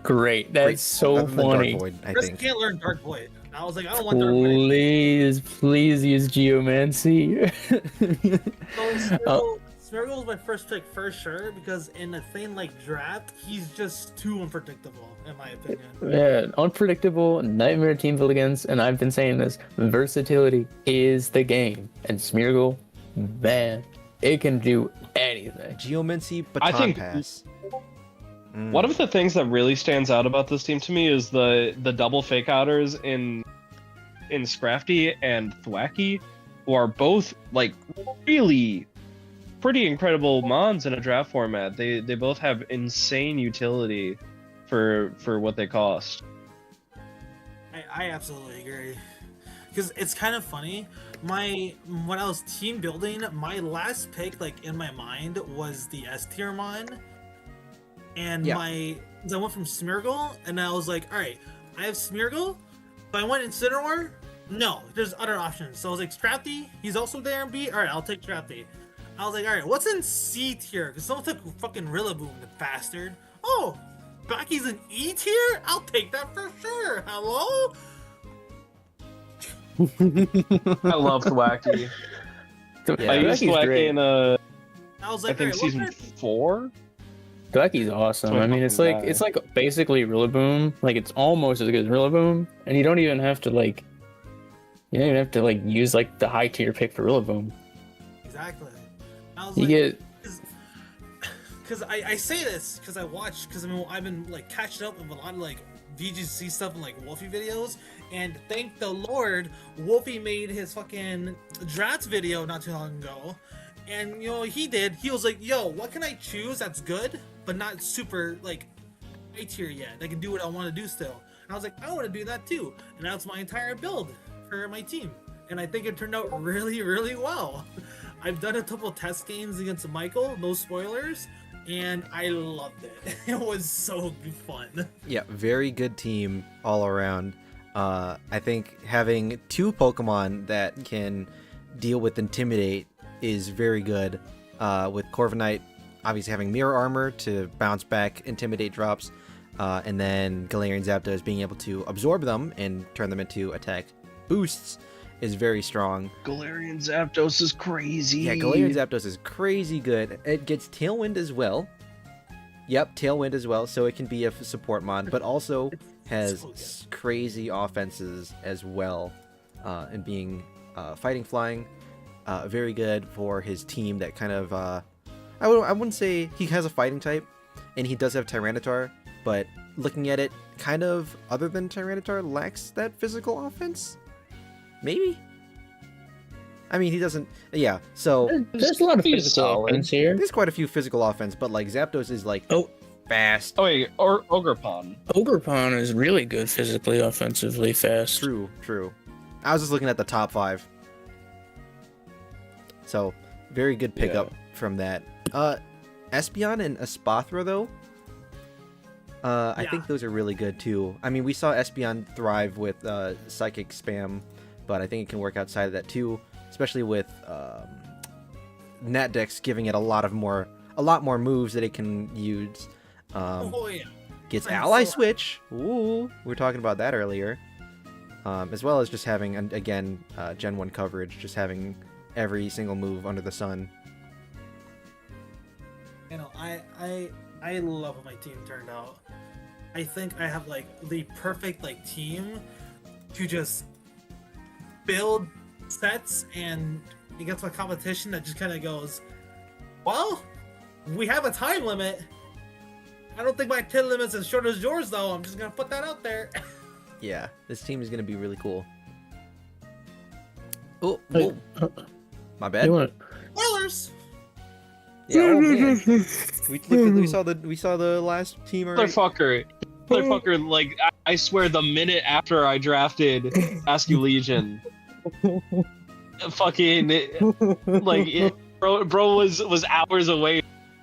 Great, that's so funny. Dark Void, I Chris think. can't learn Dark Void. I was like, I don't want Dark Void. Please use Geomancy. Smeargle was my first pick for sure, because in a thing like draft, he's just too unpredictable, in my opinion. Yeah, unpredictable, nightmare team build against, and I've been saying this, versatility is the game. And Smeargle, man, it can do anything. Geomancy, Baton Pass. One of the things that really stands out about this team to me is the double fake outers in Scrafty and Thwacky, who are both like really pretty incredible mons in a draft format. They both have insane utility for what they cost. I absolutely agree. Because it's kind of funny. When I was team building, my last pick, like in my mind, was the S tier mon. And I went from Smeargle, and I was like, alright, I have Smeargle, but I went Incineroar? No, there's other options. So I was like, Scrafty, he's also there in B? Alright, I'll take Scrafty. I was like, alright, what's in C tier? Because someone took fucking Rillaboom, the bastard. Oh, Backy's in E tier? I'll take that for sure. Hello? I love Thwacky. I used Thwacky in I think season 4? Thwacky's awesome. I mean, it's like basically Rillaboom. Like, it's almost as good as Rillaboom, and you don't even have to use like the high tier pick for Rillaboom. Exactly. because I say this because I watch, because I've been like catching up with a lot of like VGC stuff and like Wolfie videos, and thank the Lord, Wolfie made his fucking drafts video not too long ago, and he was like, yo, what can I choose that's good but not super like high tier yet? I can do what I want to do still. And I was like, I want to do that too, and that's my entire build for my team, and I think it turned out really, really well. I've done a couple test games against Michael, no spoilers, and I loved it. It was so fun. Yeah, very good team all around. I think having 2 Pokemon that can deal with Intimidate is very good. With Corviknight obviously having Mirror Armor to bounce back Intimidate drops, and then Galarian Zapdos being able to absorb them and turn them into attack boosts is very strong. Galarian Zapdos is crazy. Yeah, Galarian Zapdos is crazy good. It gets Tailwind as well. Yep, Tailwind as well, so it can be a support mod, but also has crazy offenses as well, and being fighting flying, very good for his team that kind of, I wouldn't say he has a fighting type, and he does have Tyranitar, but looking at it, kind of, other than Tyranitar, lacks that physical offense? Maybe? I mean, he doesn't... Yeah, so... There's a lot of physical offense here. There's quite a few physical offense, but, like, Zapdos is, like, fast. Oh, wait, or Ogerpon. Ogerpon is really good physically, offensively fast. True. I was just looking at the top 5. So, very good pickup from that. Espeon and Espathra, though, I think those are really good, too. I mean, we saw Espeon thrive with Psychic Spam, but I think it can work outside of that too, especially with Natdex giving it a lot more moves that it can use. Gets Ally Switch. Ooh, we were talking about that earlier. As well as just having, again, Gen 1 coverage, just having every single move under the sun. You know, I love how my team turned out. I think I have like the perfect like team to just build sets and against my competition that just kind of goes, well, we have a time limit. I don't think my 10 limit's as short as yours though. I'm just gonna put that out there. Yeah, this team is gonna be really cool. Oh, my bad. Spoilers. Yeah, oh man. we saw the last team already. Motherfucker, like, I swear the minute after I drafted Askew Legion, bro was hours away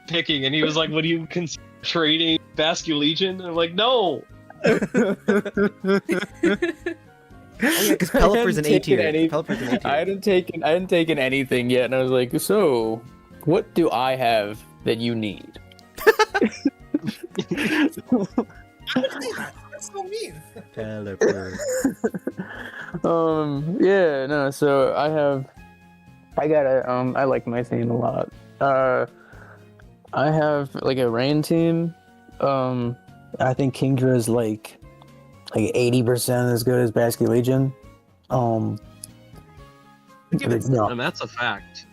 picking, and he was like, "What do you consider trading Askew Legion?" And I'm like, "No." Oh yeah, because Pelipper's an A tier. I hadn't taken anything yet, and I was like, "So, what do I have that you need?" That's so mean. Pelipper. Yeah, no. So I like my team a lot. I have like a rain team. I think Kingdra is like 80% as good as Basque Legion. And that's a fact.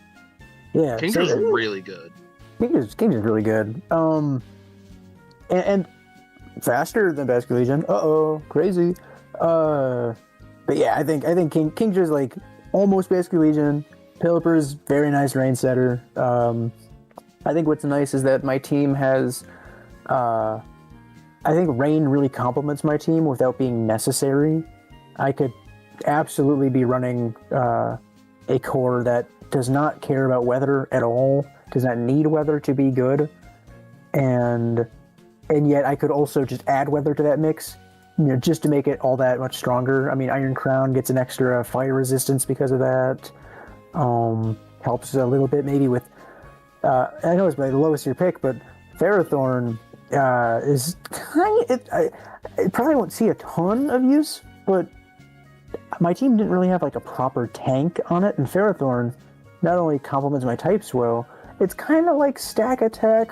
Yeah, Kingdra's really good. Kingdra's really good. And faster than Basque Legion. Crazy. But yeah, I think Kingdra's like almost Basque Legion. Pelipper's very nice rain setter. I think what's nice is that my team has. I think rain really complements my team without being necessary. I could absolutely be running a core that does not care about weather at all, does not need weather to be good, and yet I could also just add weather to that mix, just to make it all that much stronger. I mean, Iron Crown gets an extra fire resistance because of that. Helps a little bit maybe with. I know it's my lowest tier pick, but Ferrothorn is kind of. I probably won't see a ton of use, but my team didn't really have like a proper tank on it, and Ferrothorn not only complements my types well, it's kind of like stack attack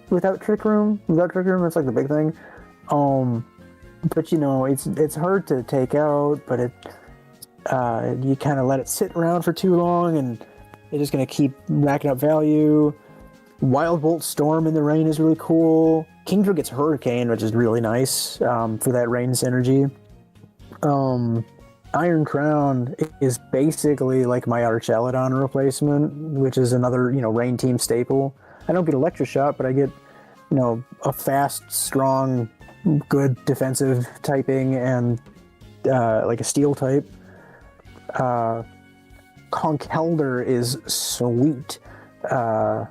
without Trick Room. Without Trick Room, that's like the big thing. But it's hard to take out, but you kind of let it sit around for too long, and it's just gonna keep racking up value. Wild Bolt Storm in the rain is really cool. Kingdra gets Hurricane, which is really nice for that rain synergy. Iron Crown is basically like my Archaladon replacement, which is another, rain team staple. I don't get Electroshot, but I get, a fast, strong, good defensive typing and like a steel type. Conkeldurr is sweet. I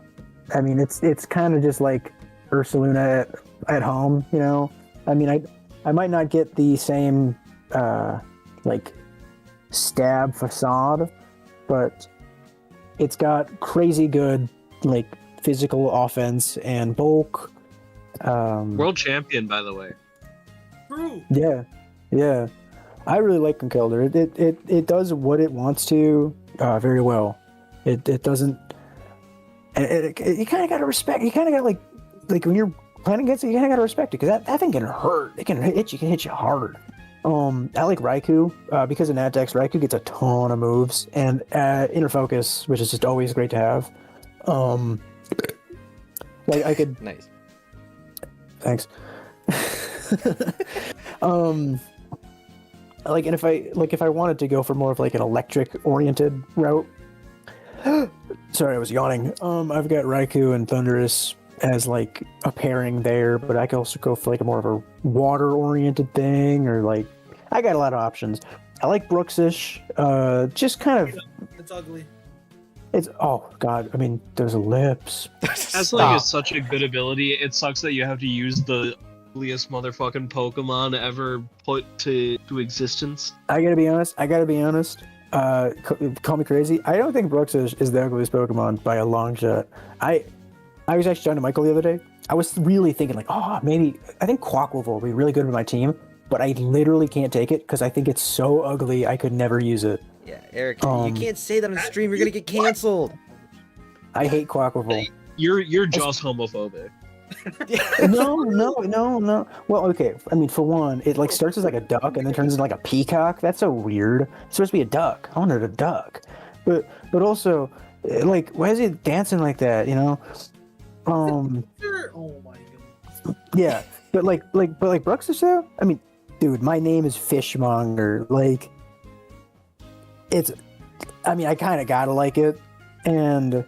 mean, it's kind of just like Ursaluna at home, I mean, I might not get the same like stab facade, but it's got crazy good like physical offense and bulk. World champion, by the way. True. Yeah. I really like Conkeldurr. It does what it wants to very well. It doesn't. You kind of got to respect. You kind of got like when you're playing against it, you kind of got to respect it because that thing can hurt. It can hit you. Can hit you hard. I like Raikou because of Natdex. Raikou gets a ton of moves and Inner Focus, which is just always great to have. Like I could. Nice. Thanks. Like, and if I wanted to go for more of like an electric oriented route. Sorry, I was yawning. I've got Raikou and Thundurus as like a pairing there, but I could also go for like a more of a water oriented thing, or like I got a lot of options. I like Brooksish. Just kind of. It's ugly. It's oh god. I mean, there's lips. Aslink is such a good ability. It sucks that you have to use the ugliest motherfucking Pokemon ever put to existence. I gotta be honest. Call me crazy. I don't think Brooksish is the ugliest Pokemon by a long shot. I was actually talking to Michael the other day. I was really thinking like, maybe I think Quaquaval will be really good with my team, but I literally can't take it because I think it's so ugly I could never use it. Yeah, Eric, you can't say that on stream. You're gonna get canceled. I hate Quaquaval. You're just homophobic. No. Well, okay. I mean, for one, it like starts as like a duck and then turns into like a peacock. That's so weird. It's supposed to be a duck. I wanted a duck, but also, like, why is it dancing like that? Oh my god. Yeah, but Brooksish though. I mean, dude, my name is Fishmonger. Like, it's. I mean, I kind of gotta like it, and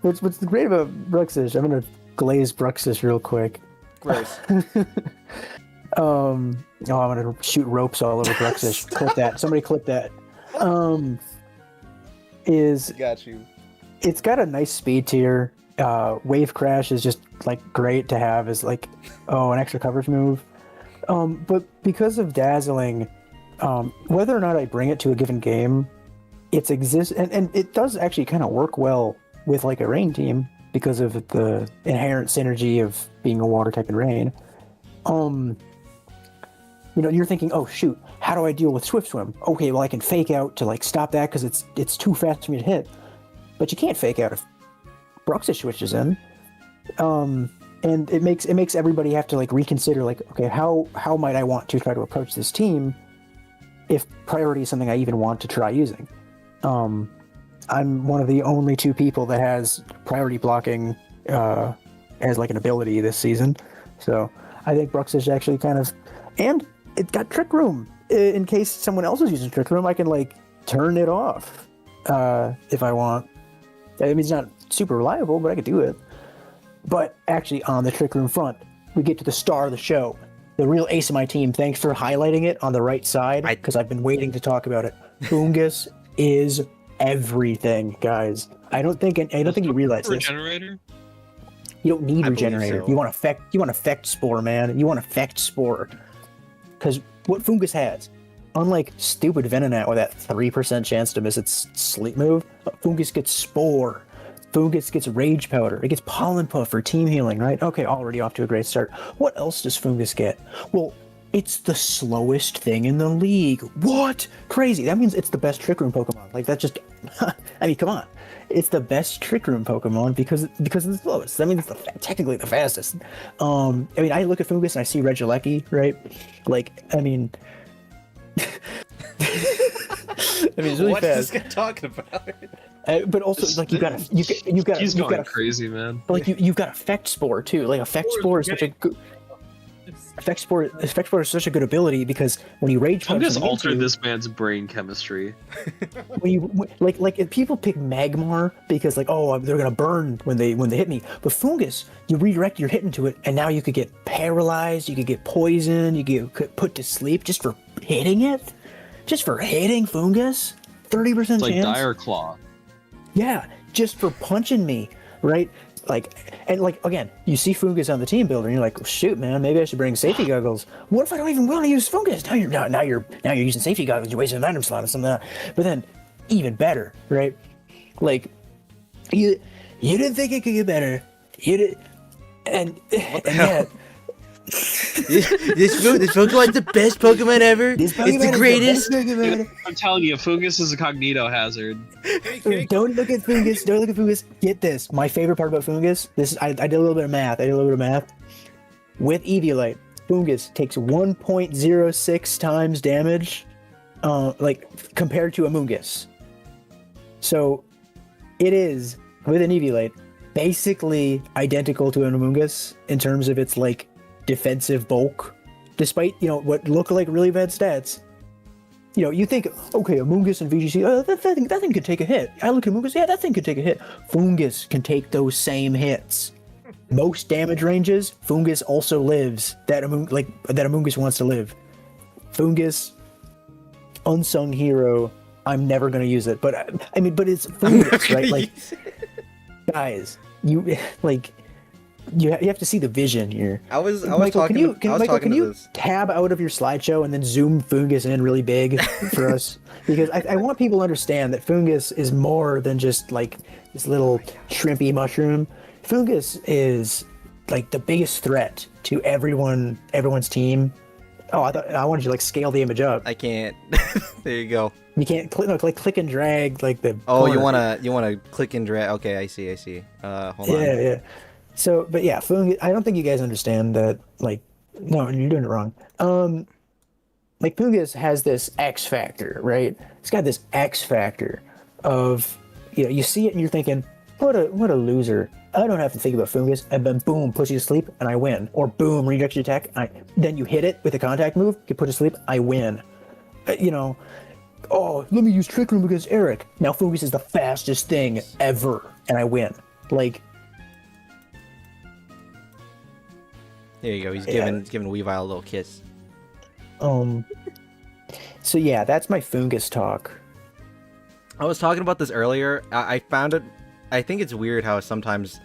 what's great about Brooksish? I'm gonna glaze Brooksish real quick. Gross. I'm gonna shoot ropes all over Brooksish. Clip that. Somebody clip that. Got you. It's got a nice speed tier. Wave Crash is just like great to have as like an extra coverage move. But because of Dazzling, whether or not I bring it to a given game, it exists and it does actually kind of work well with like a rain team because of the inherent synergy of being a water type in rain. You're thinking, oh shoot, how do I deal with Swift Swim? Okay, well I can fake out to like stop that because it's too fast for me to hit. But you can't fake out if Brooksish switches in. And it makes everybody have to like reconsider like, okay, how might I want to try to approach this team if priority is something I even want to try using. I'm one of the only two people that has priority blocking as like an ability this season. So I think Brooksish actually kind of, and it got Trick Room. In case someone else is using Trick Room, I can like turn it off if I want. I mean, it's not super reliable, but I could do it. But actually, on the Trick Room front, we get to the star of the show, the real ace of my team. Thanks for highlighting it on the right side, because I've been waiting to talk about it. Foongus is everything, guys. I don't think you realize this. Regenerator? You don't need I Regenerator. so. You want Effect Spore, man. You want Effect Spore. Because what Foongus has, unlike stupid Venonat with that 3% chance to miss its sleep move, Foongus gets Spore. Foongus gets Rage Powder. It gets Pollen Puff for team healing, right? Okay, already off to a great start. What else does Foongus get? Well, it's the slowest thing in the league. What? Crazy. That means it's the best Trick Room Pokemon. Like, that's just... I mean, come on. It's the best Trick Room Pokemon because it's the slowest. That means it's technically the fastest. I mean, I look at Foongus and I see Regieleki, right? Like, I mean... I mean, it's really What's fast. this guy talking about? But also, like, you've got He's going crazy, man. But like you've got Effect Spore too. Like Effect Spore is such a good. Effect Spore is such a good ability because when you rage punch, just alter this man's brain chemistry. When you like if people pick Magmar because like, oh, they're gonna burn when they hit me, but Fungus, you redirect your hit into it, and now you could get paralyzed, you could get poisoned, you get put to sleep just for hitting it, just for hitting Fungus. 30% chance. Like Dire Claw. Yeah, just for punching me, right? Like, and like again, you see Fungus on the team builder, and you're like, well, shoot, man, maybe I should bring safety goggles. What if I don't even want to use Fungus? Now you're using safety goggles. You're wasting an item slot or something. But then, even better, right? Like, you didn't think it could get better. You did, and yet. This Pokemon's the best Pokemon ever. It's the greatest. I'm telling you, Fungus is a cognito hazard. Don't look at Fungus. Don't look at Fungus. Get this. My favorite part about Fungus. I did a little bit of math. With Eviolite, Fungus takes 1.06 times damage, like compared to Amoonguss. So, it is with an Eviolite basically identical to an Amoonguss in terms of its like defensive bulk, despite what look like really bad stats. You think, okay, Amoonguss and VGC, that thing could take a hit. I look at Amoonguss, yeah, that thing could take a hit. Fungus can take those same hits. Most damage ranges, Fungus also lives. That Amoonguss wants to live. Fungus, unsung hero. I'm never gonna use it, but but it's Fungus, right? Like, guys, you like. You have to see the vision here. I was Michael, talking. Can you tab out of your slideshow and then zoom Fungus in really big for us? Because I want people to understand that Fungus is more than just like this little shrimpy mushroom. Fungus is like the biggest threat to everyone's team. Oh, I wanted you to like scale the image up. I can't. There you go. You can't click and drag like the. Oh, corner. you wanna click and drag? Okay, I see. Hold on. Yeah. So, but yeah, Fungus, I don't think you guys understand that, like, no, you're doing it wrong. Like, Fungus has this X factor, right? It's got this X factor of, you see it and you're thinking, what a loser. I don't have to think about Fungus, and then boom, puts you to sleep, and I win. Or boom, rejects your attack, then you hit it with a contact move, get put to sleep, I win. Oh, let me use Trick Room against Eric. Now Fungus is the fastest thing ever, and I win. Like, there you go. He's giving Weavile a little kiss. So yeah, that's my Fungus talk. I was talking about this earlier. I found it. I think it's weird how sometimes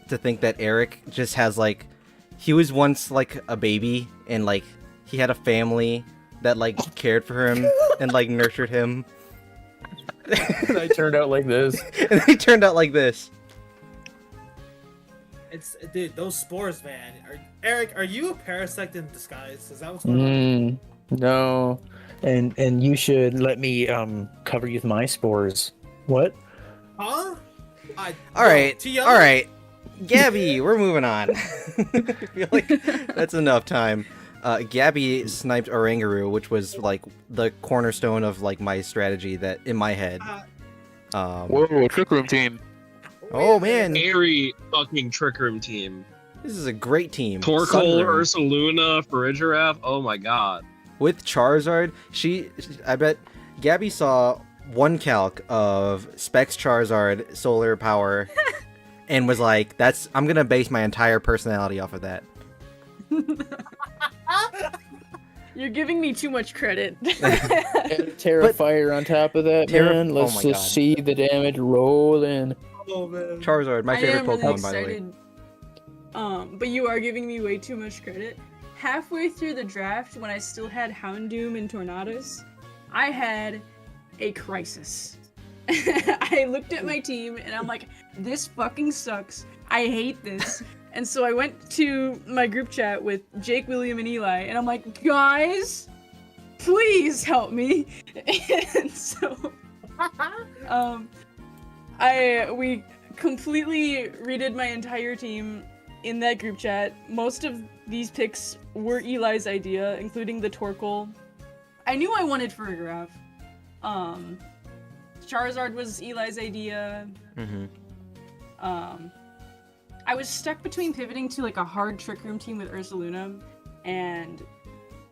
to think that Eric just has like, he was once like a baby and like he had a family that like cared for him and like nurtured him. And I turned out like this. And they turned out like this. Dude, those spores, man. Eric, are you a parasite in disguise? Is that what's going on? No. And you should let me cover you with my spores. What? Huh? All right. Gabby, we're moving on. I feel like that's enough time. Gabby sniped Oranguru, which was like the cornerstone of like my strategy that in my head. Whoa, Trick Room team. Oh man, Airy fucking Trick Room team. This is a great team. Torkoal, Ursaluna, Farigiraf. Oh my god. With Charizard, I bet Gabby saw one calc of Specs Charizard Solar Power and was like, I'm gonna base my entire personality off of that. You're giving me too much credit. Terrifier on top of that, man. Let's just see the damage roll in. Oh, man. Charizard, my favorite Pokemon, by the way. But you are giving me way too much credit. Halfway through the draft, when I still had Houndoom and Tornadus, I had a crisis. I looked at my team and I'm like, this fucking sucks. I hate this. And so I went to my group chat with Jake, William, and Eli, and I'm like, guys, please help me. And so, we completely redid my entire team in that group chat. Most of these picks were Eli's idea, including the Torkoal. I knew I wanted Farigiraf. Charizard was Eli's idea. Mm-hmm. I was stuck between pivoting to like a hard Trick Room team with Ursaluna and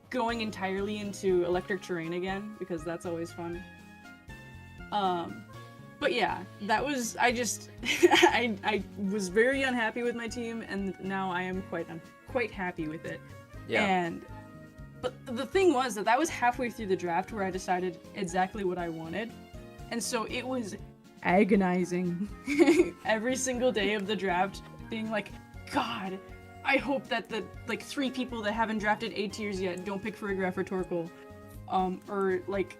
going entirely into electric terrain again, because that's always fun. But yeah, that was, I just, I was very unhappy with my team, and now I am quite happy with it. Yeah. But the thing was that was halfway through the draft where I decided exactly what I wanted, and so it was agonizing every single day of the draft, being like, God, I hope that the like 3 people that haven't drafted A tiers yet don't pick Farigiraf or Torkoal, or like,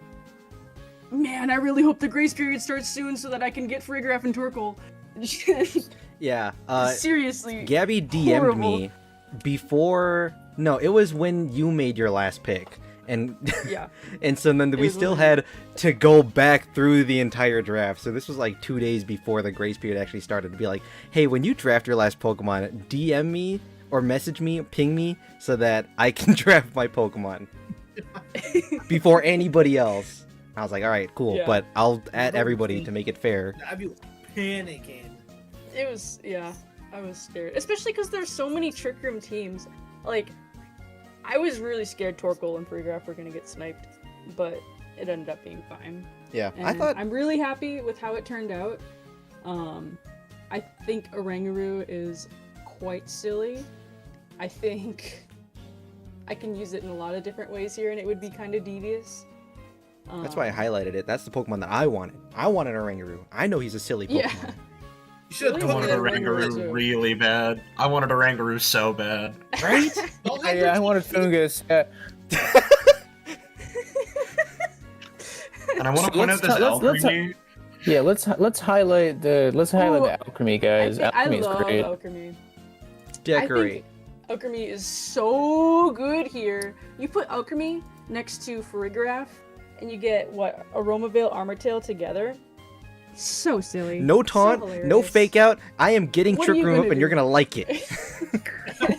man, I really hope the grace period starts soon so that I can get Farigiraf and Torkoal. Yeah. Seriously. Gabby DM'd horrible. me before. No, it was when you made your last pick, and Yeah. and so then we still had to go back through the entire draft. So this was like 2 days before the grace period actually started, to be like, hey, when you draft your last Pokemon, DM me or message me, ping me, so that I can draft my Pokemon before anybody else. I was like, all right, cool, Yeah. but I'll add everybody to make it fair. I'd be panicking. It was, yeah, I was scared. Especially because there's so many Trick Room teams. Like, I was really scared Torkoal and Farigiraf were going to get sniped, but it ended up being fine. Yeah, And I thought. I'm really happy with how it turned out. I think Oranguru is quite silly. I think I can use it in a lot of different ways here, and it would be kind of devious. That's why I highlighted it. That's the Pokemon that I wanted. I wanted Oranguru. I know he's a silly Pokemon. Yeah. You should I wanted Oranguru really bad. I wanted Oranguru so bad. Right? Yeah, I wanted Fungus. Yeah. And I want to point out this Alchemy. Yeah, let's highlight the Ooh, Alchemy guys. I Alchemy is love great. Alchemy. Decorate. I think Alchemy is so good here. You put Alchemy next to Farigiraf, and you get, what, Aromavale, Armortail together? So silly. No So taunt, no hilarious. fake out. I am getting What are Trick you Room gonna up, and you're do? gonna like it.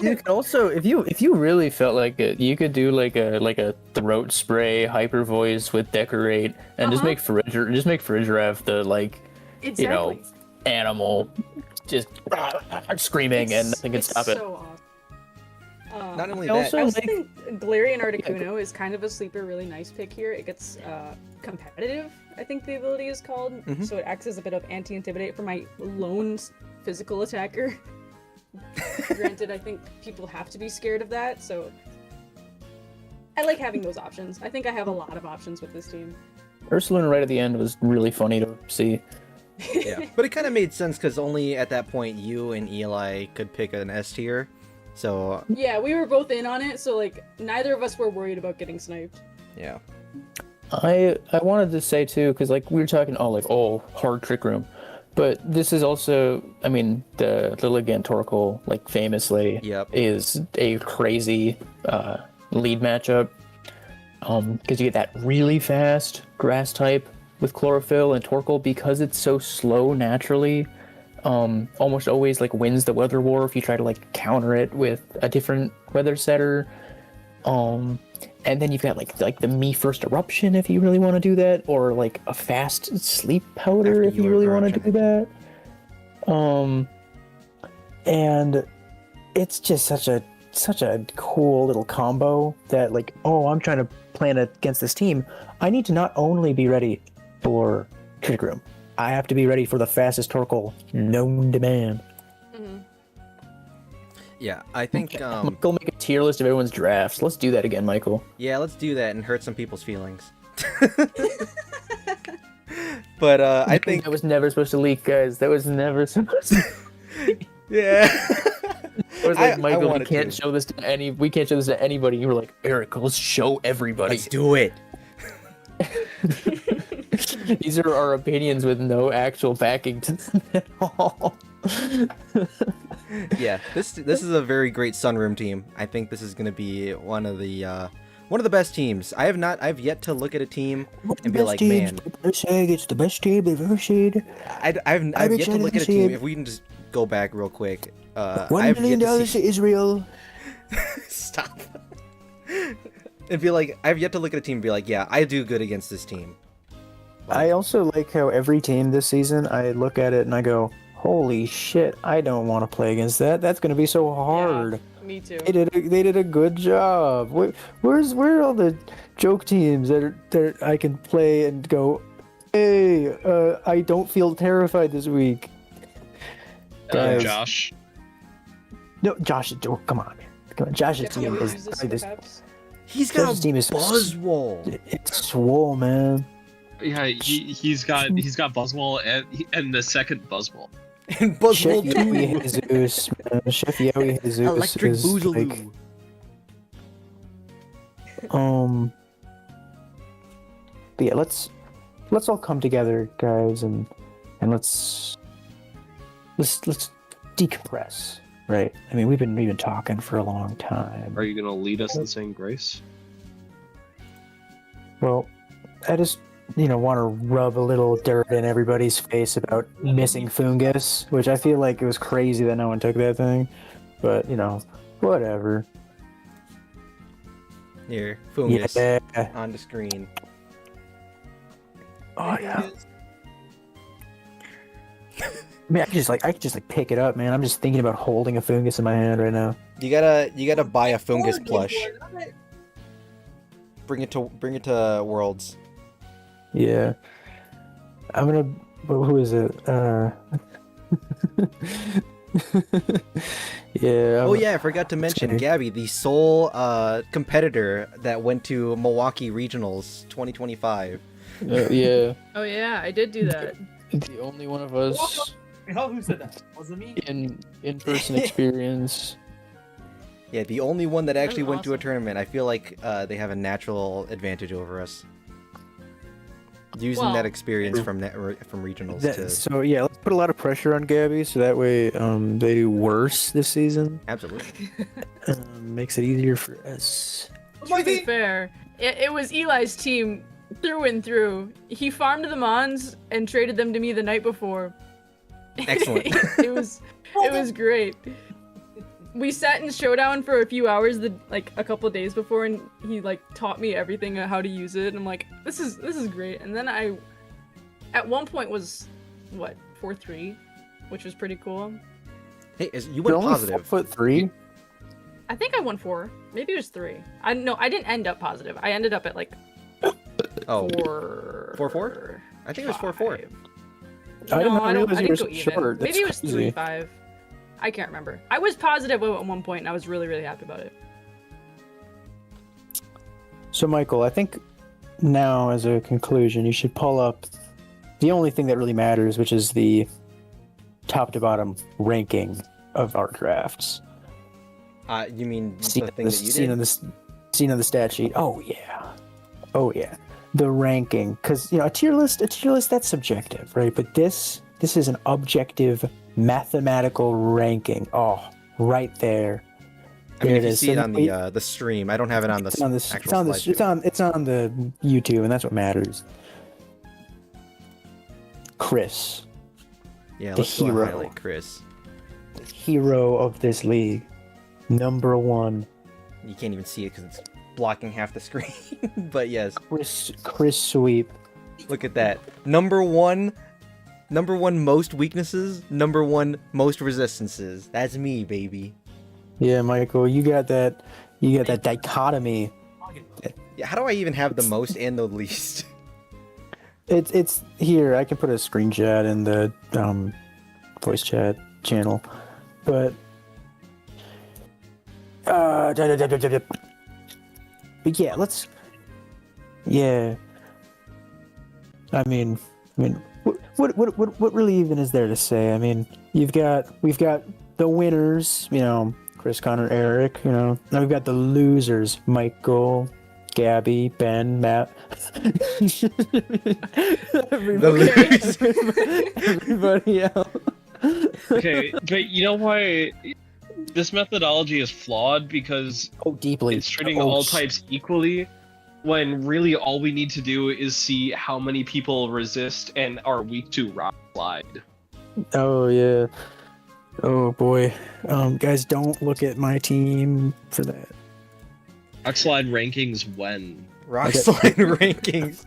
You can also, if you really felt like it, you could do like a throat spray hyper voice with Decorate, and just make Farigiraf the like, Exactly. you know, animal, just screaming, and nothing can it's stop it. so awesome. Not only I that, also I also like- think Galarian Articuno is kind of a sleeper, really nice pick here. It gets competitive, I think the ability is called. Mhm. So it acts as a bit of anti-intimidate for my lone physical attacker. Granted, I think people have to be scared of that, so I like having those options. I think I have a lot of options with this team. Ursaluna right at the end was really funny to see. yeah, but it kind of made sense because only at that point you and Eli could pick an S tier. So Yeah, we were both in on it, so like neither of us were worried about getting sniped. yeah, I wanted to say too, because like we were talking, hard Trick Room, but this is also, I mean, the Lilligant Torkoal, like famously, Yep. is a crazy lead matchup, because you get that really fast grass type with Chlorophyll, and Torkoal, because it's so slow naturally, almost always like wins the weather war if you try to like counter it with a different weather setter. And then you've got like the Me First Eruption if you really want to do that, or like a fast sleep powder After if you your really want to eruption. do that. And it's just such a cool little combo that like, oh, I'm trying to plan against this team. I need to not only be ready for Trick Room, I have to be ready for the fastest Torkoal known to man. yeah. I think Michael, make a tier list of everyone's drafts. Let's do that again, Michael. yeah, let's do that and hurt some people's feelings. But I think that was never supposed to leak, guys. That was never supposed to. yeah. I was like, I Michael, we wanted can't to. show this to anybody. You were like, Eric, let's show everybody. Let's do it. These are our opinions with no actual backing to them at all. Yeah, this is a very great Sunroom team. I think this is going to be one of the best teams. I've yet to look at a team and be like, man, It's the best team they've ever seen. I've yet to excited look to at a see team. it. If we can just go back real quick, $1 I've million yet to see... to Israel. Stop. And be like, I've yet to look at a team and be like, yeah, I do good against this team. I also like how every team this season, I look at it and I go, holy shit, I don't want to play against that. That's going to be so hard. Yeah, me too. They did a good job. Where are all the joke teams that I can play and go, hey, I don't feel terrified this week. Guys. Josh. No, Josh. Oh, come on, man. Come on. Josh's team is probably this. He's got Josh's team is Buzzwole. It's swole, man. Yeah, he's got Buzzwole and the second Buzzwole. And Buzzwole Chef too. Yowie Jesus, man. Chef Yowie Jesus Electric is Boogaloo. like, but yeah, let's all come together, guys, and let's decompress, right? I mean, we've been talking for a long time. Are you gonna lead us in saying grace? Well, I just want to rub a little dirt in everybody's face about missing Fungus, which I feel like it was crazy that no one took that thing, but whatever. Here, Fungus Yeah. on the screen. Oh yeah. I mean, I could just pick it up, man. I'm just thinking about holding a Fungus in my hand right now. You gotta buy a Fungus plush. Bring it to Worlds. Yeah. I'm gonna. Who is it? Yeah. Oh yeah, I forgot to mention Gabby, the sole competitor that went to Milwaukee Regionals 2025. Yeah. Oh yeah, I did do that. The only one of us Who said that? Wasn't me. in-person experience. Yeah, the only one that actually was went to a awesome. tournament. I feel like they have a natural advantage over us. Using Well- that experience from regionals to So yeah, let's put a lot of pressure on Gabby, so that way they do worse this season. absolutely. Makes it easier for us. To be fair, it was Eli's team through and through. He farmed the Mons and traded them to me the night before. Excellent. it was great. We sat in Showdown for a few hours, a couple days before, and he taught me everything on how to use it. And I'm like, this is great. And then I, at one point, was 4-3, which was pretty cool. Hey, you You're went only positive. 4'3". I think I won 4. Maybe it was 3. I didn't end up positive. I ended up at Oh, 4. 4-4? I think it was 4-4. I didn't I realize you didn't were go even. short. Maybe it was That's crazy. 3-5. I can't remember. I was positive at one point, and I was really, really happy about it. So Michael, I think now as a conclusion, you should pull up the only thing that really matters, which is the top to bottom ranking of our drafts. You mean Seen the thing that you did? Seen on the stat sheet. Oh yeah. The ranking, because a tier list that's subjective, right? But this is an objective mathematical ranking. Oh, right there. I mean, There if you is. see it So on we- the stream, I don't have it on the it's on the actual slideshow. it's on the YouTube, and that's what matters. Chris, Yeah, the let's go hero. highlight Chris. hero of this league, number one. You can't even see it because it's blocking half the screen. But yes, Chris Sweep. look at that. Number one most weaknesses, number one most resistances. That's me, baby. Yeah, Michael, you got that dichotomy. Yeah, how do I even have the most and the least? It's here. I can put a screenshot in the voice chat channel, but but yeah, let's. Yeah. I mean, what really even is there to say? I mean, we've got the winners, Chris, Connor, Eric, now we've got the losers, Michael, Gabby, Ben, Matt. Everybody else. Okay, but you know why this methodology is flawed? Because deeply. It's treating all types equally, when really all we need to do is see how many people resist and are weak to rock slide. Oh yeah. Oh boy. Guys, don't look at my team for that. Rock slide rankings when? Rock slide rankings.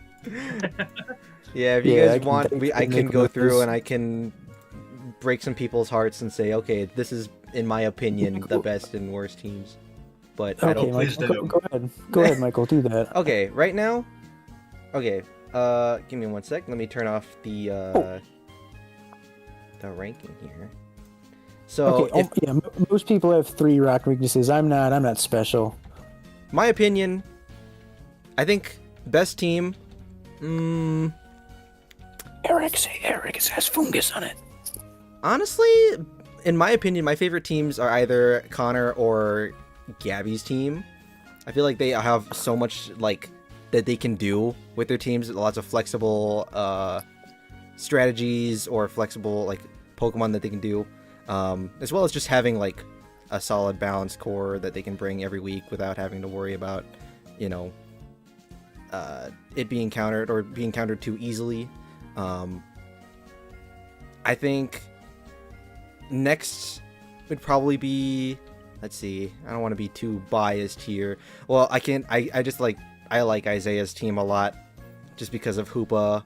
Yeah, if you guys want, I can go through and I can break some people's hearts and say, okay, this is, in my opinion, the best and worst teams. But I don't. Michael, go ahead. Go ahead, Michael. Do that. Okay, right now. Okay, give me 1 sec. Let me turn off the ranking here. So, okay, most people have 3 rock weaknesses. I'm not special. My opinion, I think best team. Eric has fungus on it. Honestly, in my opinion, my favorite teams are either Connor or Gabby's team. I feel like they have so much like that they can do with their teams. Lots of flexible strategies or flexible like Pokemon that they can do, as well as just having like a solid balanced core that they can bring every week without having to worry about, you know, it being countered or being countered too easily. I think next would probably be, let's see, I don't want to be too biased here. Well, I just like, I like Isaiah's team a lot just because of Hoopa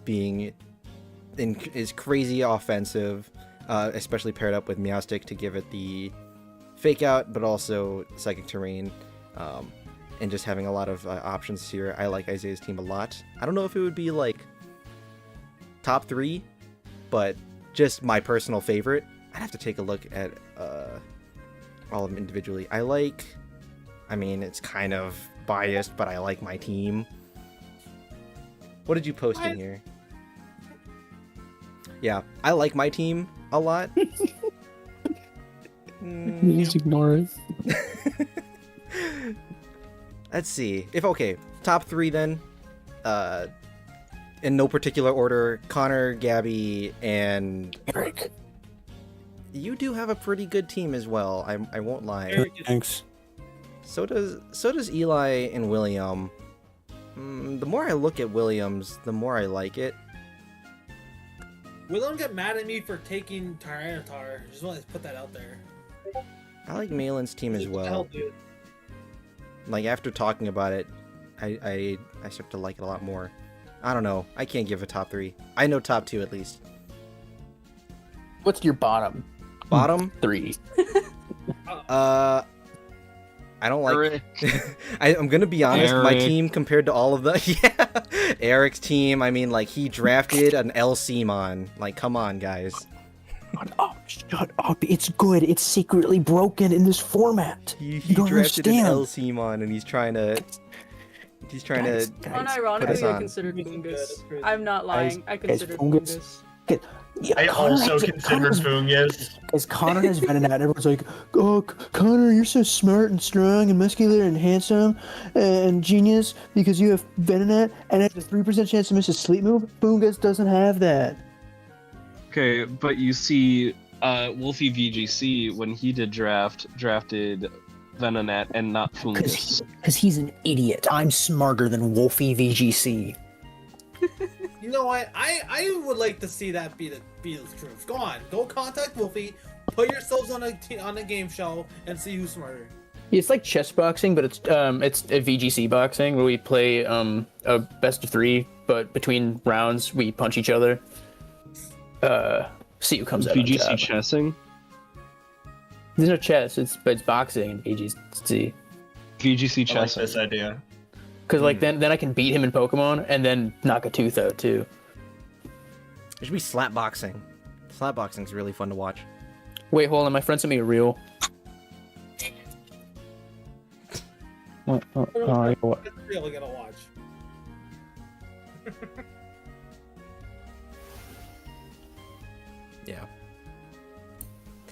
being is crazy offensive, especially paired up with Meowstic to give it the fake out, but also psychic terrain, and just having a lot of options here. I like Isaiah's team a lot. I don't know if it would be like top 3, but just my personal favorite. I'd have to take a look at all of them individually. I mean, it's kind of biased, but I like my team. What did you post in here? Yeah, I like my team a lot. Please ignore it. Let's see. Top 3 then. In no particular order, Connor, Gabby, and Eric. You do have a pretty good team as well. I won't lie. Thanks. So does Eli and William. The more I look at Williams, the more I like it. William get mad at me for taking Tyranitar. Just want to put that out there. I like Malin's team as well. Like after talking about it, I start to like it a lot more. I don't know. I can't give a top 3. I know top 2 at least. What's your bottom? Bottom 3. I don't like. I'm gonna be honest. My team compared to all of the Eric's team. I mean, like he drafted an LCmon. Like, come on, guys. Shut up! It's good. It's secretly broken in this format. He don't drafted understand. an LCmon, and he's trying to. Unironically, I considered Fungus. I'm not lying. I considered Fungus. Yeah, I also considered Fungus. Because Connor has Venonat, and everyone's like, "Oh, Connor, you're so smart and strong and muscular and handsome and genius because you have Venonat and has a 3% chance to miss a sleep move." Fungus doesn't have that. Okay, but you see, Wolfie VGC, when he did drafted Venonat and not Fungus. Because he's an idiot. I'm smarter than Wolfie VGC. You know what? I would like to see that be the truth. Go on, go contact Wolfie, put yourselves on a game show, and see who's smarter. It's like chess boxing, but it's a VGC boxing where we play a best of 3, but between rounds we punch each other. See who comes out. VGC chessing. There's no chess. It's boxing in VGC. VGC chessing. I like this idea. Because like then I can beat him in Pokemon and then knock a tooth out too. There should be slap boxing. Slap boxing is really fun to watch. Wait, hold on. My friend sent me a reel. That's really gonna watch. Yeah.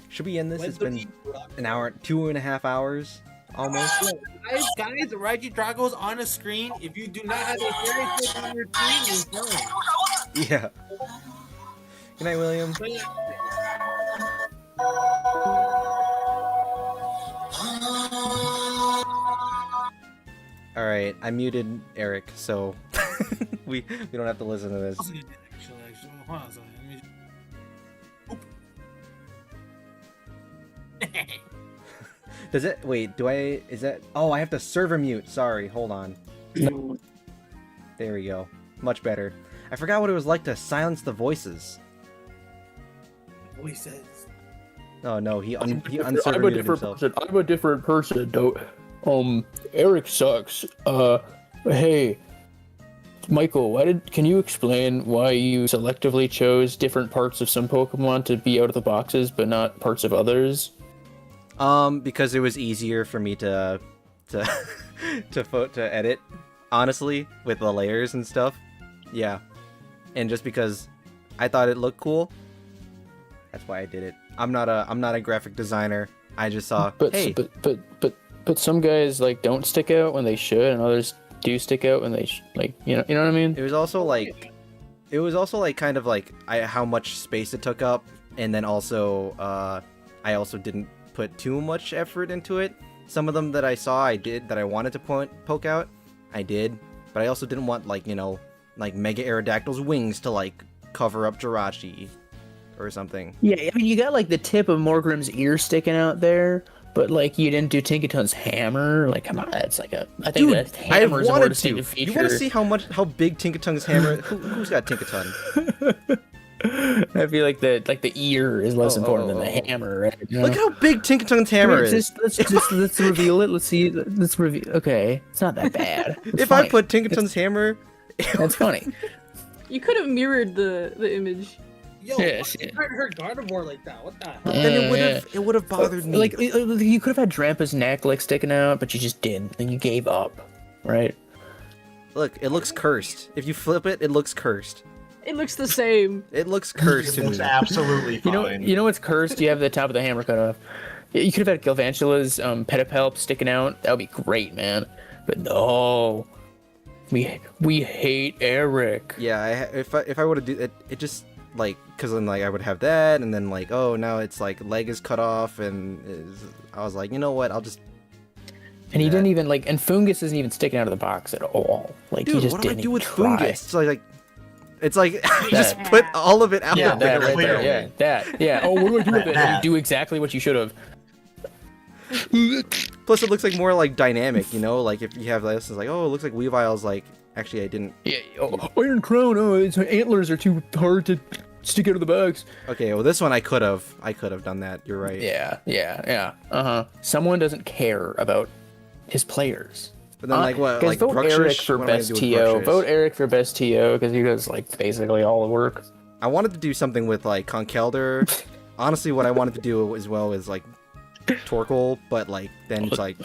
Should we end this? It's been an hour, 2.5 hours, almost. Guys, Regidrago's on the screen. If you do not have a fairy tale on your team, you're done. Yeah. Good night, William. All right, I muted Eric, so we don't have to listen to this. Actually, hold on a second. Does it? Wait, is that? Oh, I have to server mute. Sorry, hold on. There we go. Much better. I forgot what it was like to silence the voices. Voices. Oh no, he I'm a unserver muted different himself. person. I'm a different person. Don't. Eric sucks. Hey, Michael, can you explain why you selectively chose different parts of some Pokemon to be out of the boxes, but not parts of others? Because it was easier for me to edit, honestly, with the layers and stuff. Yeah, and just because I thought it looked cool, that's why I did it. I'm not a graphic designer. I just saw, hey, but some guys like don't stick out when they should, and others do stick out when they you know what I mean. It was also like kind of like how much space it took up, and then also I also didn't put too much effort into it. Some of them that I saw I did that I wanted to poke out, I did, but I also didn't want like Mega Aerodactyl's wings to like cover up Jirachi or something. Yeah, I mean you got like the tip of Morgrim's ear sticking out there. But like you didn't do Tinkaton's hammer, like come on, that's like a. I think that hammer is a more distinctive feature. You want to see how big Tinkaton's hammer? Who's got Tinkaton? I feel like the ear is less important than the hammer, right? You know? Look how big Tinkaton's hammer is. Let's reveal it. Let's see. Let's reveal. Okay, it's not that bad. It's if funny. I put Tinkaton's hammer, that's funny. You could have mirrored the image. Yo, yes, you can't hurt Gardevoir like that. What the hell? Then it would have bothered me. Like you could have had Drampa's neck like sticking out, but you just didn't. Then you gave up, right? Look, it looks cursed. If you flip it, it looks cursed. It looks the same. It looks cursed to me. It looks absolutely fine. You know what's cursed? You have the top of the hammer cut off. You could have had Galvantula's pedipalp sticking out. That would be great, man. But no, we hate Eric. Yeah, if I would have do it, it just like because then like I would have that, and then like oh now it's like leg is cut off, and I was like, you know what, I'll just. And he didn't even like, and Fungus isn't even sticking out of the box at all. Like dude, he just what do didn't I do with try. Fungus? It's like I just put all of it out Yeah, there. that right there. Yeah, that. Yeah. Oh, what do I do with it? And you do exactly what you should have. Plus, it looks like more like dynamic, you know. Like if you have this, it's like oh, it looks like Weavile's like. Actually, I didn't. Yeah. Oh, Iron Crown. Oh, its antlers are too hard to stick out of the box. Okay, well, this one I could have done that. You're right. Yeah. Someone doesn't care about his players. But then, like what? Guys, Like vote Bruxish? Eric for What am I gonna best do with TO. Bruxish? Vote Eric for best TO because he does like basically all the work. I wanted to do something with like Conkeldurr. Honestly, what I wanted to do as well is like Torkoal, but like then it's like.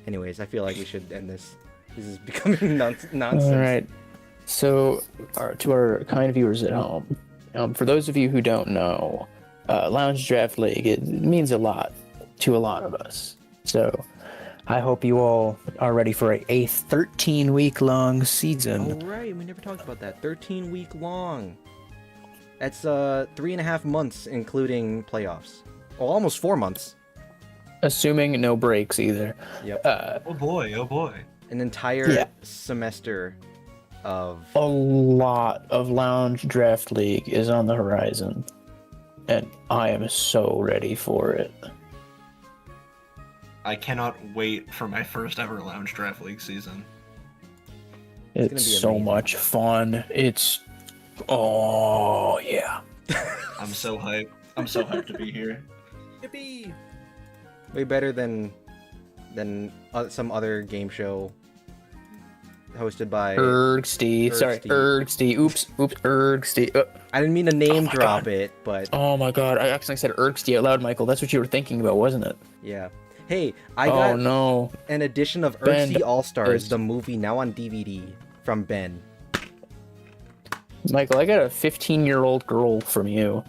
Anyways, I feel like we should end this. This is becoming nonsense. All right. So, to our kind viewers at home, for those of you who don't know, Lounge Draft League, it means a lot to a lot of us. So, I hope you all are ready for a 13-week-long season. Oh, right. We never talked about that. 13-week long. That's 3.5 months, including playoffs. Oh, almost 4 months. Assuming no breaks either. Yep. Oh boy. An entire semester of... A lot of Lounge Draft League is on the horizon. And I am so ready for it. I cannot wait for my first ever Lounge Draft League season. It's so much fun. It's... Oh, yeah. I'm so hyped. I'm so hyped to be here. Yippee! Way better than some other game show hosted by Ergsty. Sorry, Ergsty. Oops, Ergsty. I didn't mean to name drop it, but oh my god, I accidentally said Ergsty out loud, Michael. That's what you were thinking about, wasn't it? Yeah. Hey, I got an edition of Ergsty All Stars, the movie, now on DVD from Ben. Michael, I got a 15-year-old girl from you.